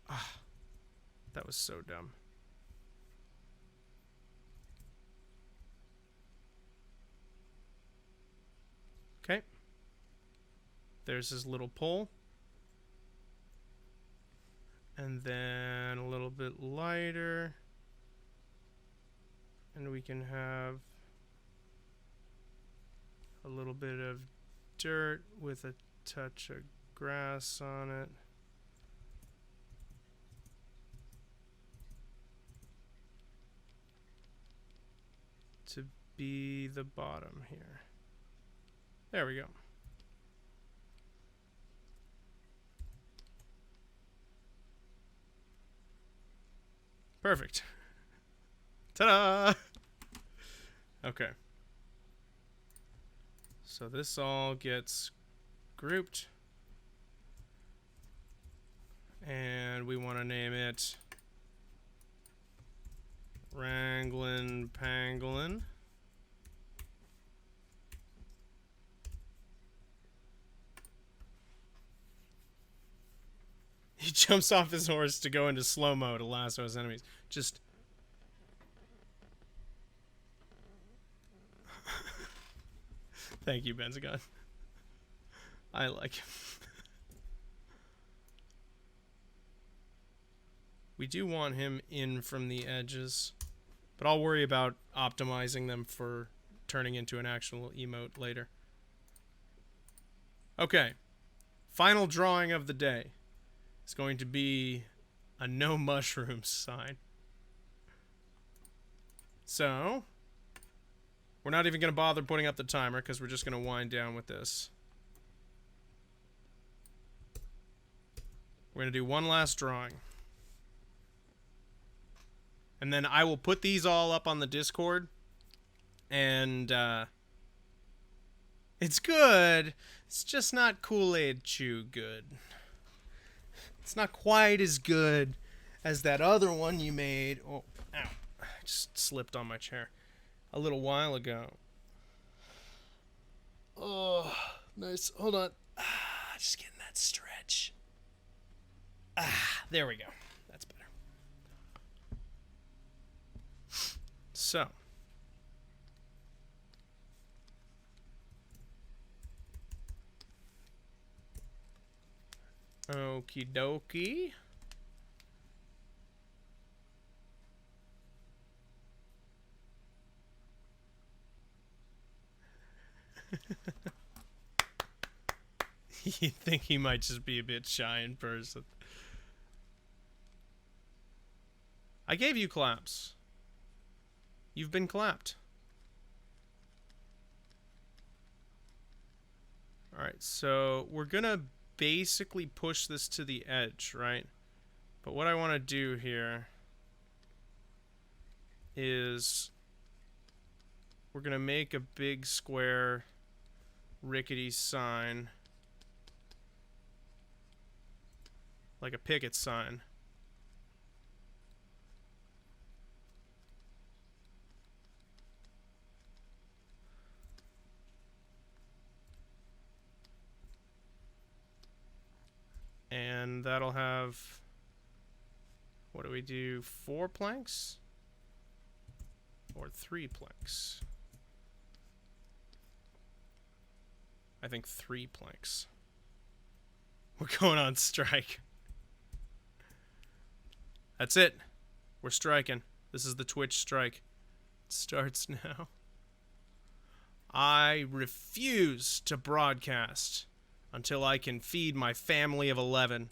Ah, that was so dumb. Okay. There's his little pole. And then a little bit lighter. And we can have a little bit of dirt with a touch of grass on it. To be the bottom here. There we go. Perfect. Ta-da! Okay. So this all gets grouped. And we want to name it Wranglin' Pangolin. He jumps off his horse to go into slow-mo to lasso his enemies. Just... Thank you, Benzagon. I like him. We do want him in from the edges, but I'll worry about optimizing them for turning into an actual emote later. Okay. Final drawing of the day. It's going to be a no mushrooms sign. So, we're not even going to bother putting up the timer because we're just going to wind down with this. We're going to do one last drawing. And then I will put these all up on the Discord. And, it's good. It's just not Kool-Aid Chew good. It's not quite as good as that other one you made. Oh, ow. I just slipped on my chair a little while ago. Oh, nice. Hold on. Just getting that stretch. There we go. That's better. So. Okie dokie. You think he might just be a bit shy in person. I gave you claps. You've been clapped. Alright, so we're gonna basically push this to the edge, right? But what I want to do here is we're going to make a big square rickety sign, like a picket sign. And that'll have, what do we do, 4 planks? Or 3 planks? I think 3 planks. We're going on strike. That's it. We're striking. This is the Twitch strike. It starts now. I refuse to broadcast until I can feed my family of 11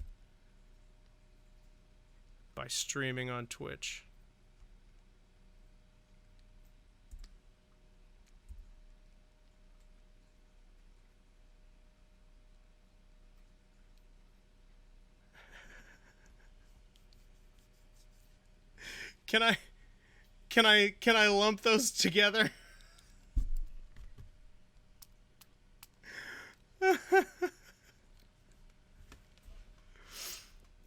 by streaming on Twitch. Can I lump those together?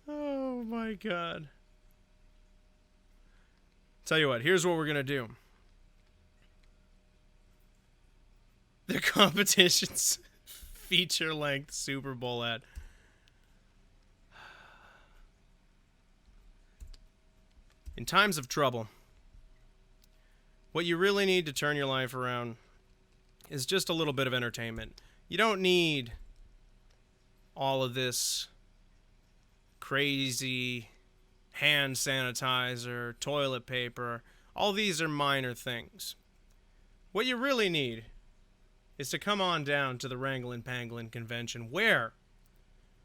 Oh my god. Tell you what, here's what we're gonna do. The competition's feature-length Super Bowl ad. In times of trouble, what you really need to turn your life around is just a little bit of entertainment. You don't need all of this crazy hand sanitizer, toilet paper. All these are minor things. What you really need is to come on down to the Wranglin' Pangolin convention, where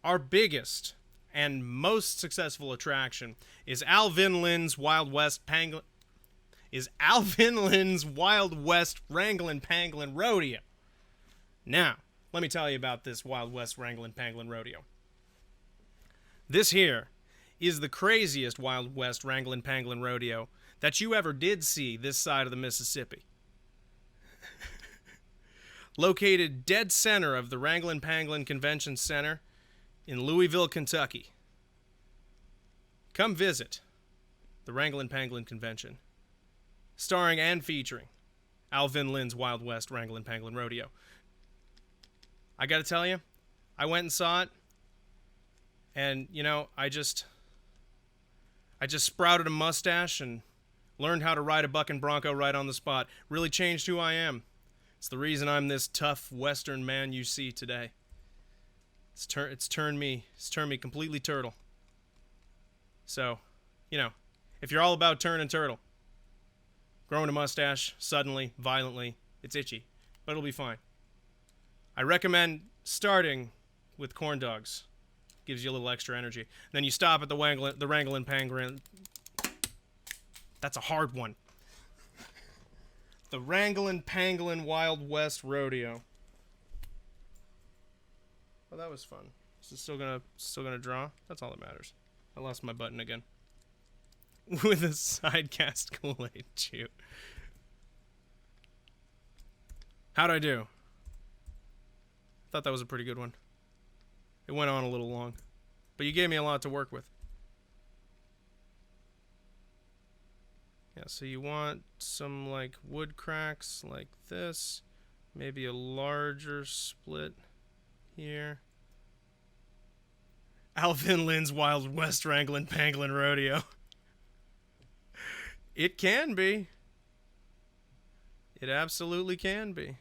our biggest and most successful attraction is Alvin Lynn's Wild West Wranglin' Pangolin Rodeo. Now, let me tell you about this Wild West Wranglin' Pangolin Rodeo. This here is the craziest Wild West Wranglin' Pangolin Rodeo that you ever did see this side of the Mississippi. Located dead center of the Wranglin' Pangolin Convention Center in Louisville, Kentucky. Come visit the Wranglin' Pangolin Convention, starring and featuring Alvin Lynn's Wild West Wranglin' Pangolin Rodeo. I gotta tell you, I went and saw it, and, you know, I just sprouted a mustache and learned how to ride a bucking bronco right on the spot. Really changed who I am. It's the reason I'm this tough Western man you see today. It's turned me completely turtle. So, you know, if you're all about turning turtle, growing a mustache suddenly, violently, it's itchy, but it'll be fine. I recommend starting with corn dogs. Gives you a little extra energy. Then you stop at the Wranglin' Pangolin. That's a hard one. The Wranglin' Pangolin Wild West Rodeo. Oh, that was fun. Is it still gonna draw? That's all that matters. I lost my button again. With a sidecast Kool-Aid chew. How'd I do? Thought that was a pretty good one. It went on a little long, but you gave me a lot to work with. Yeah, so you want some like wood cracks like this, maybe a larger split here. Alvin Lynn's Wild West Wranglin' Pangolin Rodeo. It can be. It absolutely can be.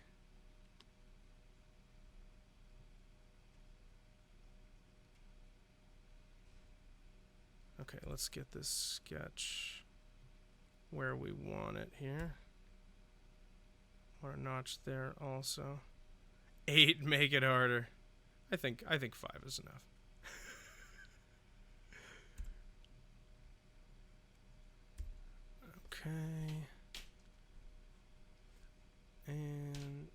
Okay, let's get this sketch where we want it here. Want a notch there also. 8, make it harder. I think 5 is enough. Okay. And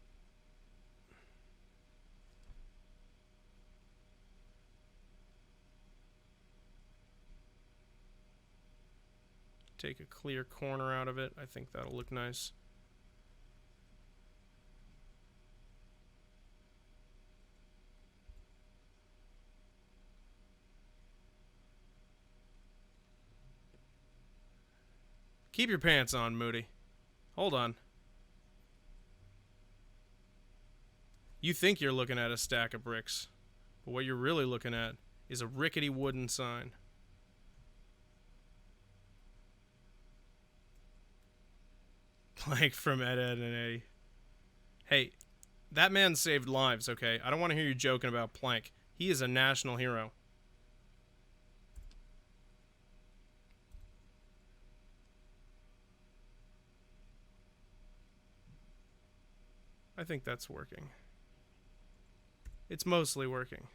take a clear corner out of it. I think that'll look nice. Keep your pants on, Moody. Hold on. You think you're looking at a stack of bricks, but what you're really looking at is a rickety wooden sign. Plank from Ed, Ed, and Eddie. Hey, that man saved lives, okay? I don't want to hear you joking about Plank. He is a national hero. I think that's working. It's mostly working.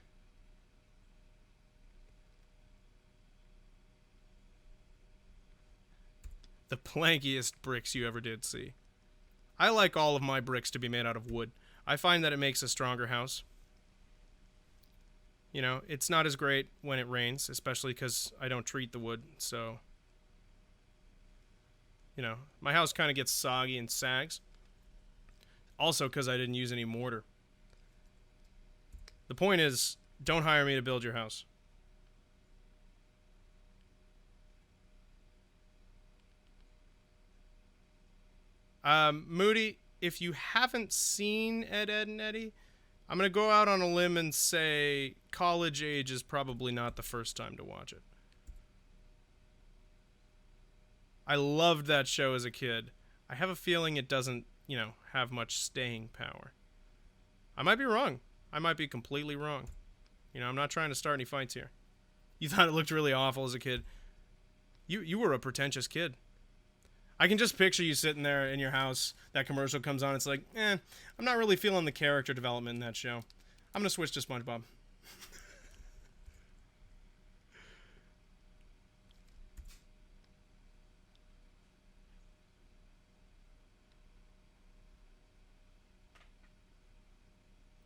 The plankiest bricks you ever did see. I like all of my bricks to be made out of wood. I find that it makes a stronger house. You know, it's not as great when it rains, especially because I don't treat the wood, so... You know, my house kind of gets soggy and sags. Also because I didn't use any mortar. The point is, don't hire me to build your house. Moody, if you haven't seen Ed, Ed, and Eddie, I'm going to go out on a limb and say college age is probably not the first time to watch it. I loved that show as a kid. I have a feeling it doesn't, you know, have much staying power. I might be wrong. I might be completely wrong. You know, I'm not trying to start any fights here. You thought it looked really awful as a kid. You were a pretentious kid. I can just picture you sitting there in your house. That commercial comes on. It's like, I'm not really feeling the character development in that show. I'm going to switch to SpongeBob.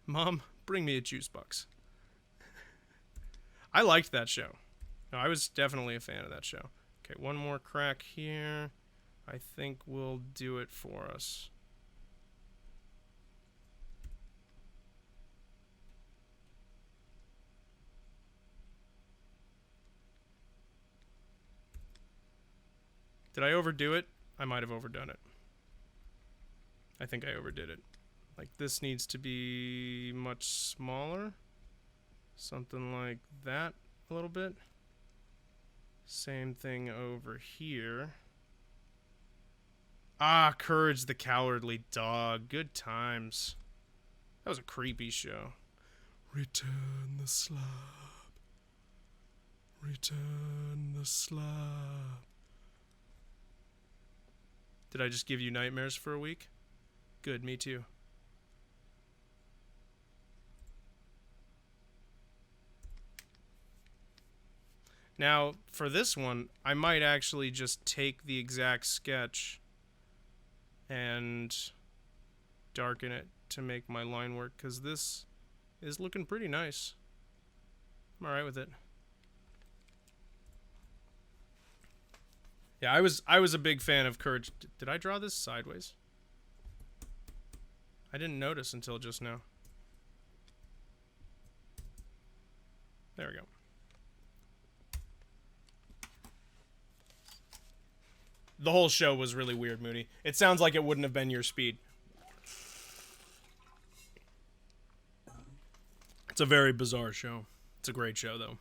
Mom, bring me a juice box. I liked that show. No, I was definitely a fan of that show. Okay, one more crack here. I think we'll do it for us. Did I overdo it? I might have overdone it. I think I overdid it. Like, this needs to be much smaller. Something like that a little bit. Same thing over here. Ah, Courage the Cowardly Dog. Good times. That was a creepy show. Return the slab. Return the slab. Did I just give you nightmares for a week? Good, me too. Now, for this one, I might actually just take the exact sketch and darken it to make my line work, because this is looking pretty nice. I'm alright with it. Yeah, I was a big fan of Courage. Did I draw this sideways? I didn't notice until just now. There we go. The whole show was really weird, Moody. It sounds like it wouldn't have been your speed. It's a very bizarre show. It's a great show, though.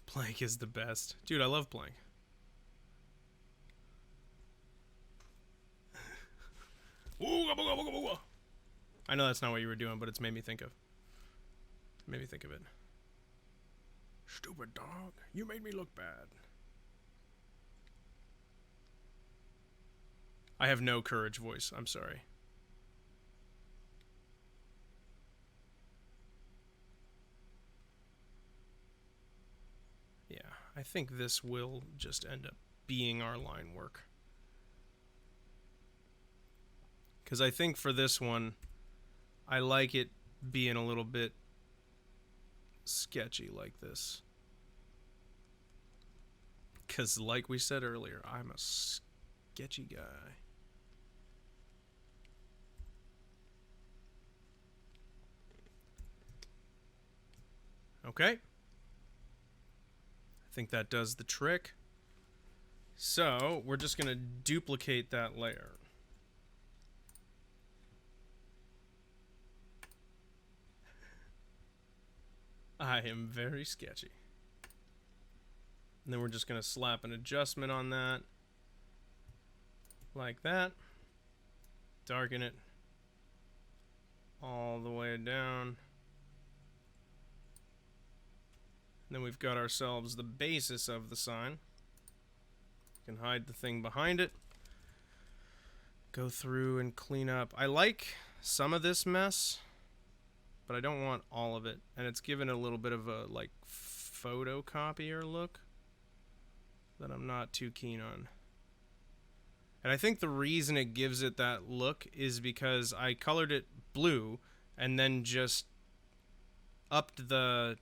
Plank is the best. Dude, I love Plank. I know that's not what you were doing, but it's made me think of. Made me think of it. Stupid dog. You made me look bad. I have no Courage voice. I'm sorry. Yeah, I think this will just end up being our line work. Because I think for this one, I like it being a little bit sketchy like this. Because like we said earlier, I'm a sketchy guy. Okay. I think that does the trick. So we're just going to duplicate that layer. I am very sketchy. And then we're just going to slap an adjustment on that. Like that. Darken it all the way down. And then we've got ourselves the basis of the sign. We can hide the thing behind it. Go through and clean up. I like some of this mess, but I don't want all of it. And it's given a little bit of a like photocopier look that I'm not too keen on. And I think the reason it gives it that look is because I colored it blue and then just upped the,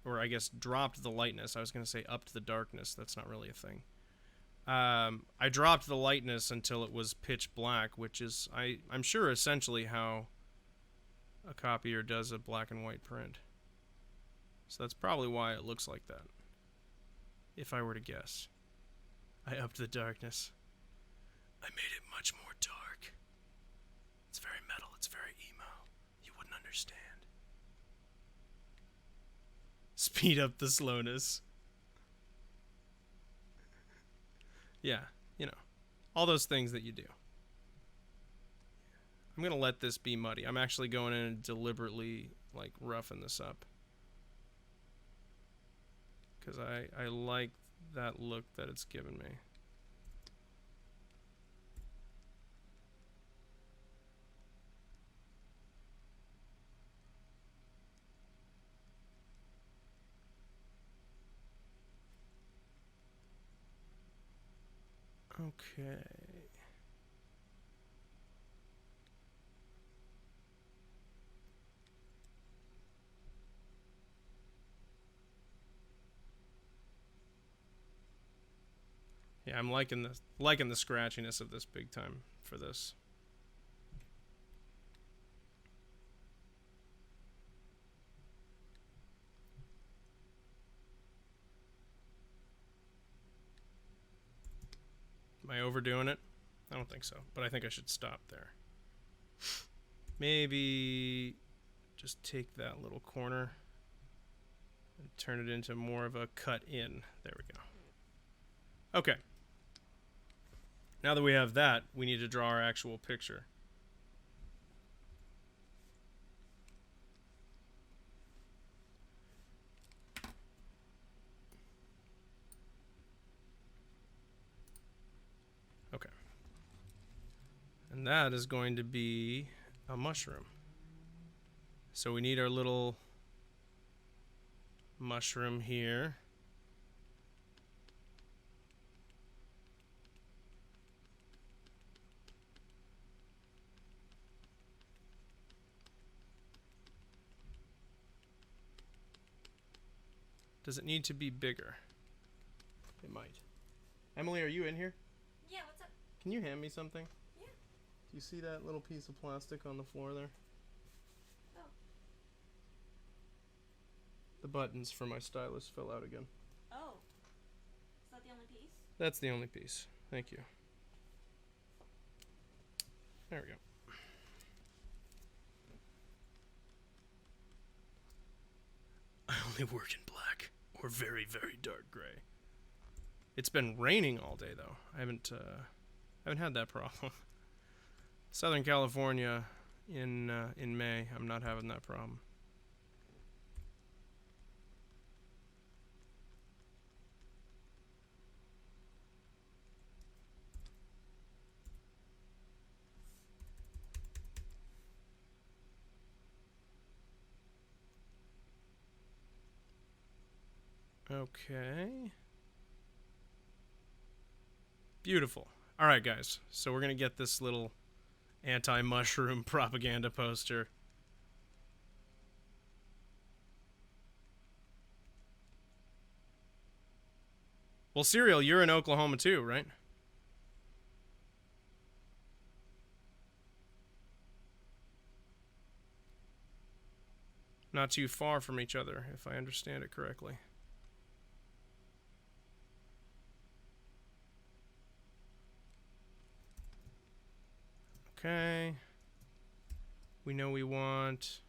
or I guess dropped the lightness. I was going to say upped the darkness. That's not really a thing. I dropped the lightness until it was pitch black, which is, I'm sure, essentially how a copier does a black and white print. So that's probably why it looks like that, if I were to guess. I upped the darkness. I made it much more dark. It's very metal. It's very emo. You wouldn't understand. Speed up the slowness. Yeah, you know, all those things that you do. I'm going to let this be muddy. I'm actually going in and deliberately, like, roughen this up. Because I like that look that it's given me. Okay. Yeah, I'm liking the scratchiness of this big time for this. Am I overdoing it? I don't think so, but I think I should stop there. Maybe just take that little corner and turn it into more of a cut in. There we go. Okay. Now that we have that, we need to draw our actual picture. Okay. And that is going to be a mushroom. So we need our little mushroom here. Does it need to be bigger? It might. Emily, are you in here? Yeah, what's up? Can you hand me something? Yeah. Do you see that little piece of plastic on the floor there? Oh. The buttons for my stylus fell out again. Oh. Is that the only piece? That's the only piece. Thank you. There we go. I only work in black or very, very dark gray. It's been raining all day though. I haven't had that problem. Southern California in May, I'm not having that problem. Okay. Beautiful. All right, guys. So we're going to get this little anti-mushroom propaganda poster Well, Serial, you're in Oklahoma too, right? Not too far from each other, if I understand it correctly. Okay. We know we want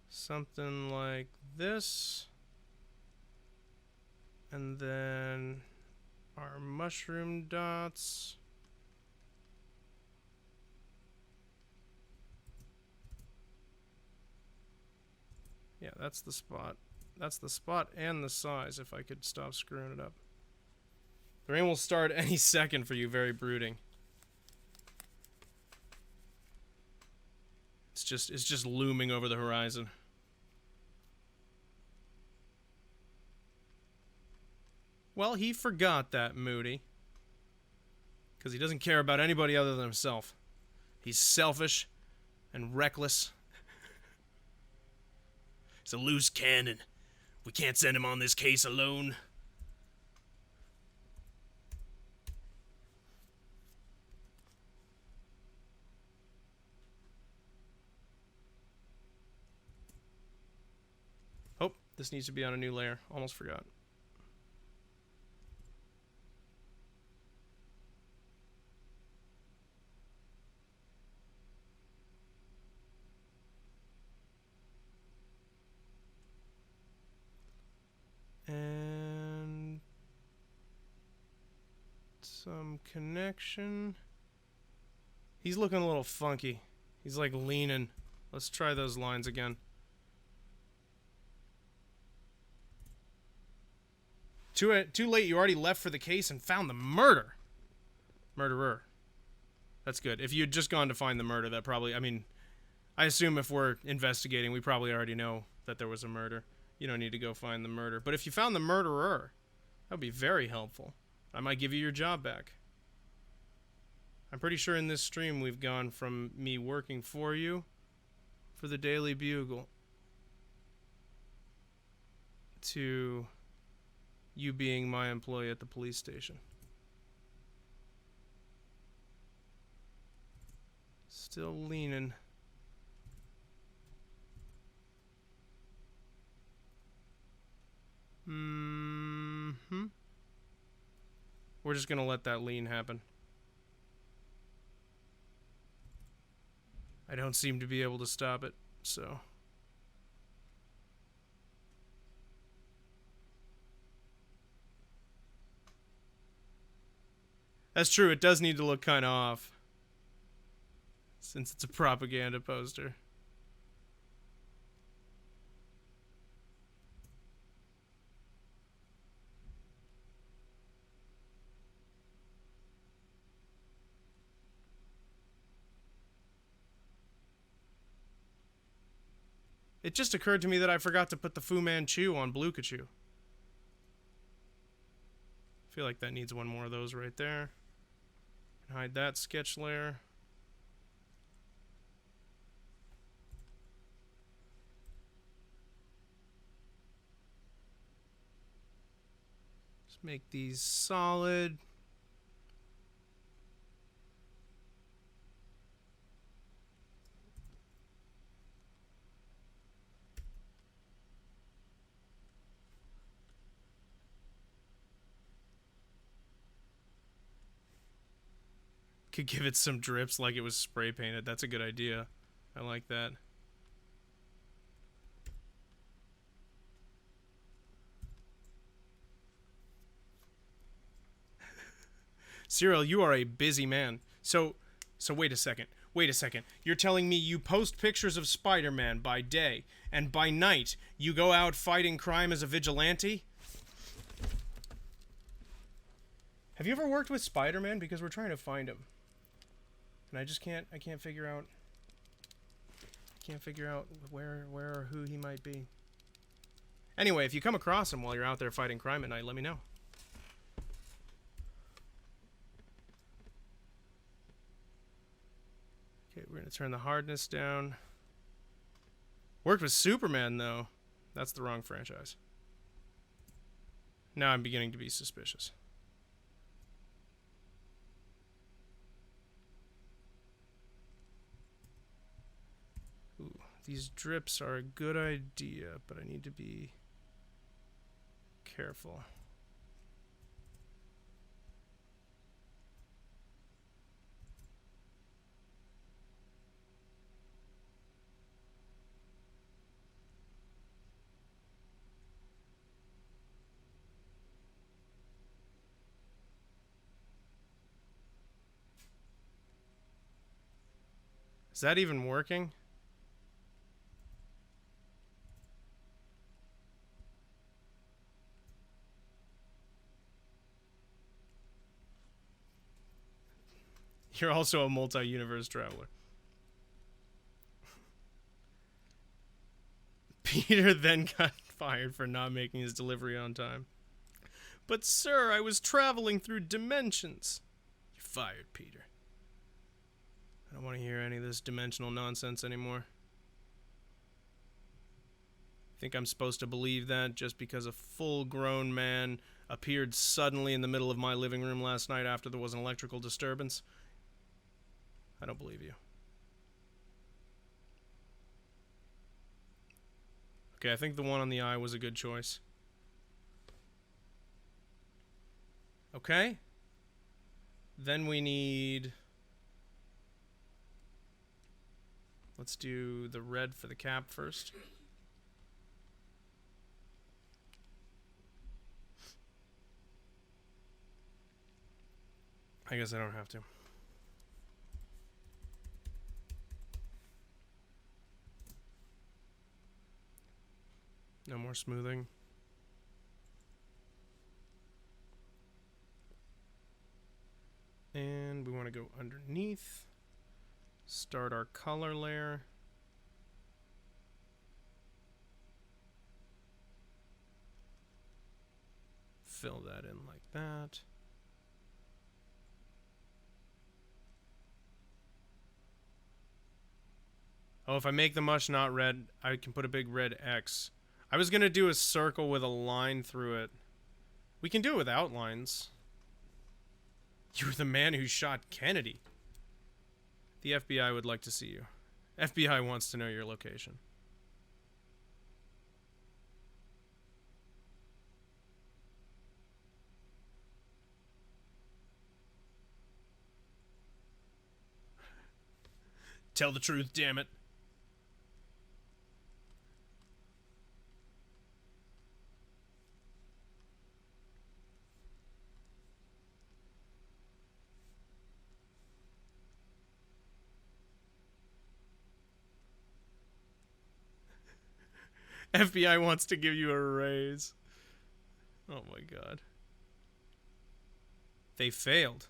something like this. And then our mushroom dots. Yeah, that's the spot. That's the spot and the size, if I could stop screwing it up. The rain will start any second for you, very brooding. It's just looming over the horizon. Well, he forgot that, Moody. Because he doesn't care about anybody other than himself. He's selfish and reckless. He's a loose cannon. We can't send him on this case alone. Oh, this needs to be on a new layer. Almost forgot. And some connection. He's looking a little funky. He's like leaning. Let's try those lines again. Too late. You already left for the case and found the murderer. That's good. If you had just gone to find the murder, that probably, I mean, I assume if we're investigating, we probably already know that there was a murder. You don't need to go find the murder. But if you found the murderer, that would be very helpful. I might give you your job back. I'm pretty sure in this stream we've gone from me working for you for the Daily Bugle to you being my employee at the police station. Still leaning. We're just gonna let that lean happen. I don't seem to be able to stop it, so. That's true, it does need to look kind of off. Since it's a propaganda poster. It just occurred to me that I forgot to put the Fu Manchu on Blukachu. I feel like that needs one more of those right there. Hide that sketch layer. Just make these solid. Could give it some drips like it was spray painted. That's a good idea. I like that. Cyril, you are a busy man. So wait a second. Wait a second. You're telling me you post pictures of Spider-Man by day, and by night you go out fighting crime as a vigilante? Have you ever worked with Spider-Man? Because we're trying to find him. And I can't figure out where or who he might be. Anyway, if you come across him while you're out there fighting crime at night, let me know. Okay, we're gonna turn the hardness down. Worked with Superman though. That's the wrong franchise. Now I'm beginning to be suspicious. Ooh, these drips are a good idea, but I need to be careful. Is that even working? You're also a multi-universe traveler. Peter then got fired for not making his delivery on time. But sir, I was traveling through dimensions. You're fired, Peter. I don't want to hear any of this dimensional nonsense anymore. Think I'm supposed to believe that just because a full-grown man appeared suddenly in the middle of my living room last night after there was an electrical disturbance? I don't believe you. Okay, I think the one on the eye was a good choice. Okay. Then we need... Let's do the red for the cap first. I guess I don't have to. No more smoothing. And we want to go underneath. Start our color layer. Fill that in like that. Oh, if I make the mush not red, I can put a big red X. I was going to do a circle with a line through it. We can do it with outlines. You were the man who shot Kennedy. The FBI would like to see you. FBI wants to know your location. Tell the truth, damn it. FBI wants to give you a raise. Oh my god. They failed.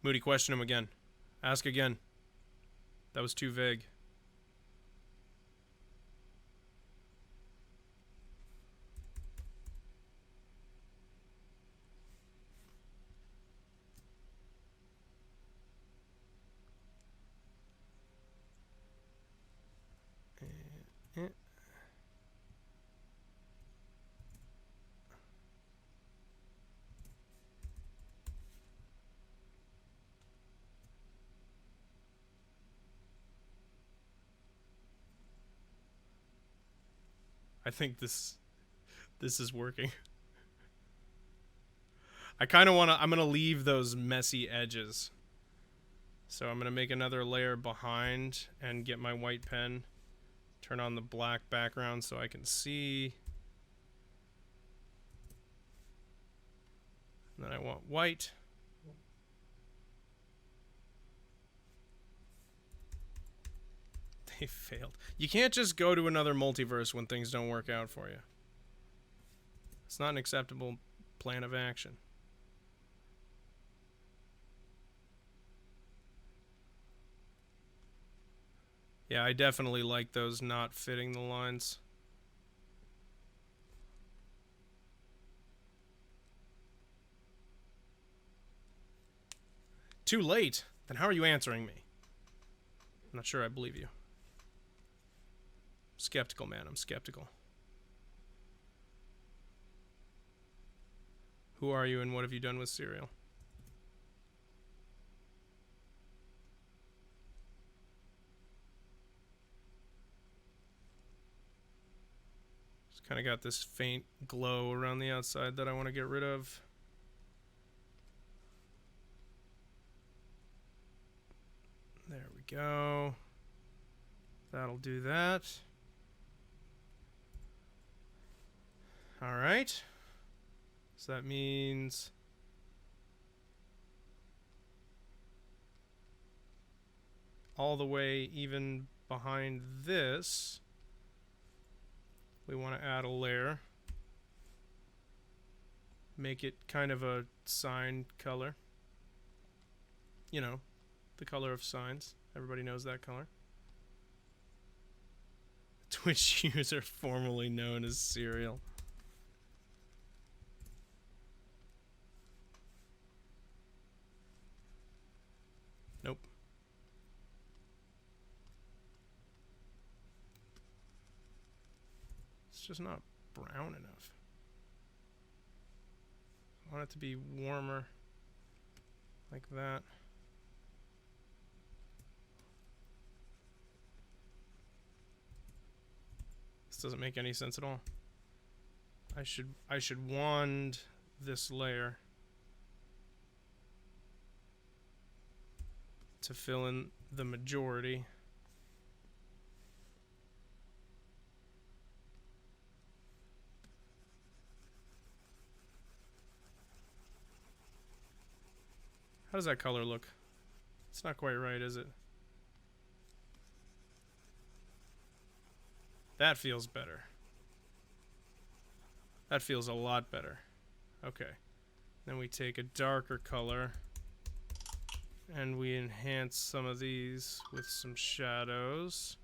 Moody, question him again. Ask again. That was too vague. I think this is working. I kind of want to... I'm going to leave those messy edges. So I'm going to make another layer behind and get my white pen. Turn on the black background so I can see. And then I want white. They failed. You can't just go to another multiverse when things don't work out for you. It's not an acceptable plan of action. Yeah, I definitely like those not fitting the lines. Too late? Then how are you answering me? I'm not sure I believe you. Skeptical, man. I'm skeptical. Who are you and what have you done with cereal? Just kind of got this faint glow around the outside that I want to get rid of. There we go. That'll do that. All right. So that means all the way even behind this, we want to add a layer. Make it kind of a sign color. You know, the color of signs. Everybody knows that color. Twitch user formerly known as Cereal. Nope. It's just not brown enough. I want it to be warmer, like that. This doesn't make any sense at all. I should wand this layer to fill in the majority. How does that color look? It's not quite right, is it? That feels better. That feels a lot better. Okay. Then we take a darker color and we enhance some of these with some shadows.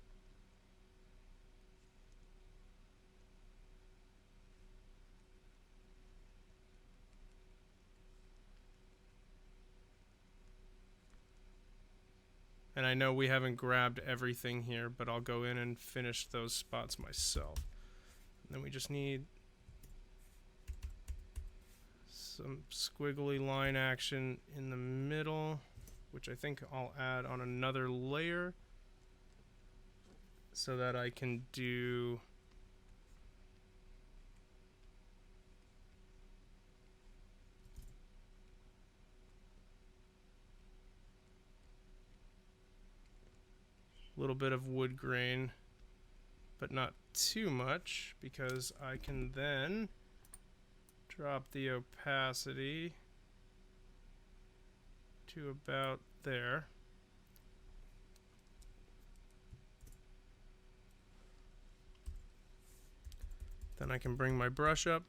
And I know we haven't grabbed everything here, but I'll go in and finish those spots myself. And then we just need some squiggly line action in the middle, which I think I'll add on another layer so that I can do a little bit of wood grain, but not too much, because I can then drop the opacity to about there. Then I can bring my brush up,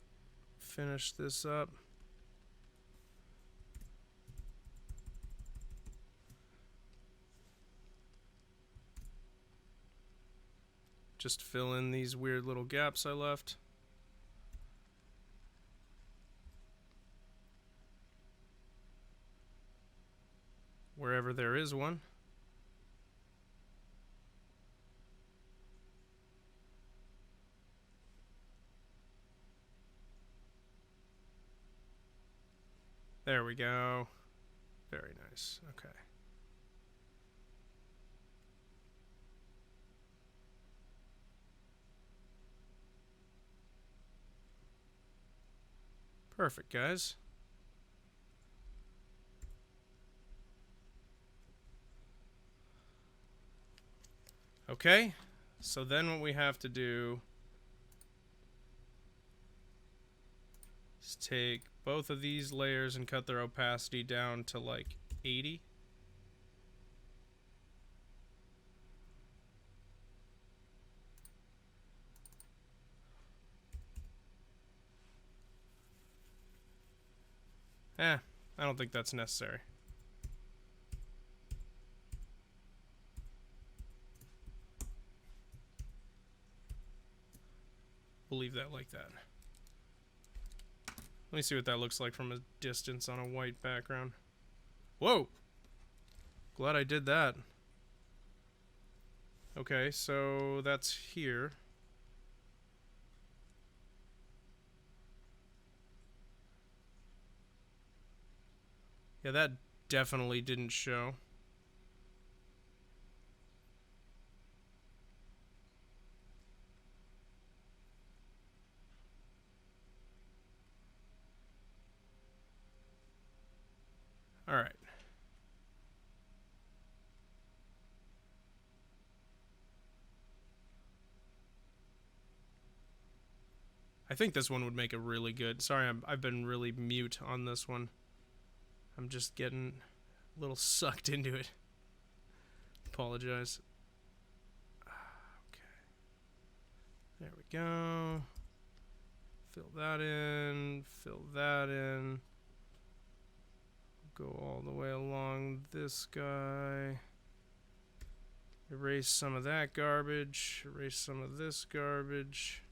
finish this up. Just fill in these weird little gaps I left. Wherever there is one. There we go. Very nice. Okay. Perfect, guys. Okay, so then what we have to do is take both of these layers and cut their opacity down to like 80. I don't think that's necessary. We'll leave that like that. Let me see what that looks like from a distance on a white background. Whoa! Glad I did that. Okay, so that's here. Yeah, that definitely didn't show. All right. I think this one would make it really good. Sorry, I've been really mute on this one. I'm just getting a little sucked into it. Apologize. Okay. There we go. Fill that in. Fill that in. Go all the way along this guy. Erase some of that garbage. Erase some of this garbage.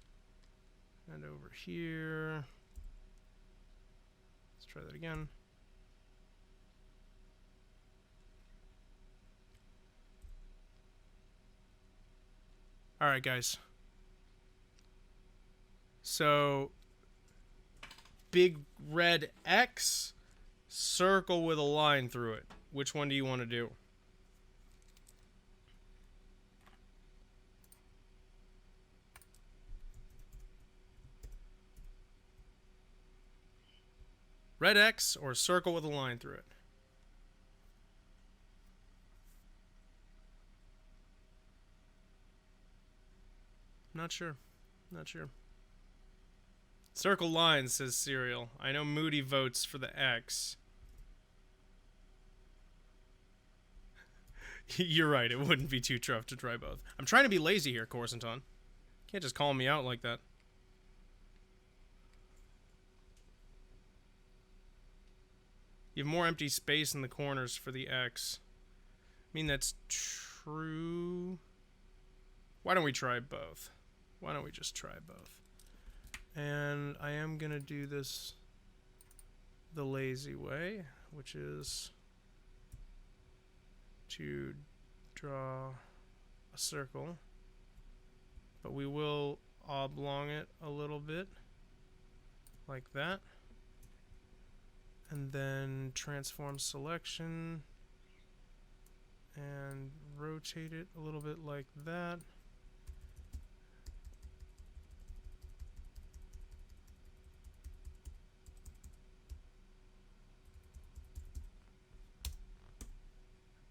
And over here. Let's try that again. Alright, guys. So, big red X, circle with a line through it. Which one do you want to do? Red X or circle with a line through it? Not sure. Not sure. Circle line, says Serial. I know Moody votes for the X. You're right, it wouldn't be too tough to try both. I'm trying to be lazy here, Corsenton. Can't just call me out like that. You have more empty space in the corners for the X. I mean, that's true. Why don't we try both? Why don't we just try both? And I am going to do this the lazy way, which is to draw a circle. But we will oblong it a little bit, like that. And then transform selection and rotate it a little bit like that.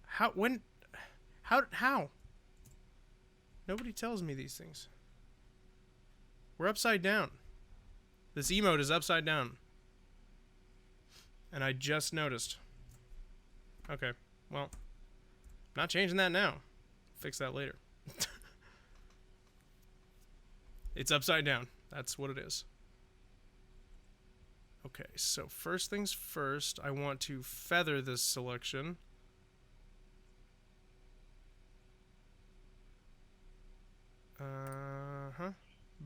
How? Nobody tells me these things. We're upside down. This emote is upside down. And I just noticed. Okay, well, not changing that now. Fix that later. It's upside down. That's what it is. Okay, so first things first, I want to feather this selection.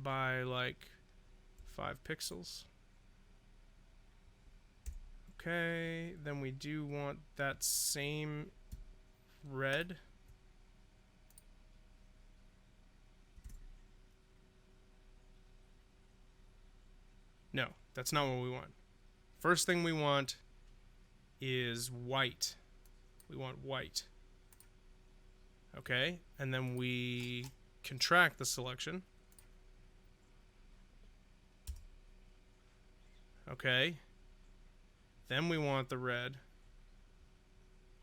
By like 5 pixels. Okay, then we do want that same red. No, that's not what we want. First thing we want is white. We want white. Okay, and then we contract the selection. Okay. Then we want the red,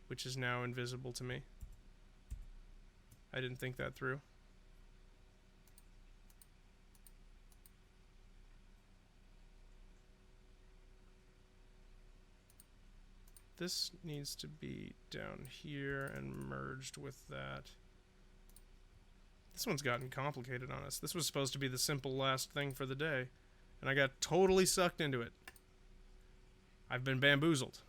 which is now invisible to me. I didn't think that through. This needs to be down here and merged with that. This one's gotten complicated on us. This was supposed to be the simple last thing for the day, and I got totally sucked into it. I've been bamboozled.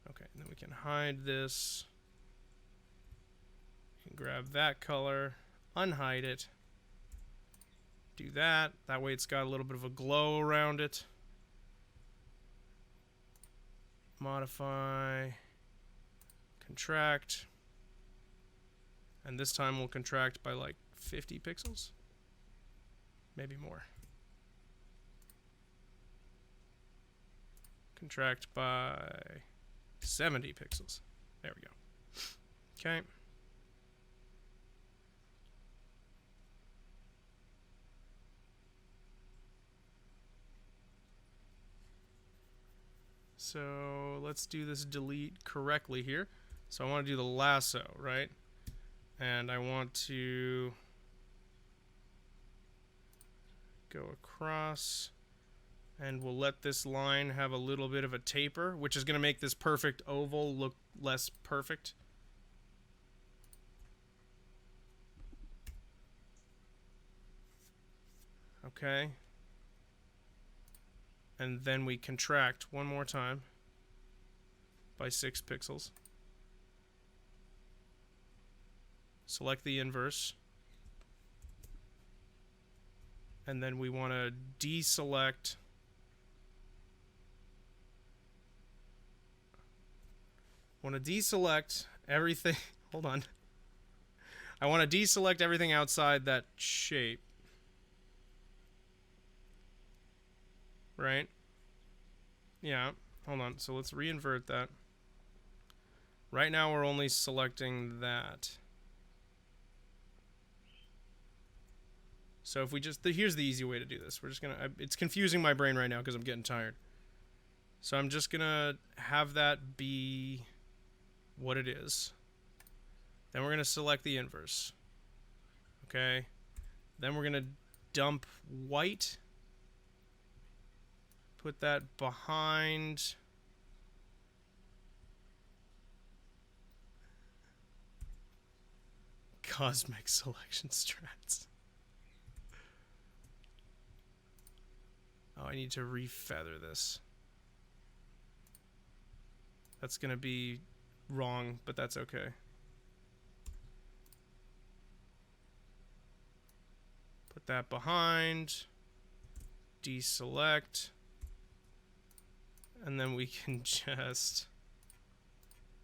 Okay, and then we can hide this. We can grab that color, unhide it. Do that. That way it's got a little bit of a glow around it. Modify. Contract. And this time we'll contract by like 50 pixels. maybe more. Contract by 70 pixels. There we go. Okay. So let's do this delete correctly here. So I want to do the lasso, right? And I want to go across, and we'll let this line have a little bit of a taper, which is going to make this perfect oval look less perfect. Okay. And then we contract one more time by 6 pixels. Select the inverse. And then we want to deselect everything. Hold on. I want to deselect everything outside that shape. Right? Yeah. Hold on. So let's reinvert that. Right now we're only selecting that. So if we just, here's the easy way to do this. We're just gonna, it's confusing my brain right now because I'm getting tired. So I'm just gonna have that be what it is. Then we're gonna select the inverse. Okay. Then we're gonna dump white. Put that behind cosmic selection strats. Oh, I need to refeather this. That's gonna be wrong, but that's okay. Put that behind. Deselect. And then we can just...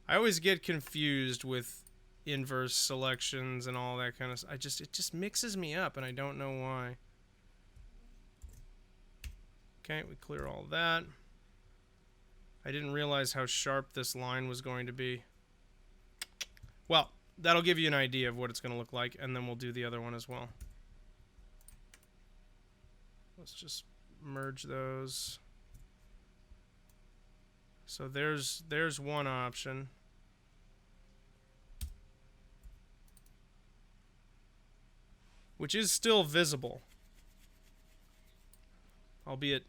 I always get confused with inverse selections and all that kind of stuff. It just mixes me up and I don't know why. Okay, we clear all that. I didn't realize how sharp this line was going to be. Well, that'll give you an idea of what it's going to look like, and then we'll do the other one as well. Let's just merge those. So there's one option. Which is still visible. Albeit...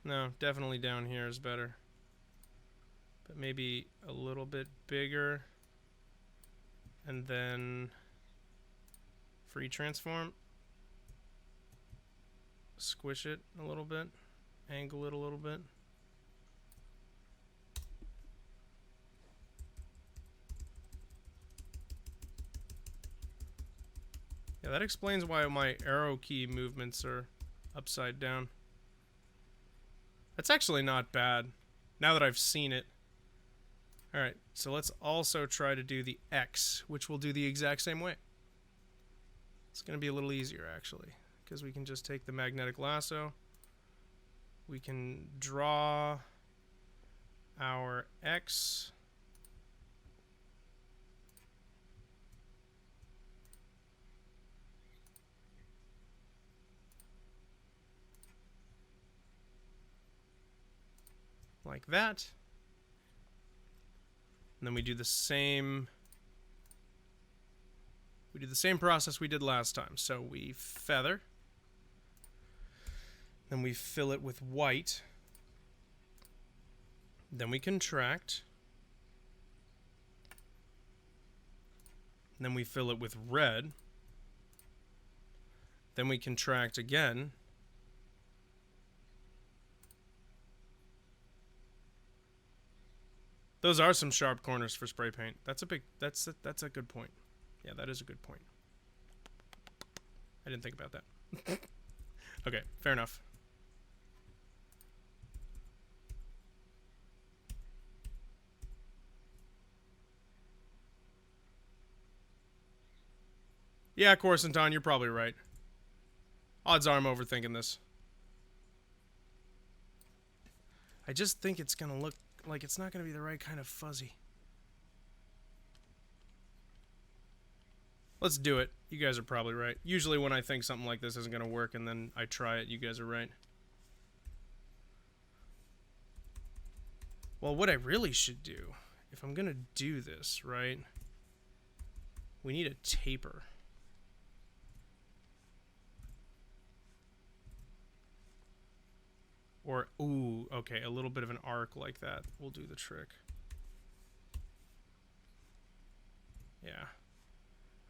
No, definitely down here is better. But maybe a little bit bigger. And then free transform. Squish it a little bit. Angle it a little bit. Yeah, that explains why my arrow key movements are upside down. That's actually not bad, now that I've seen it. Alright, so let's also try to do the X, which we'll do the exact same way. It's going to be a little easier, actually, because we can just take the magnetic lasso. We can draw our X. Like that. And then we do the same process we did last time. So we feather. Then we fill it with white. Then we contract. Then we fill it with red. Then we contract again. Those are some sharp corners for spray paint. That's a good point. Yeah, that is a good point. I didn't think about that. Okay, fair enough. Yeah, Corsenton, you're probably right. Odds are I'm overthinking this. I just think it's gonna look like it's not gonna be the right kind of fuzzy. Let's do it. You guys are probably right. Usually when I think something like this isn't gonna work and then I try it, you guys are right. Well, what I really should do, if I'm gonna do this, right? We need a taper. Or, ooh, okay, a little bit of an arc like that will do the trick. Yeah.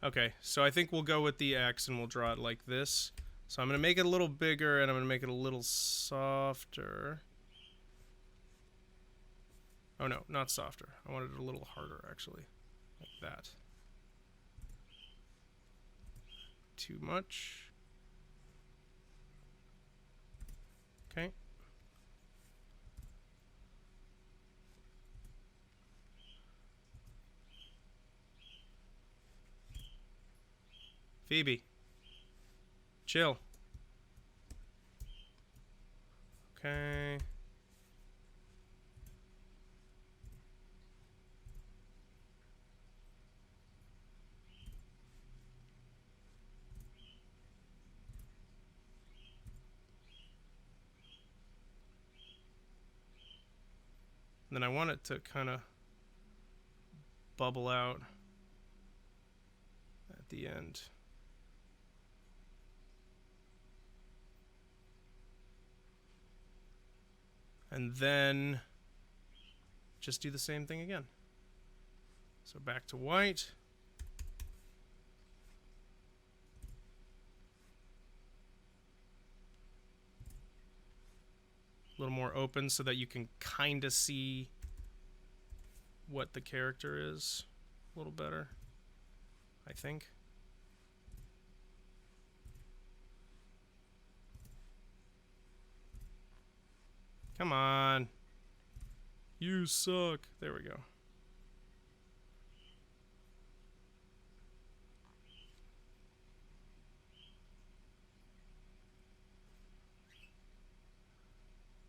Okay, so I think we'll go with the X and we'll draw it like this. So I'm going to make it a little bigger and I'm going to make it a little softer. Oh no, not softer. I wanted it a little harder, actually. Like that. Too much. Okay. Phoebe. Chill. Okay. And then I want it to kind of bubble out at the end. And then just do the same thing again. So back to white. A little more open so that you can kind of see what the character is a little better, I think. Come on. You suck. There we go.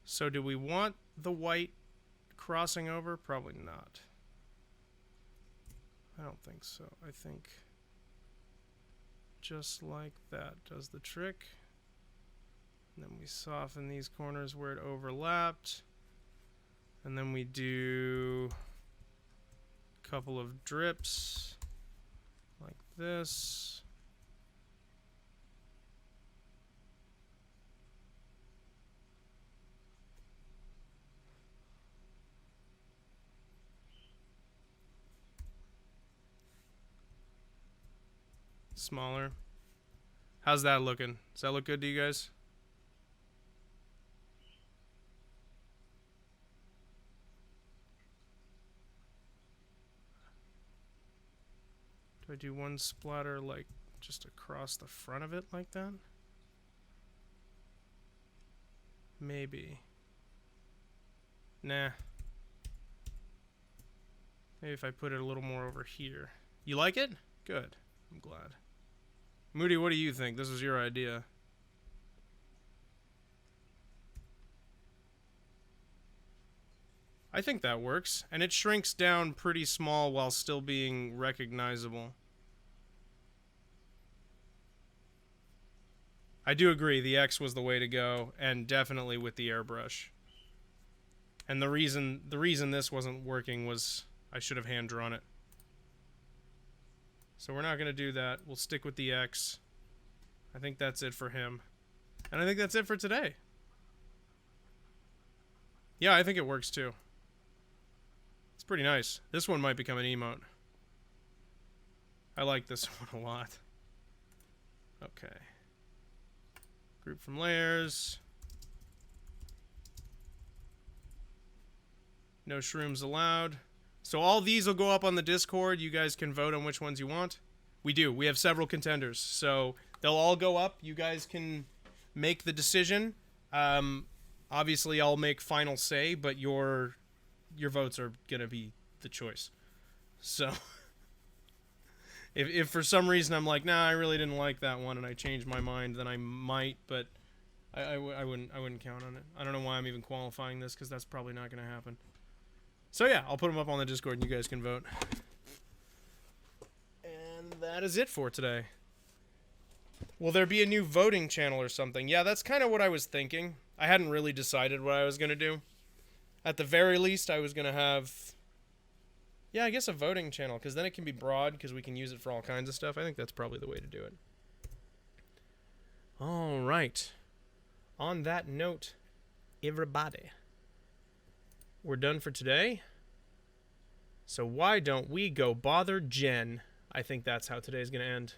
So do we want the white crossing over? Probably not. I don't think so. I think just like that does the trick. And then we soften these corners where it overlapped. And then we do a couple of drips like this. Smaller. How's that looking? Does that look good to you guys? Do I do one splatter like just across the front of it like that? Maybe. Nah. Maybe if I put it a little more over here. You like it? Good. I'm glad. Moody, what do you think? This was your idea. I think that works. And it shrinks down pretty small while still being recognizable. I do agree the X was the way to go, and definitely with the airbrush. And the reason this wasn't working was I should have hand drawn it. So we're not going to do that. We'll stick with the X. I think that's it for him. And I think that's it for today. Yeah, I think it works too. It's pretty nice. This one might become an emote. I like this one a lot. Okay. Group from layers. No shrooms allowed. So all these will go up on the Discord. You guys can vote on which ones you want. We do. We have several contenders. So they'll all go up. You guys can make the decision. Obviously, I'll make final say, but your votes are going to be the choice. So If for some reason I'm like, nah, I really didn't like that one, and I changed my mind, then I might, but I wouldn't count on it. I don't know why I'm even qualifying this, because that's probably not going to happen. So yeah, I'll put them up on the Discord, and you guys can vote. And that is it for today. Will there be a new voting channel or something? Yeah, that's kind of what I was thinking. I hadn't really decided what I was going to do. At the very least, I was going to have... Yeah, I guess a voting channel, because then it can be broad, because we can use it for all kinds of stuff. I think that's probably the way to do it. All right. On that note, everybody, we're done for today. So why don't we go bother Jen? I think that's how today's going to end.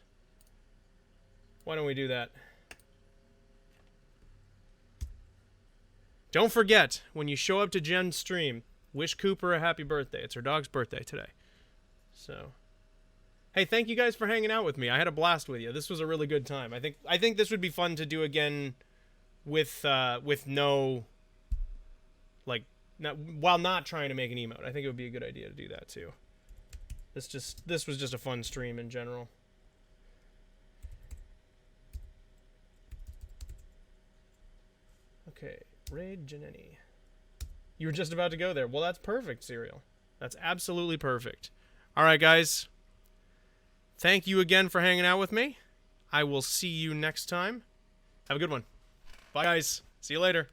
Why don't we do that? Don't forget, when you show up to Jen's stream, wish Cooper a happy birthday. It's her dog's birthday today. So, hey, thank you guys for hanging out with me. I had a blast with you. This was a really good time. I think this would be fun to do again with no, like, while not trying to make an emote. I think it would be a good idea to do that too. This was just a fun stream in general. Okay, Raid Janeni. You were just about to go there. Well, that's perfect, Serial. That's absolutely perfect. All right, guys. Thank you again for hanging out with me. I will see you next time. Have a good one. Bye, guys. See you later.